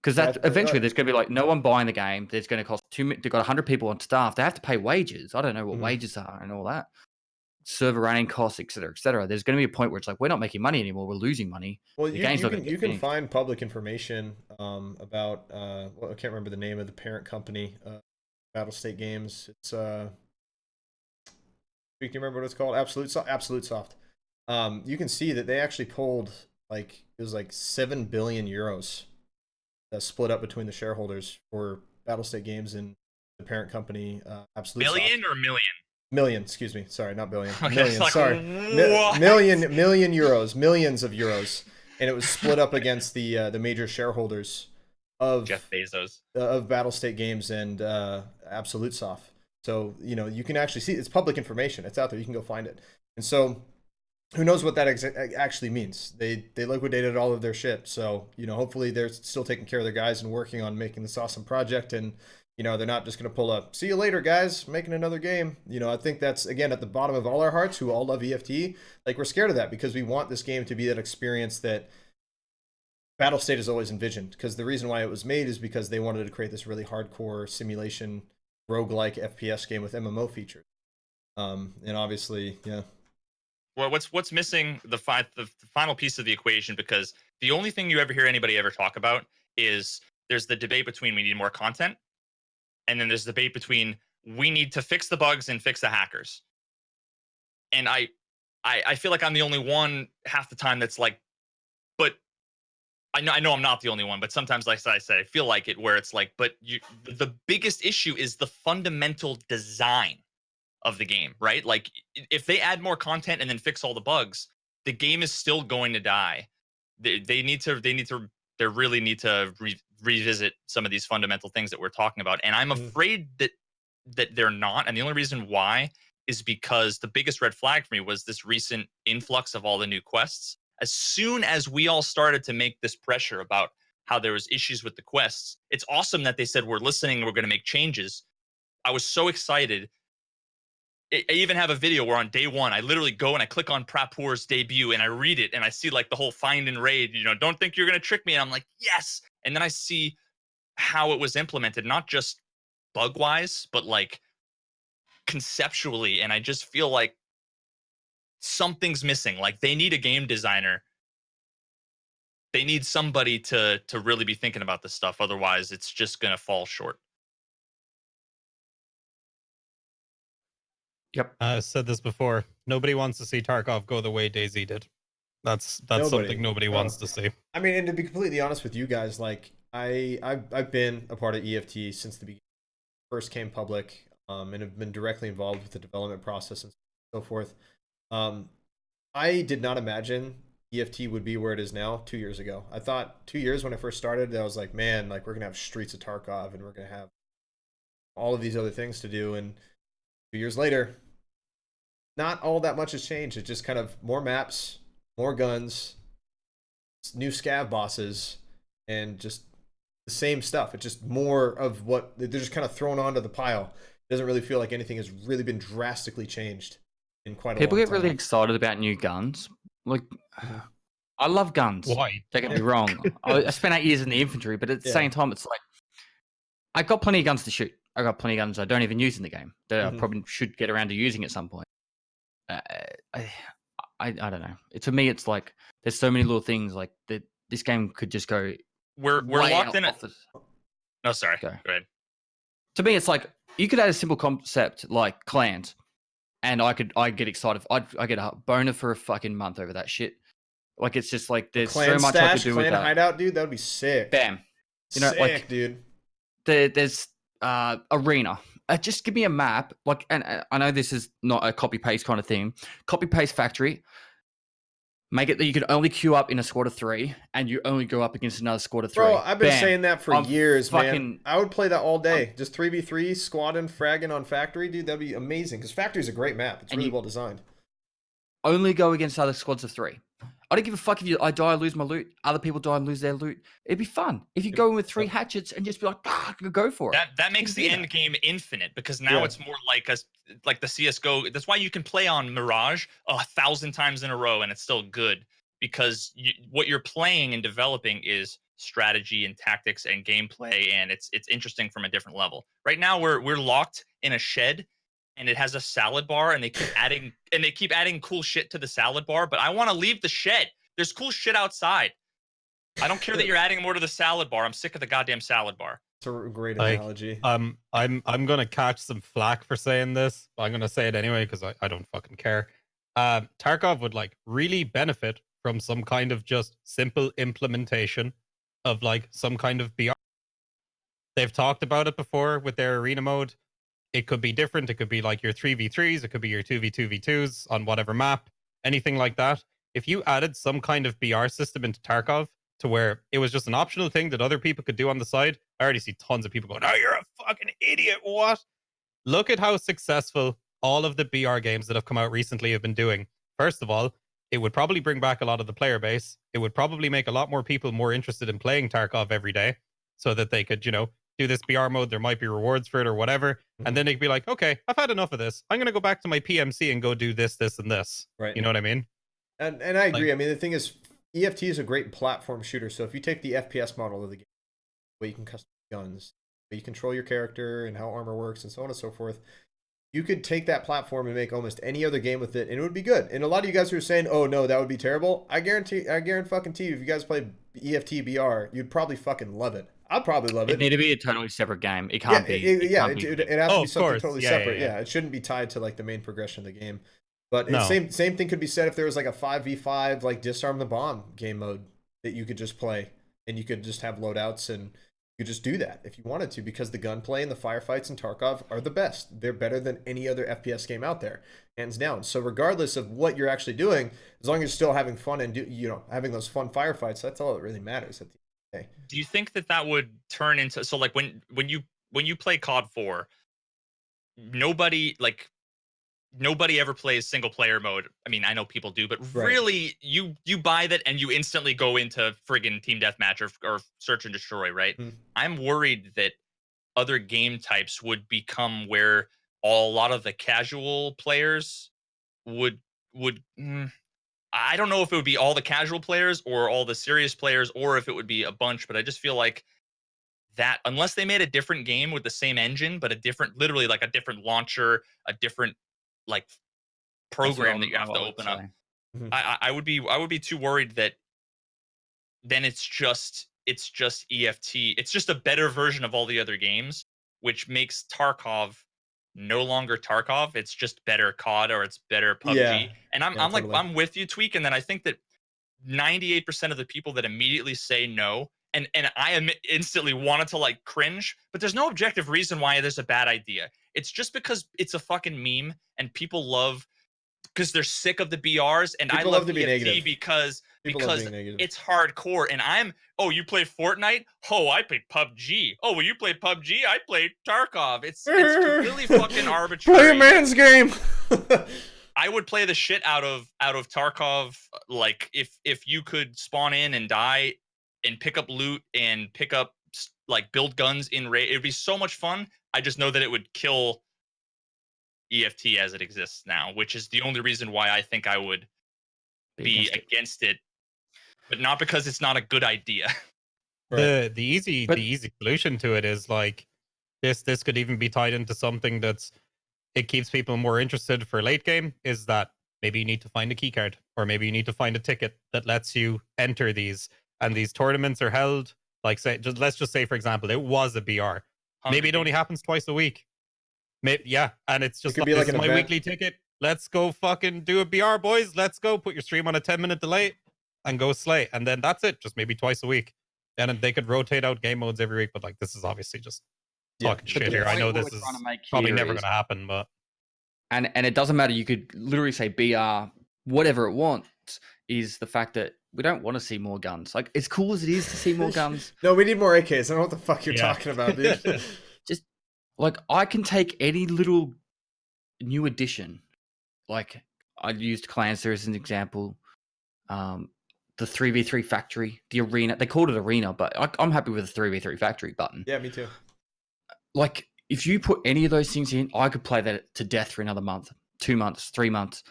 Because that eventually there's going to be like no one buying the game. There's going to cost they've got 100 people on staff. They have to pay wages. I don't know what wages are and all that. Server running costs, et cetera, et cetera. There's going to be a point where it's like, we're not making money anymore. We're losing money. Well, The game's not gonna you get can finished. find public information about well, I can't remember the name of the parent company, Battle State Games. It's do you remember what it's called? Absolute Soft. You can see that they actually pulled like it was like 7 billion euros that split up between the shareholders for Battle State Games and the parent company, Absolute Billion Soft. or million? Million, excuse me. Sorry, not billion. Okay, Million, like, sorry. what? Million euros, millions of euros. And it was split up against the major shareholders of Jeff Bezos. Of Battle State Games and Absolute Soft. So, you know, you can actually see it's public information. It's out there. You can go find it. And so who knows what that actually means? They liquidated all of their shit. So, you know, hopefully they're still taking care of their guys and working on making this awesome project. And, you know, they're not just going to pull up, see you later, guys, making another game. You know, I think that's, again, at the bottom of all our hearts, who all love EFT. Like, we're scared of that because we want this game to be that experience that Battle State has always envisioned. Because the reason why it was made is because they wanted to create this really hardcore simulation, roguelike FPS game with MMO features. And obviously, yeah. Well, what's missing the final piece of the equation, because the only thing you ever hear anybody ever talk about is there's the debate between we need more content, and then there's the debate between we need to fix the bugs and fix the hackers. And I feel like I'm the only one half the time that's like, but I know I'm not the only one, but sometimes, like I said, I feel like it, where it's like, but the biggest issue is the fundamental design of the game, right? Like, if they add more content and then fix all the bugs, the game is still going to die. They really need to revisit some of these fundamental things that we're talking about. And I'm afraid that they're not. And the only reason why is because the biggest red flag for me was this recent influx of all the new quests. As soon as we all started to make this pressure about how there was issues with the quests, it's awesome that they said, we're listening, we're going to make changes. I was so excited. I even have a video where on day one, I literally go and I click on Prapoor's debut and I read it and I see like the whole find and raid, you know, don't think you're going to trick me. And I'm like, yes. And then I see how it was implemented, not just bug wise, but like conceptually. And I just feel like something's missing. Like, they need a game designer. They need somebody to really be thinking about this stuff. Otherwise, it's just going to fall short. Yep. I said this before. Nobody wants to see Tarkov go the way DayZ did. That's something nobody wants to see. I mean, and to be completely honest with you guys, like I've been a part of EFT since the beginning. First came public, and have been directly involved with the development process and so forth. I did not imagine EFT would be where it is now 2 years ago. I thought 2 years when I first started, I was like, man, like, we're gonna have Streets of Tarkov and we're gonna have all of these other things to do. And 2 years later, not all that much has changed. It's just kind of more maps, more guns, new scav bosses, and just the same stuff. It's just more of what they're just kind of thrown onto the pile. It doesn't really feel like anything has really been drastically changed in quite a long time. People get really excited about new guns. Like, I love guns. Why? Don't get me wrong. I spent 8 years in the infantry, but at the same time, it's like, I got plenty of guns to shoot. I got plenty of guns I don't even use in the game that I probably should get around to using at some point. I don't know. To me, it's like there's so many little things like that. This game could just go. We're locked in it. No, sorry. Go ahead. To me, it's like you could add a simple concept like clans, and I'd get excited. I get a boner for a fucking month over that shit. Like, it's just like there's clan so much stash, I could do with clan that. hideout, dude. That would be sick. Bam. You know, sick, like, dude. There's arena. Just give me a map. Like, and I know this is not a copy paste kind of thing. Copy paste factory. Make it that you can only queue up in a squad of 3, and you only go up against another squad of 3. Bro, I've been Bam. saying that for years, man. fucking- I would play that all day. Just 3v3, squadding, fragging on Factory, dude. That'd be amazing. Because Factory's a great map. It's And really you- well designed. Only go against other squads of 3. I don't give a fuck if I die, lose my loot. Other people die and lose their loot. It'd be fun if you go in with 3 hatchets and just be like, go for it. That makes the end game infinite, because now it's more like the CS:GO. That's why you can play on Mirage 1,000 times in a row and it's still good, because what you're playing and developing is strategy and tactics and gameplay, and it's interesting from a different level. Right now we're locked in a shed and it has a salad bar, and they keep adding cool shit to the salad bar, but I want to leave the shed. There's cool shit outside. I don't care that you're adding more to the salad bar. I'm sick of the goddamn salad bar. It's a great analogy. I'm gonna catch some flack for saying this, but I'm gonna say it anyway because I don't fucking care. Tarkov would like really benefit from some kind of just simple implementation of like some kind of BR. They've talked about it before with their arena mode. It could be different. It could be like your 3v3s. It could be your 2v2v2s on whatever map, anything like that. If you added some kind of BR system into Tarkov to where it was just an optional thing that other people could do on the side, I already see tons of people going, "Oh, you're a fucking idiot. What?" Look at how successful all of the BR games that have come out recently have been doing. First of all, it would probably bring back a lot of the player base. It would probably make a lot more people more interested in playing Tarkov every day so that they could, do this BR mode. There might be rewards for it or whatever. And then they could be like, okay, I've had enough of this. I'm going to go back to my PMC and go do this, this, and this. Right. You know what I mean? And I agree. I mean, the thing is, EFT is a great platform shooter. So if you take the FPS model of the game, where you can custom guns, where you control your character and how armor works and so on and so forth, you could take that platform and make almost any other game with it, and it would be good. And a lot of you guys who are saying, "Oh no, that would be terrible," I guarantee fucking you, if you guys play EFT BR, you'd probably fucking love it. I'd probably love it. It need to be a totally separate game. It can't be. It has to be something totally separate. Yeah. It shouldn't be tied to like the main progression of the game. But No. same thing could be said if there was like a 5v5 like disarm the bomb game mode that you could just play, and you could just have loadouts, and you could just do that if you wanted to, because the gunplay and the firefights in Tarkov are the best. They're better than any other FPS game out there, hands down. So regardless of what you're actually doing, as long as you're still having fun and having those fun firefights, that's all that really matters at the end of the day. Do you think that would turn into, so like when you play COD 4, nobody ever plays single player mode? I mean, I know people do, but really you buy that and you instantly go into friggin' team deathmatch or search and destroy, right? I'm worried that other game types would become where a lot of the casual players would I don't know if it would be all the casual players or all the serious players, or if it would be a bunch, but I just feel like that unless they made a different game with the same engine, but literally like a different launcher, a different like program that you have to open up, I would be too worried that then it's just EFT. It's just a better version of all the other games, which makes Tarkov no longer Tarkov. It's just better COD, or it's better PUBG. Yeah. And I'm with you, Tweak. And then I think that 98% of the people that immediately say no, and I instantly wanted to like cringe, but there's no objective reason why there's a bad idea. It's just because it's a fucking meme and people love, because they're sick of the BRs, and People I love love to be EFT negative. because being negative. it's hardcore. And you play Fortnite? Oh, I play PUBG. Oh, well, you play PUBG? I play Tarkov. It's really fucking arbitrary. Play a man's game. I would play the shit out of Tarkov. Like if you could spawn in and die and pick up loot and pick up like build guns in raid, it'd be so much fun. I just know that it would kill EFT as it exists now, which is the only reason why I think I would be against it, but not because it's not a good idea. The easy solution to it is like this could even be tied into something it keeps people more interested for late game, is that maybe you need to find a key card, or maybe you need to find a ticket that lets you enter these, and these tournaments are held like let's just say for example it was a BR. Maybe it only happens twice a week. And it's just be like an my event. weekly ticket. Let's go fucking do a BR, boys. Let's go. Put your stream on a 10-minute delay and go slay. And then that's it. Just maybe twice a week. And they could rotate out game modes every week. But like, this is obviously just talking shit here. I know this is probably never going to happen, but. And it doesn't matter. You could literally say BR, whatever it wants, is the fact that we don't want to see more guns. Like, as cool as it is to see more guns. No, we need more AKs. I don't know what the fuck you're talking about, dude. Like, I can take any little new addition. Like, I used Clancer as an example. the 3v3 factory, the arena. They called it arena, but I'm happy with the 3v3 factory button. Yeah, me too. Like, if you put any of those things in, I could play that to death for another month, 2 months, 3 months.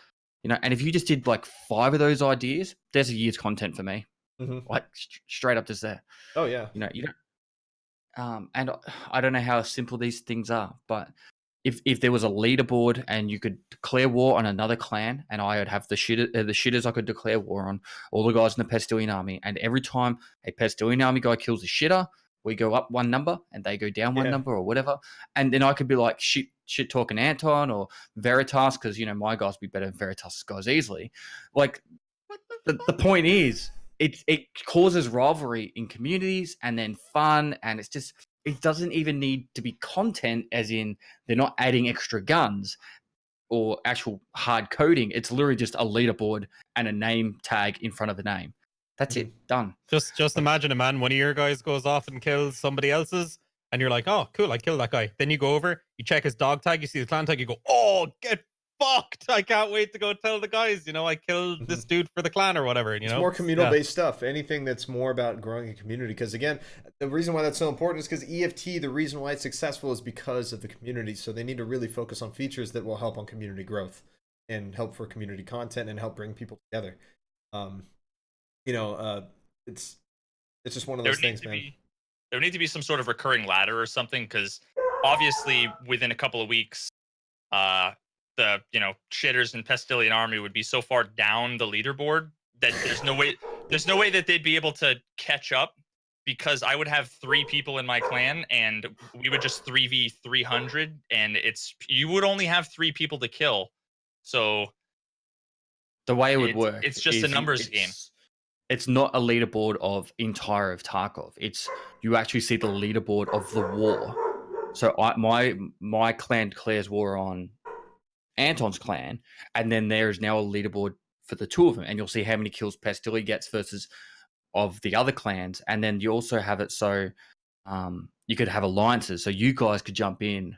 You know, and if you just did like 5 of those ideas, there's a year's content for me. Like straight up just there. Oh yeah. You know, and I don't know how simple these things are, but if there was a leaderboard and you could declare war on another clan, and I would have the shitters I could declare war on, all the guys in the Pestily army, and every time a Pestily army guy kills a shitter, we go up 1 number and they go down 1 number or whatever, and then I could be like shit talking Anton or Veritas, because you know my guys would be better than Veritas guys easily. Like the point is, it causes rivalry in communities and then fun, and it's just, it doesn't even need to be content, as in they're not adding extra guns or actual hard coding. It's literally just a leaderboard and a name tag in front of the name. That's it. Done. Just imagine, man, one of your guys goes off and kills somebody else's, and you're like, oh, cool, I killed that guy. Then you go over, you check his dog tag, you see the clan tag, you go, oh, get fucked. I can't wait to go tell the guys, you know, I killed this dude for the clan or whatever, you know? It's more communal-based stuff. Anything that's more about growing a community. Because, again, the reason why that's so important is because EFT, the reason why it's successful is because of the community. So they need to really focus on features that will help on community growth and help for community content and help bring people together. You know, it's just one of those things, man. There would need to be some sort of recurring ladder or something, because obviously within a couple of weeks, the shitters and Pestily army would be so far down the leaderboard that there's no way that they'd be able to catch up, because I would have 3 people in my clan and we would just 3v300, and you would only have 3 people to kill. So the way it would work, it's just a numbers game. It's not a leaderboard of entire of Tarkov. It's, you actually see the leaderboard of the war. So my clan declares war on Anton's clan, and then there is now a leaderboard for the 2 of them, and you'll see how many kills Pestily gets versus of the other clans, and then you also have it so you could have alliances, so you guys could jump in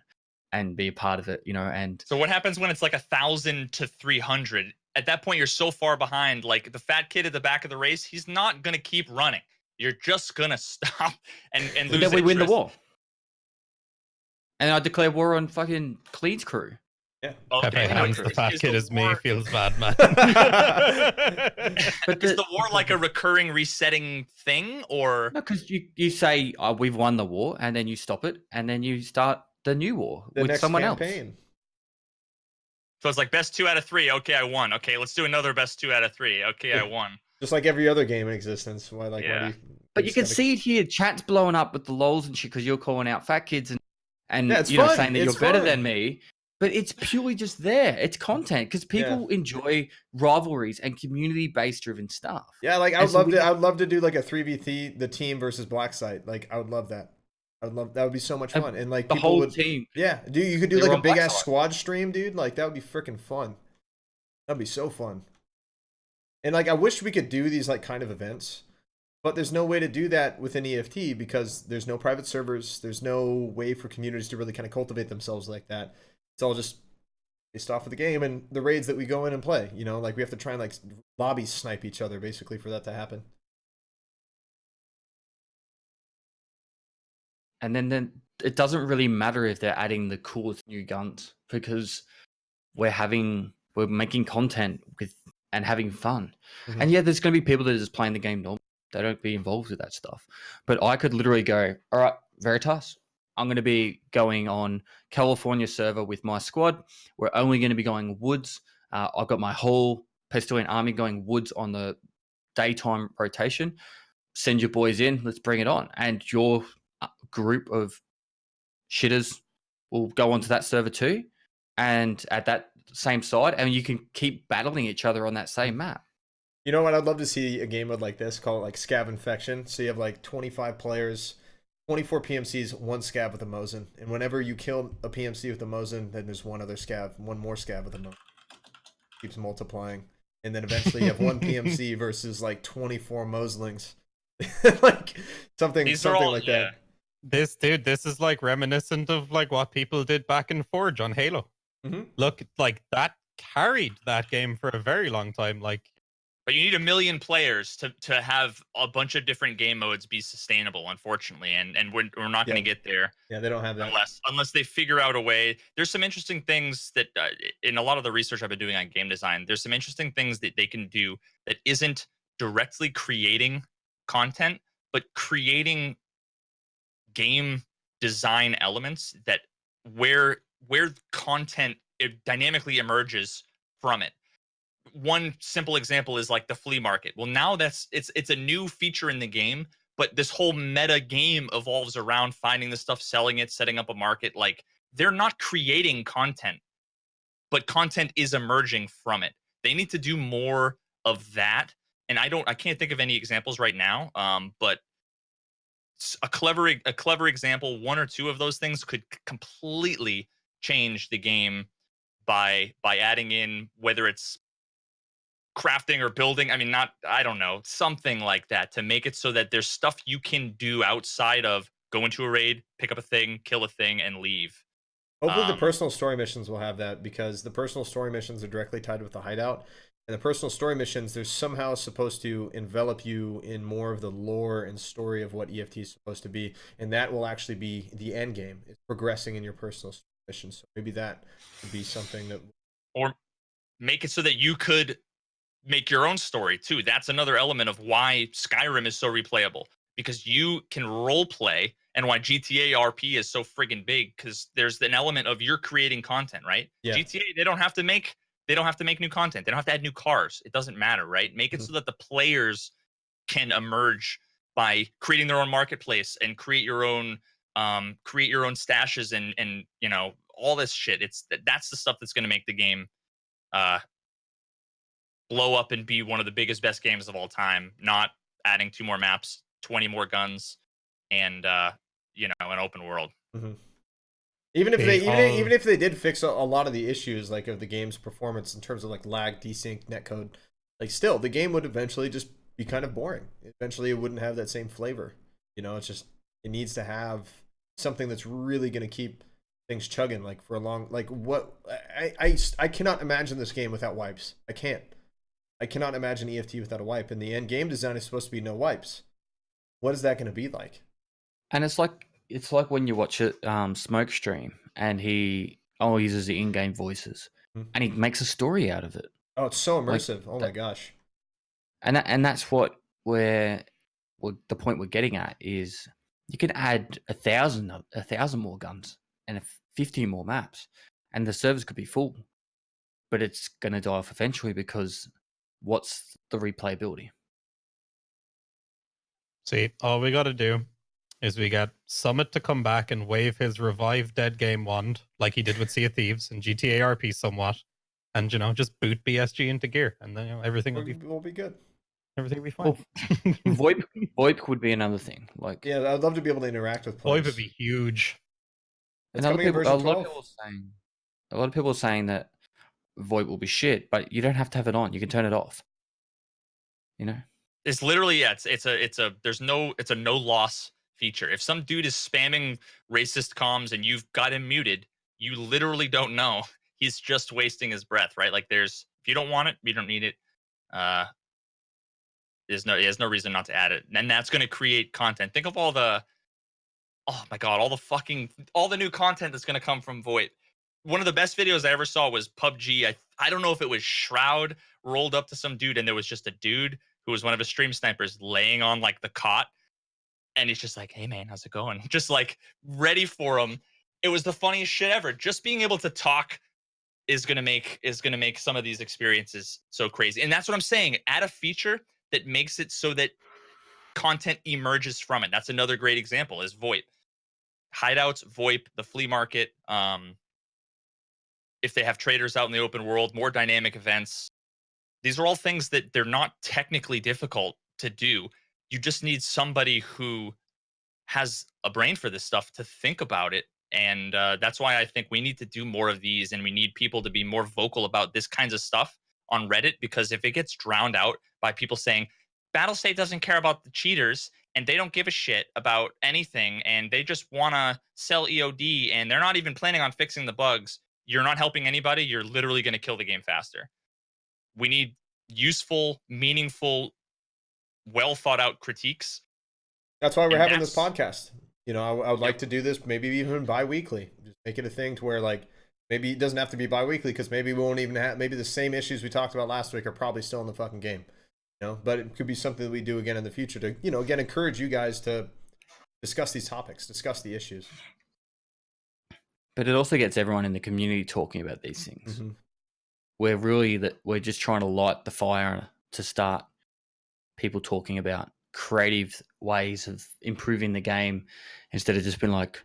and be a part of it, you know. And so what happens when it's like 1,000 to 300? At that point, you're so far behind. Like the fat kid at the back of the race, he's not gonna keep running. You're just gonna stop and lose. Then we win the war, and I declare war on fucking Clean's crew. Yeah. Pepe hands the fat kid as me feels bad, man. But is the war like a recurring resetting thing, or no? Because you say we've won the war, and then you stop it, and then you start the new war with someone else. So it's like best 2 out of 3. Okay, I won. Okay, let's do another best 2 out of 3. Okay, I won. Just like every other game in existence. Why do you, but you can see it here. Chat's blowing up with the lols and shit because you're calling out fat kids and yeah, you know, saying that you're better than me. But it's purely just there. It's content because people enjoy rivalries and community-based driven stuff. Yeah, like I would love to do like a 3v3, the team versus Black Site. Like I would love that. That would be so much fun. And like the whole team. Yeah, dude, you could do like a big ass squad stream, dude. Like that would be freaking fun. That'd be so fun. And like I wish we could do these like kind of events, but there's no way to do that within EFT because there's no private servers. There's no way for communities to really kind of cultivate themselves like that. It's all just based off of the game and the raids that we go in and play. You know, like we have to try and like lobby snipe each other basically for that to happen. And then it doesn't really matter if they're adding the coolest new guns because we're making content with and having fun. Mm-hmm. And yeah, there's going to be people that are just playing the game normal. They don't be involved with that stuff. But I could literally go, all right, Veritas, I'm going to be going on California server with my squad. We're only going to be going woods. I've got my whole Pestily army going woods on the daytime rotation. Send your boys in. Let's bring it on. And your group of shitters will go onto that server too. And at that same side, and you can keep battling each other on that same map. You know what? I'd love to see a game mode like this, call it like Scav Infection. So you have like 25 players, 24 PMCs, 1 scav with a Mosin. And whenever you kill a PMC with a Mosin, then there's one more scav with a Mosin. Keeps multiplying. And then eventually you have 1 PMC versus like 24 Moslings. Like something like that. This is like reminiscent of like what people did back in Forge on Halo. Mm-hmm. Look, like that carried that game for a very long time. Like But you need 1 million players to have a bunch of different game modes be sustainable, unfortunately, and we're not going Yeah. to get there Yeah, they don't have that. unless they figure out a way. There's some interesting things that in a lot of the research I've been doing on game design, there's some interesting things that they can do that isn't directly creating content, but creating game design elements that where content it dynamically emerges from it. One simple example is like the flea market. Well, now it's a new feature in the game, but this whole meta game evolves around finding the stuff, selling it, setting up a market. Like they're not creating content, but content is emerging from it. They need to do more of that. And I can't think of any examples right now. But a clever example, one or two of those things could completely change the game by adding in whether it's crafting or building. I mean, not, I don't know, something like that to make it so that there's stuff you can do outside of go into a raid, pick up a thing, kill a thing, and leave. Hopefully the personal story missions will have that, because the personal story missions are directly tied with the hideout. And the personal story missions, they're somehow supposed to envelop you in more of the lore and story of what EFT is supposed to be. And that will actually be the end game. It's progressing in your personal story missions. So maybe that would be something that... Or make it so that you could make your own story too. That's another element of why Skyrim is so replayable, because you can role play, and why GTA RP is so friggin' big, because there's an element of you're creating content, right? Yeah. GTA, they don't have to make new content. They don't have to add new cars. It doesn't matter, right? Make it so that the players can emerge by creating their own marketplace and create your own stashes and you know, all this shit. That's the stuff that's going to make the game uh blow up and be one of the biggest, best games of all time. Not adding 2 more maps, 20 more guns, and you know, an open world. Mm-hmm. Even if they did fix a lot of the issues, like of the game's performance in terms of like lag, desync, netcode, like still the game would eventually just be kind of boring. Eventually, it wouldn't have that same flavor. You know, it's just, it needs to have something that's really going to keep things chugging, like for a long, like what I cannot imagine this game without wipes. I cannot imagine EFT without a wipe. And the end game design is supposed to be no wipes. What is that going to be like? And it's like when you watch it, Smoke stream, and he uses the in-game voices, and he makes a story out of it. Oh, it's so immersive. Like, my gosh. And that's what the point we're getting at is you can add 1,000 more guns and 50 more maps, and the servers could be full, but it's going to die off eventually, because what's the replayability? See, all we got to do is we get Summit to come back and wave his revived dead game wand, like he did with Sea of Thieves and GTA RP somewhat, and, you know, just boot BSG into gear, and then, you know, everything will be good. Everything will be fine. Well, VoIP would be another thing. Like, yeah, I'd love to be able to interact with players. VoIP would be huge. It's and coming in version 12. A lot of people are saying that VoIP will be shit, but you don't have to have it on. You can turn it off. You know, It's literally, yeah, it's a no loss feature. If some dude is spamming racist comms and you've got him muted, you literally don't know. He's just wasting his breath, right? Like if you don't want it, you don't need it. There's no reason not to add it. And that's going to create content. Think of oh my God, all the new content that's going to come from VoIP. One of the best videos I ever saw was PUBG. I don't know if it was Shroud rolled up to some dude, and there was just a dude who was one of his stream snipers laying on like the cot, and he's just like, "Hey man, how's it going?" Just like ready for him. It was the funniest shit ever. Just being able to talk is gonna make some of these experiences so crazy. And that's what I'm saying. Add a feature that makes it so that content emerges from it. That's another great example is VoIP. Hideouts, VoIP, the flea market. If they have traders out in the open world, more dynamic events. These are all things that they're not technically difficult to do. You just need somebody who has a brain for this stuff to think about it. And that's why I think we need to do more of these, and we need people to be more vocal about this kinds of stuff on Reddit, because if it gets drowned out by people saying Battlestate doesn't care about the cheaters and they don't give a shit about anything and they just want to sell EOD and they're not even planning on fixing the bugs, you're not helping anybody. You're literally going to kill the game faster. We need useful, meaningful, well thought out critiques. That's why we're And having this that's- podcast. You know, I would like Yep. to do this maybe even bi-weekly. Just make it a thing to where like maybe it doesn't have to be bi-weekly because maybe we won't even have maybe the same issues we talked about last week are probably still in the fucking game. You know, but it could be something that we do again in the future to, you know, again encourage you guys to discuss these topics, discuss the issues. But it also gets everyone in the community talking about these things. Mm-hmm. We're just trying to light the fire to start people talking about creative ways of improving the game instead of just being like,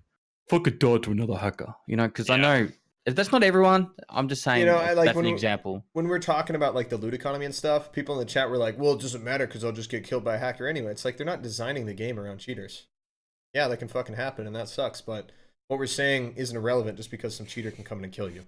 fuck it, die to another hacker. You know, because I know that's not everyone. I'm just saying, You know, I like that's when an example. When we're talking about like the loot economy and stuff, people in the chat were like, well, it doesn't matter because I'll just get killed by a hacker anyway. It's like they're not designing the game around cheaters. Yeah, that can fucking happen and that sucks, but what we're saying isn't irrelevant just because some cheater can come in and kill you.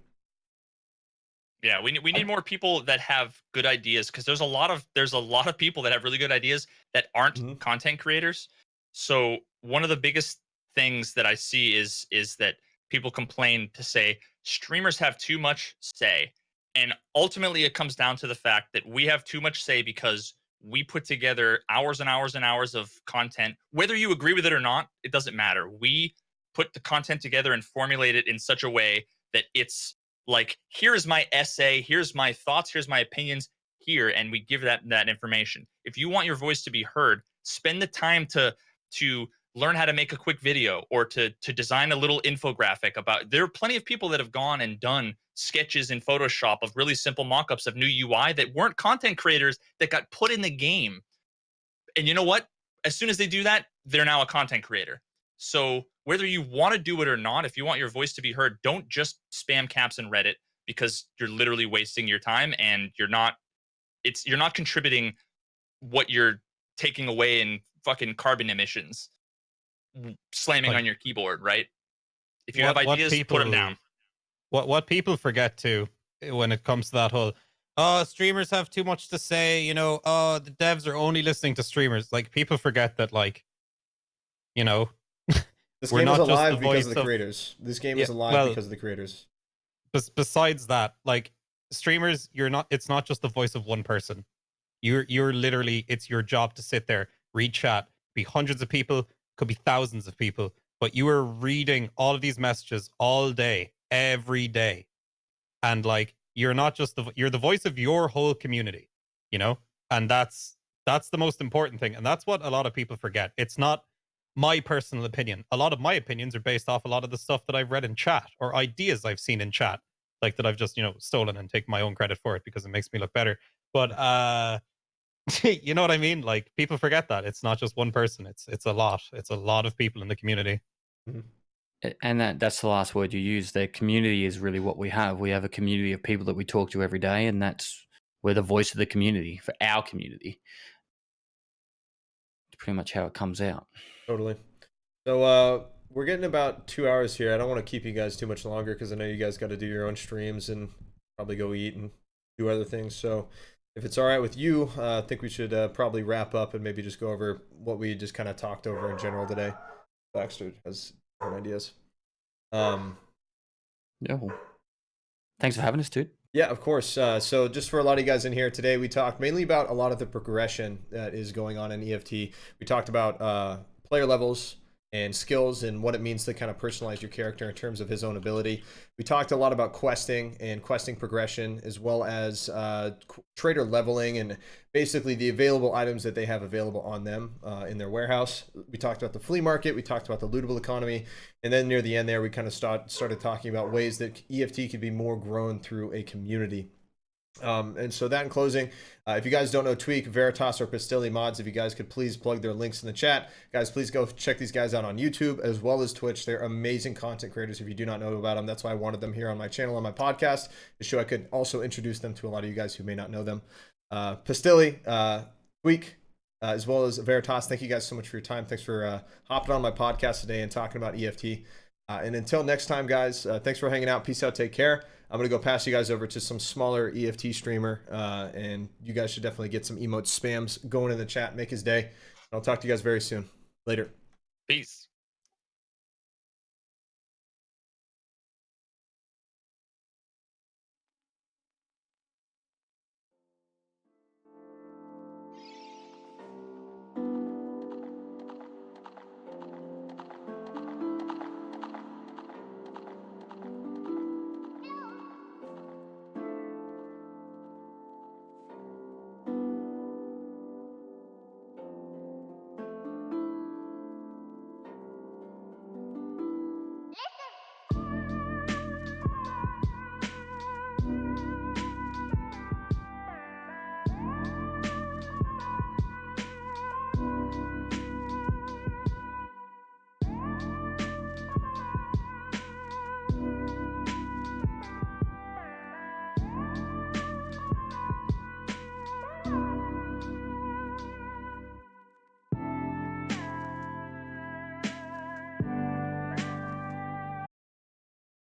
Yeah, we need more people that have good ideas, because there's a lot of people that have really good ideas that aren't content creators. So one of the biggest things that I see is that people complain to say streamers have too much say, and ultimately it comes down to the fact that we have too much say because we put together hours and hours and hours of content. Whether you agree with it or not, it doesn't matter. We put the content together and formulate it in such a way that it's like, here is my essay, here's my thoughts, here's my opinions here, and we give that information. If you want your voice to be heard, spend the time to learn how to make a quick video, or to design a little infographic about. There are plenty of people that have gone and done sketches in Photoshop of really simple mock-ups of new UI that weren't content creators that got put in the game. And you know what? As soon as they do that, they're now a content creator. So whether you want to do it or not, if you want your voice to be heard, don't just spam caps in Reddit, because you're literally wasting your time, and you're not contributing what you're taking away in fucking carbon emissions, slamming Like, on your keyboard, right? If you have ideas, put them down. What people forget too when it comes to that whole, oh, streamers have too much to say, you know, oh, the devs are only listening to streamers. Like, people forget that, like, you know, This we're game is not just alive the because voice of the creators. This game is alive because of the creators. Besides that, like, streamers, it's not just the voice of one person. You're literally, it's your job to sit there, read chat, be hundreds of people, could be thousands of people, but you are reading all of these messages all day, every day. And like, you're not just you're the voice of your whole community, you know? And that's the most important thing. And that's what a lot of people forget. It's not my personal opinion. A lot of my opinions are based off a lot of the stuff that I've read in chat, or ideas I've seen in chat, like that I've just, you know, stolen and take my own credit for it because it makes me look better. But you know what I mean? Like, people forget that it's not just one person. It's a lot. It's a lot of people in the community. And that's the last word you use. The community is really what we have. We have a community of people that we talk to every day, and we're the voice of the community for our community. It's pretty much how it comes out. Totally. So we're getting about 2 hours here. I don't want to keep you guys too much longer because I know you guys got to do your own streams and probably go eat and do other things. So if it's all right with you, I think we should probably wrap up and maybe just go over what we just kind of talked over in general today. Baxter has different ideas. Yeah. Well, thanks for having us, dude. Yeah, of course. So just for a lot of you guys in here today, we talked mainly about a lot of the progression that is going on in EFT. We talked about player levels and skills and what it means to kind of personalize your character in terms of his own ability. We talked a lot about questing and questing progression, as well as trader leveling and basically the available items that they have available on them in their warehouse. We talked about the flea market. We talked about the lootable economy. And then near the end there, we kind of started talking about ways that EFT could be more grown through a community. And so that in closing, if you guys don't know Tweak, Veritas, or Pestily mods, if you guys could please plug their links in the chat. Guys, please go check these guys out on YouTube as well as Twitch. They're amazing content creators if you do not know about them. That's why I wanted them here on my channel, on my podcast, to show I could also introduce them to a lot of you guys who may not know them. Pestily, Tweak, as well as Veritas, thank you guys so much for your time. Thanks for hopping on my podcast today and talking about EFT. And until next time, guys, thanks for hanging out. Peace out. Take care. I'm going to go pass you guys over to some smaller EFT streamer, and you guys should definitely get some emote spams going in the chat. Make his day. I'll talk to you guys very soon. Later. Peace.